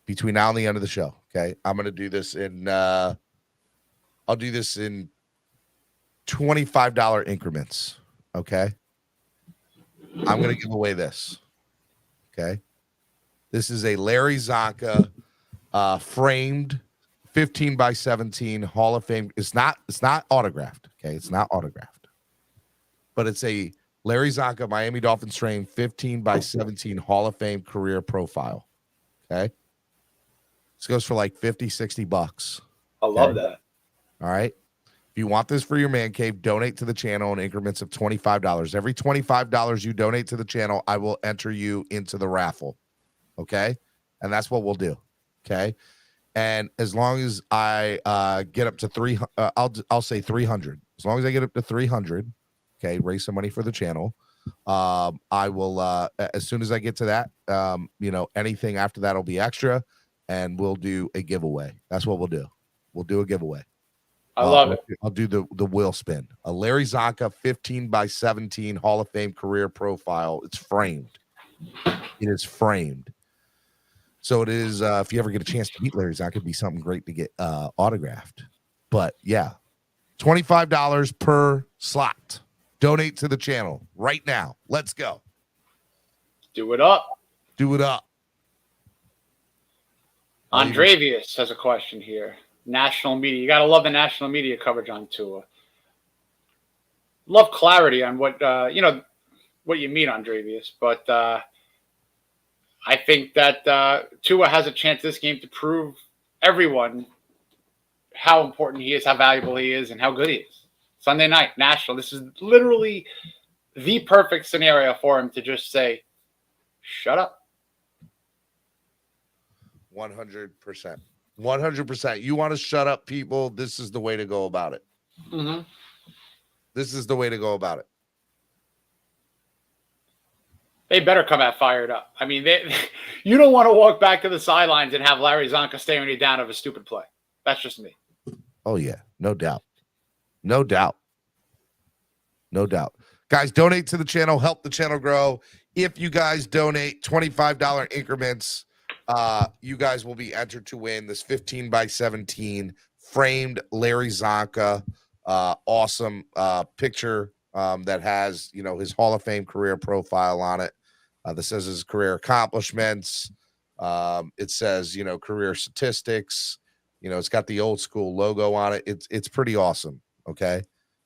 between now and the end of the show. Okay. I'm going to do this in, I'll do this in $25 increments. Okay. I'm going to give away this. Okay. This is a Larry Zonka framed 15 by 17 Hall of Fame. It's not autographed. Okay. It's not autographed, but it's a Larry Zonka Miami Dolphins framed 15 by 17 Hall of Fame career profile. Okay. This goes for like 50, 60 bucks. I love that. All right. If you want this for your man cave, donate to the channel in increments of $25. Every $25 you donate to the channel, I will enter you into the raffle. Okay. And that's what we'll do. Okay. And as long as I get up to I'll say 300. As long as I get up to 300, okay, raise some money for the channel. I will, as soon as I get to that, anything after that will be extra, and we'll do a giveaway. That's what we'll do. We'll do a giveavay. I love it. I'll do the wheel spin. A Larry Zonka 15 by 17 Hall of Fame career profile. It's framed. It is framed. So it is, if you ever get a chance to meet Larry Zonka, it'd be something great to get autographed. But yeah, $25 per slot. Donate to the channel right now. Let's go. Do it up. Do it up. Andrevius has a question here. National media. You got to love the national media coverage on Tua. Love clarity on what you mean, Andrevius. But I think that Tua has a chance this game to prove everyone how important he is, how valuable he is, and how good he is. Sunday night, national. This is literally the perfect scenario for him to just say, shut up. 100%. 100%. You want to shut up, people? This is the way to go about it. Mm-hmm. This is the way to go about it. They better come out fired up. I mean, you don't want to walk back to the sidelines and have Larry Zonka staring you down of a stupid play. That's just me. Oh, yeah. No doubt. No doubt. No doubt. Guys, donate to the channel. Help the channel grow. If you guys donate $25 increments, you guys will be entered to win this 15 by 17 framed Larry Zonka awesome picture that has, his Hall of Fame career profile on it. That says his career accomplishments. It says, career statistics. It's got the old school logo on it. It's pretty awesome. Okay.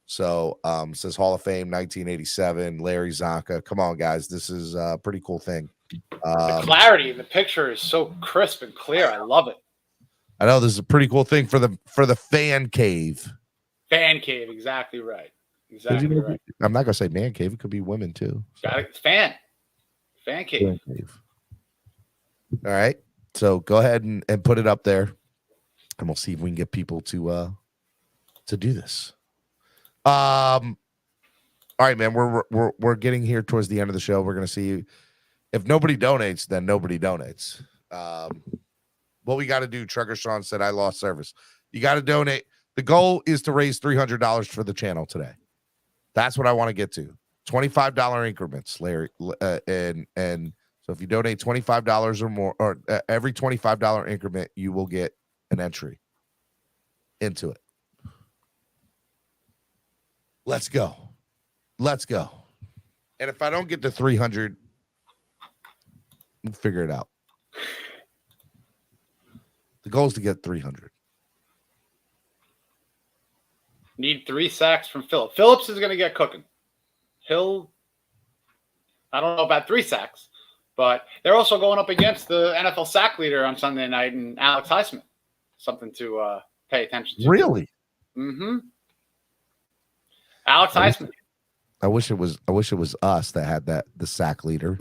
So it says Hall of Fame 1987, Larry Zonka. Come on, guys. This is a pretty cool thing. The clarity in the picture is so crisp and clear. I love it. I know this is a pretty cool thing for the fan cave. Fan cave, exactly right. Exactly right. I'm not gonna say man cave. It could be women too. So. Got it. Fan cave. Fan cave. All right. So go ahead and put it up there, and we'll see if we can get people to do this. All right, man. We're getting here towards the end of the show. We're gonna see if nobody donates, then nobody donates. What we got to do, Trucker Sean said, I lost service. You got to donate. The goal is to raise $300 for the channel today. That's what I want to get to. $25 increments, Larry. And so if you donate $25 or more, or every $25 increment, you will get an entry into it. Let's go. Let's go. And if I don't get to 300, we'll figure it out. The goal is to get 300. Need 3 sacks from Phillips. Phillips is going to get cooking. I don't know about 3 sacks, but they're also going up against the NFL sack leader on Sunday night and Alex Highsmith. Something to pay attention to. Really? Mm-hmm. Alex Eisman. I wish it was us that had the sack leader.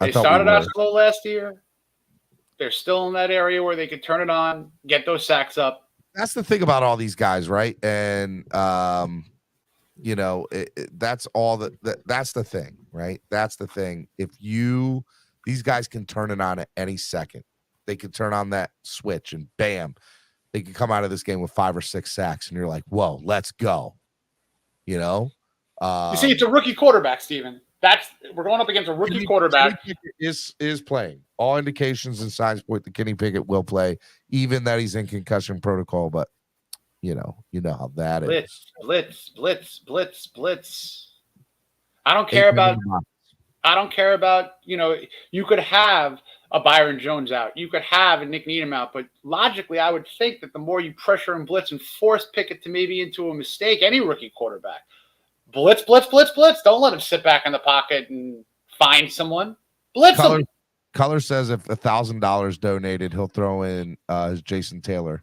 They started out slow last year. They're still in that area where they could turn it on, get those sacks up. That's the thing about all these guys, right? And that's all that's the thing, right? That's the thing. If these guys can turn it on at any second. They can turn on that switch and bam, they can come out of this game with 5 or 6 sacks, and you're like, whoa, let's go. You know? You see, it's a rookie quarterback, Steven. We're going up against a rookie quarterback. Is playing. All indications and signs point that Kenny Pickett will play, even that he's in concussion protocol. But you know how that is. Blitz. I don't care about. You could have a Byron Jones out. You could have a Nick Needham out. But logically, I would think that the more you pressure and blitz and force Pickett to maybe into a mistake, any rookie quarterback. Blitz. Don't let him sit back in the pocket and find someone. Blitz him. Color says if $1,000 donated, he'll throw in his Jason Taylor.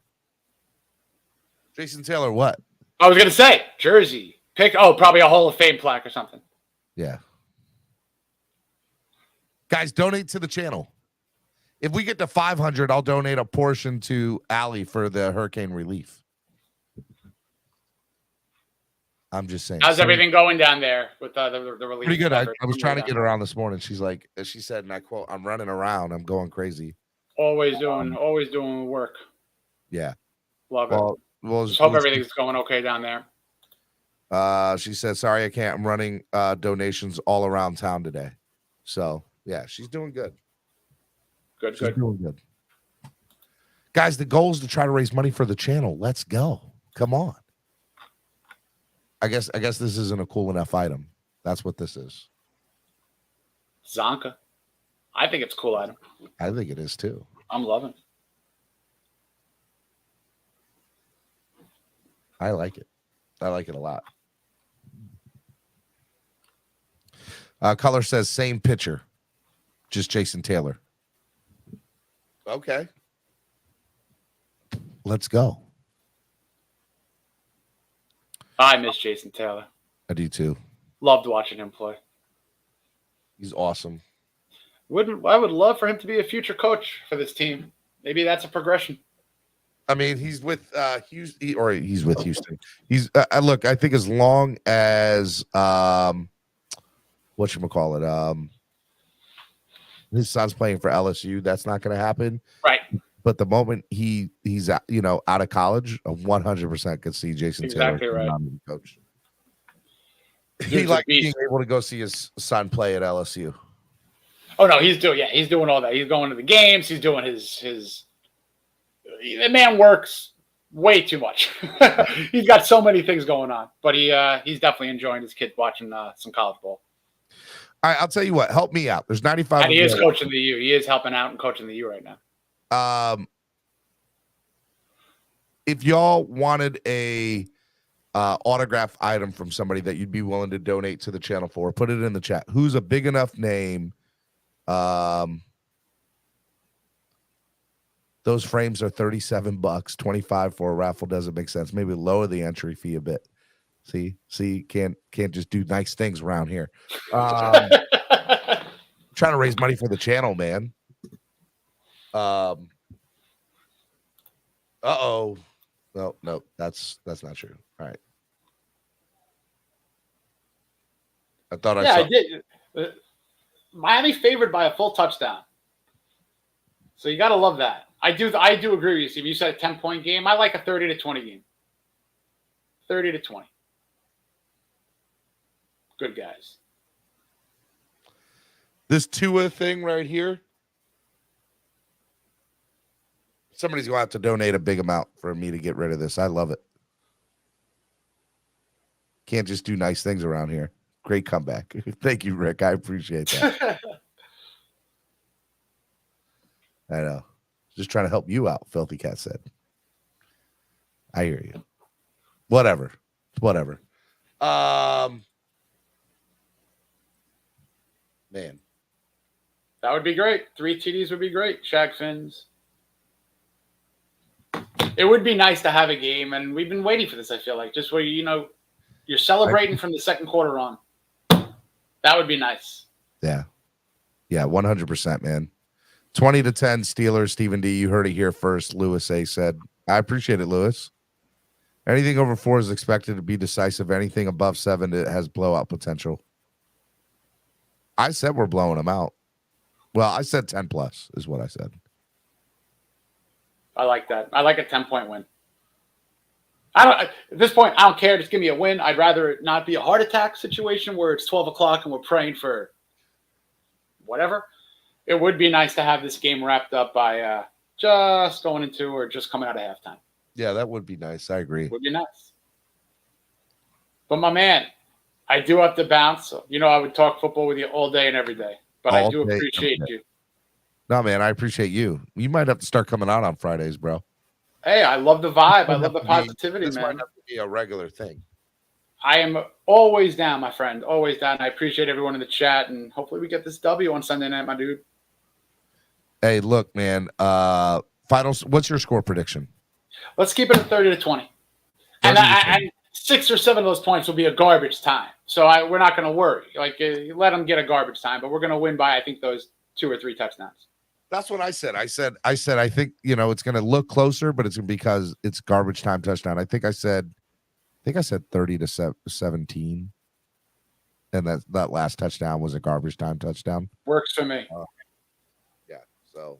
Jason Taylor, what? I was going to say, jersey. Probably a Hall of Fame plaque or something. Yeah. Guys, donate to the channel. If we get to 500, I'll donate a portion to Allie for the hurricane relief. I'm just saying. How's everything going down there with the relief? Pretty good. I was trying to get her on this morning. She's like, she said, and I quote, "I'm running around. I'm going crazy." Always doing work. Yeah. Love it. Well, just hope everything's going okay down there. She said, "Sorry, I can't. I'm running donations all around town today." So yeah, she's doing good. Good. Doing good. Guys, the goal is to try to raise money for the channel. Let's go. Come on. I guess this isn't a cool enough item. That's what this is. Zonka. I think it's a cool item. I think it is too. I'm loving it. I like it. I like it a lot. Color says same pitcher, just Jason Taylor. Okay. Let's go. I miss Jason Taylor. I do too. Loved watching him play. He's awesome. I would love for him to be a future coach for this team. Maybe that's a progression. I mean, he's with Houston, or he's with Houston. He's look. I think as long as whatchamacallit, his son's playing for LSU, that's not going to happen. Right. But the moment he's out of college, 100% could see Jason Taylor right. Coach. He likes being able to go see his son play at LSU. Oh no, he's doing all that. He's going to the games. He's doing his. The man works way too much. He's got so many things going on, but he's definitely enjoying his kid watching some college ball. All right, I'll tell you what. Help me out. There's 95. And he is coaching the U. He is helping out and coaching the U right now. If y'all wanted a autograph item from somebody that you'd be willing to donate to the channel for, put it in the chat. Who's a big enough name? Those frames are $37, $25 for a raffle. Doesn't make sense. Maybe lower the entry fee a bit. See, can't just do nice things around here. Trying to raise money for the channel, man. No, that's not true. All right. I thought I saw. I did. Miami favored by a full touchdown. So you got to love that. I do agree with you, Steve. You said a 10-point game. I like a 30-20 game. 30-20. Good guys. This Tua thing right here. Somebody's going to have to donate a big amount for me to get rid of this. I love it. Can't just do nice things around here. Great comeback. Thank you, Rick. I appreciate that. I know. Just trying to help you out, Filthy Cat said. I hear you. Whatever. Man. That would be great. 3 TDs would be great. Shaq Fins. It would be nice to have a game, and we've been waiting for this, I feel like. Just where, You're celebrating from the second quarter on. That would be nice. Yeah. Yeah, 100%, man. 20-10 Steelers. Stephen D, you heard it here first. Lewis A said, I appreciate it, Lewis. Anything over 4 is expected to be decisive. Anything above 7, it has blowout potential. I said we're blowing them out. Well, I said 10 plus is what I said. I like that. I like a 10-point win. At this point, I don't care. Just give me a win. I'd rather it not be a heart attack situation where it's 12 o'clock and we're praying for whatever. It would be nice to have this game wrapped up by just going into or just coming out of halftime. Yeah, that would be nice. I agree. Would be nice. But my man, I do have to bounce. You know, I would talk football with you all day and every day. But I do appreciate you. No, man, I appreciate you. You might have to start coming out on Fridays, bro. Hey, I love the vibe. I love the positivity, this man. might have to be a regular thing. I am always down, my friend. Always down. I appreciate everyone in the chat, and hopefully we get this W on Sunday night, my dude. Hey, look, man. Finals. What's your score prediction? Let's keep it at 30-20. And 6 or 7 of those points will be a garbage time. So we're not going to worry. Like, let them get a garbage time, but we're going to win by, I think, those 2 or 3 touchdowns. That's what I said. I said, I think, it's going to look closer, but it's because it's garbage time touchdown. I think I said 30-17. And that last touchdown was a garbage time touchdown. Works for me. Yeah. So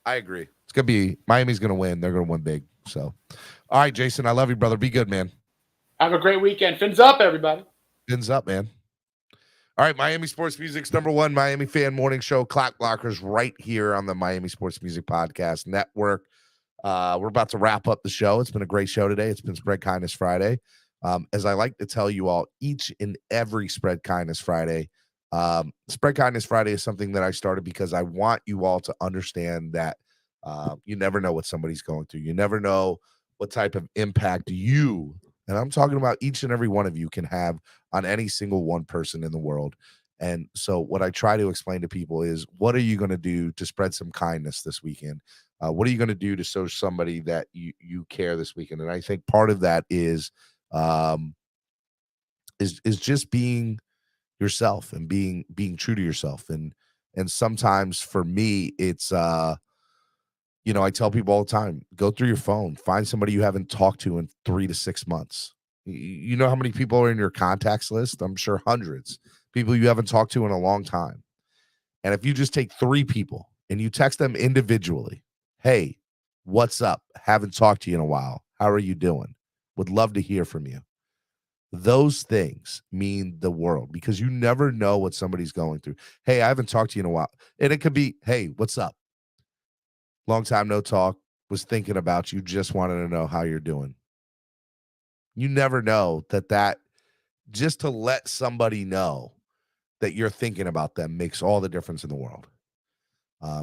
I agree. It's going to be Miami's going to win. They're going to win big. So, all right, Jason, I love you, brother. Be good, man. Have a great weekend. Fins up, everybody. Fins up, man. All right, Miami Sports Music's #1 Miami fan morning show, Clock Blockers, right here on the Miami Sports Music Podcast Network. We're about to wrap up the show. It's been a great show today. It's been Spread Kindness Friday. As I like to tell you all, each and every Spread Kindness Friday, Spread Kindness Friday is something that I started because I want you all to understand that you never know what somebody's going through. You never know what type of impact you, and I'm talking about each and every one of you, can have on any single one person in the world. And so what I try to explain to people is, what are you going to do to spread some kindness this weekend? What are you going to do to show somebody that you care this weekend? And I think part of that is just being yourself and being true to yourself. And sometimes for me, it's I tell people all the time, go through your phone, find somebody you haven't talked to in 3 to 6 months. You know how many people are in your contacts list? I'm sure hundreds. People you haven't talked to in a long time. And if you just take 3 people and you text them individually, hey, what's up? Haven't talked to you in a while. How are you doing? Would love to hear from you. Those things mean the world, because you never know what somebody's going through. Hey, I haven't talked to you in a while. And it could be, hey, what's up? Long time no talk. Was thinking about you. Just wanted to know how you're doing. You never know that just to let somebody know that you're thinking about them makes all the difference in the world.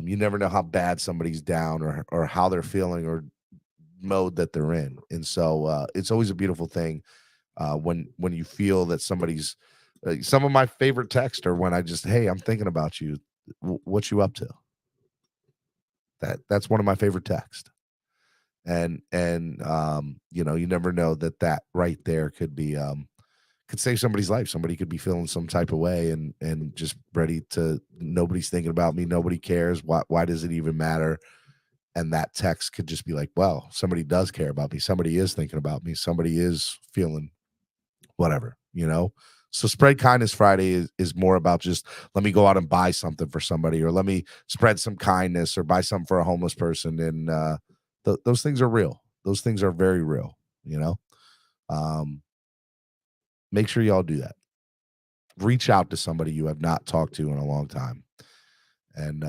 You never know how bad somebody's down or how they're feeling or mode that they're in. And so it's always a beautiful thing when you feel that somebody's some of my favorite texts are when I just, hey, I'm thinking about you. What you up to? That's one of my favorite texts. And you never know that right there could be could save somebody's life. Somebody could be feeling some type of way and just ready to, nobody's thinking about me, nobody cares. Why does it even matter? And that text could just be like, well, somebody does care about me. Somebody is thinking about me. Somebody is feeling whatever, So Spread Kindness Friday is more about just, let me go out and buy something for somebody, or let me spread some kindness or buy something for a homeless person. And those things are real. Those things are very real, Make sure y'all do that. Reach out to somebody you have not talked to in a long time. And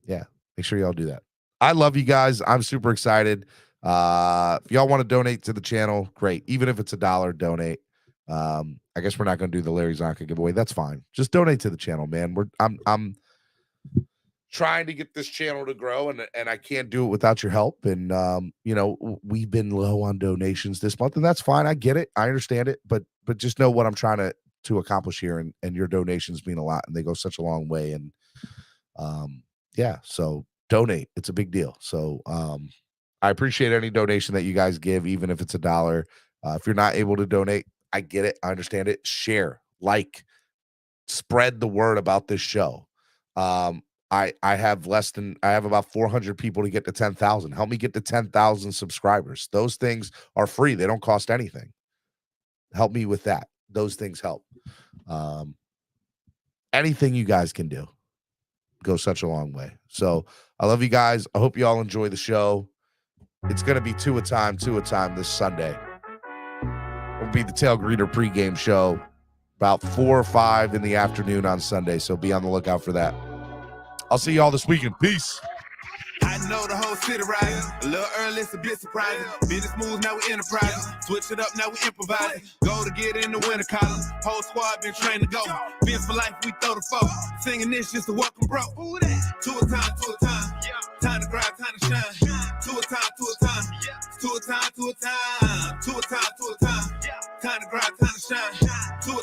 make sure y'all do that. I love you guys. I'm super excited. If y'all want to donate to the channel, great. Even if it's $1, donate. I guess we're not going to do the Larry Zonka giveaway. That's fine. Just donate to the channel, man. I'm trying to get this channel to grow, and I can't do it without your help. And we've been low on donations this month, and that's fine. I get it. I understand it, but just know what I'm trying to accomplish here, and your donations mean a lot, and they go such a long way. And so donate. It's a big deal. So I appreciate any donation that you guys give, even if it's $1. If you're not able to donate, I get it. I understand it. Share, like, spread the word about this show. I have about 400 people to get to 10,000. Help me get to 10,000 subscribers. Those things are free. They don't cost anything. Help me with that. Those things help. Anything you guys can do goes such a long way. So I love you guys. I hope you all enjoy the show. It's going to be two a time this Sunday. It'll be the Tail Greeter pregame show about 4 or 5 in the afternoon on Sunday. So be on the lookout for that. I'll see y'all this weekend. Peace. I know the whole city rising. A little early, it's a bit surprising. Business moves, now we enterprising. Switch it up, now we improvising. Go to get in the winter column. Whole squad been trained to go. Biz for life, we throw the foe. Singing this just to welcome bro. Two a time. Time to grind, time to shine. Two a time. Two a time. Time to grind, time to shine. Two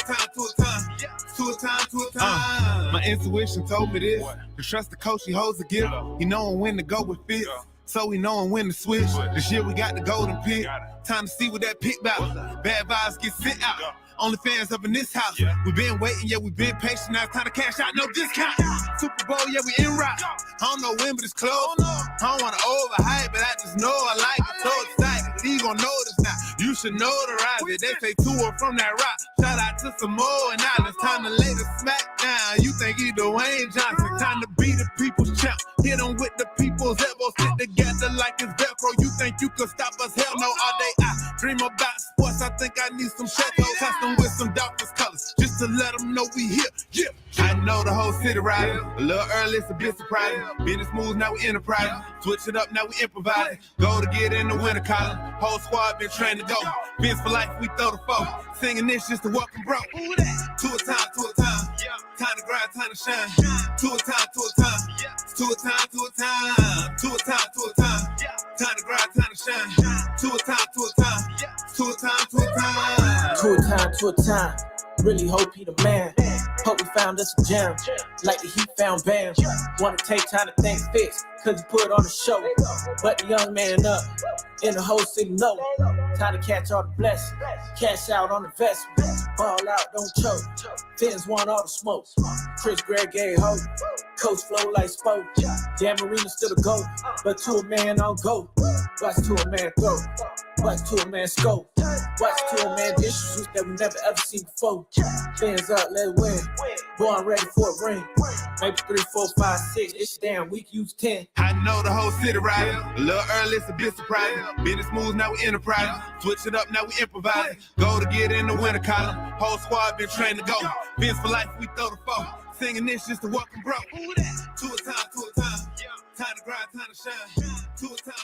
a time. My intuition told me this. To trust the coach, he holds the gift. He knowing when to go with fits. So we knowing when to switch. This year we got the golden pick. Time to see what that pick about. Bad vibes get sent out. Only fans up in this house. We been waiting, yeah, we been patient. Now it's time to cash out, no discount. Super Bowl, yeah, we in route. I don't know when, but it's close. I don't want to overhype, but I just know I like it. So excited, you gon' notice now. You should notarize it. They say tour from that rock. Shout out to Samoa and Islands. Time to lay the smack down. You think he Dwayne Johnson. Time to be the people's champ. Hit him with the people's elbows. Sit together like it's Velcro. You think you could stop us? Hell no, all day I dream about sports. I think I need some Chateau custom with some Dolphins colors. Just to let them know we here. Yeah. I know the whole city riding. A little early, it's a bit surprising. Business moves, now we enterprising. Switch it up, now we improvising. Go to get in the winter column. Whole squad been trained to go. Biz for life, we throw the foe. Singing this just to welcome bro. Two a time. Time to grind, time to shine. Two a time. Two a time. Time to grind, time to shine. Two a time. Really hope he the man. Hope we found us a gem. Like the Heat found Bam. Wanna take time to think fix, cause he put on a show. But the young man up in the whole city know. Time to catch all the blessings. Cash out on the vest. Ball out, don't choke. Fins want all the smoke. Chris Gregg gave hope. Coach flow like spoke. Dan Marino still a GOAT. But to a man on go. Watch to a man throw. Watch to a man scope. Watch to a man dishes that we never ever seen before. Fans up, let it win. Born ready for a ring. Maybe 3, 4, 5, 6. It's damn week, use 10. I know the whole city riding. A little early, it's a bit surprising. Business moves, now we enterprising. Switch it up, now we improvising. Go to get in the winter column. Whole squad been trained to go. Biz for life, we throw the foe. Singing this just to welcome bro. Two a time. Time to grind, time to shine. Two a time.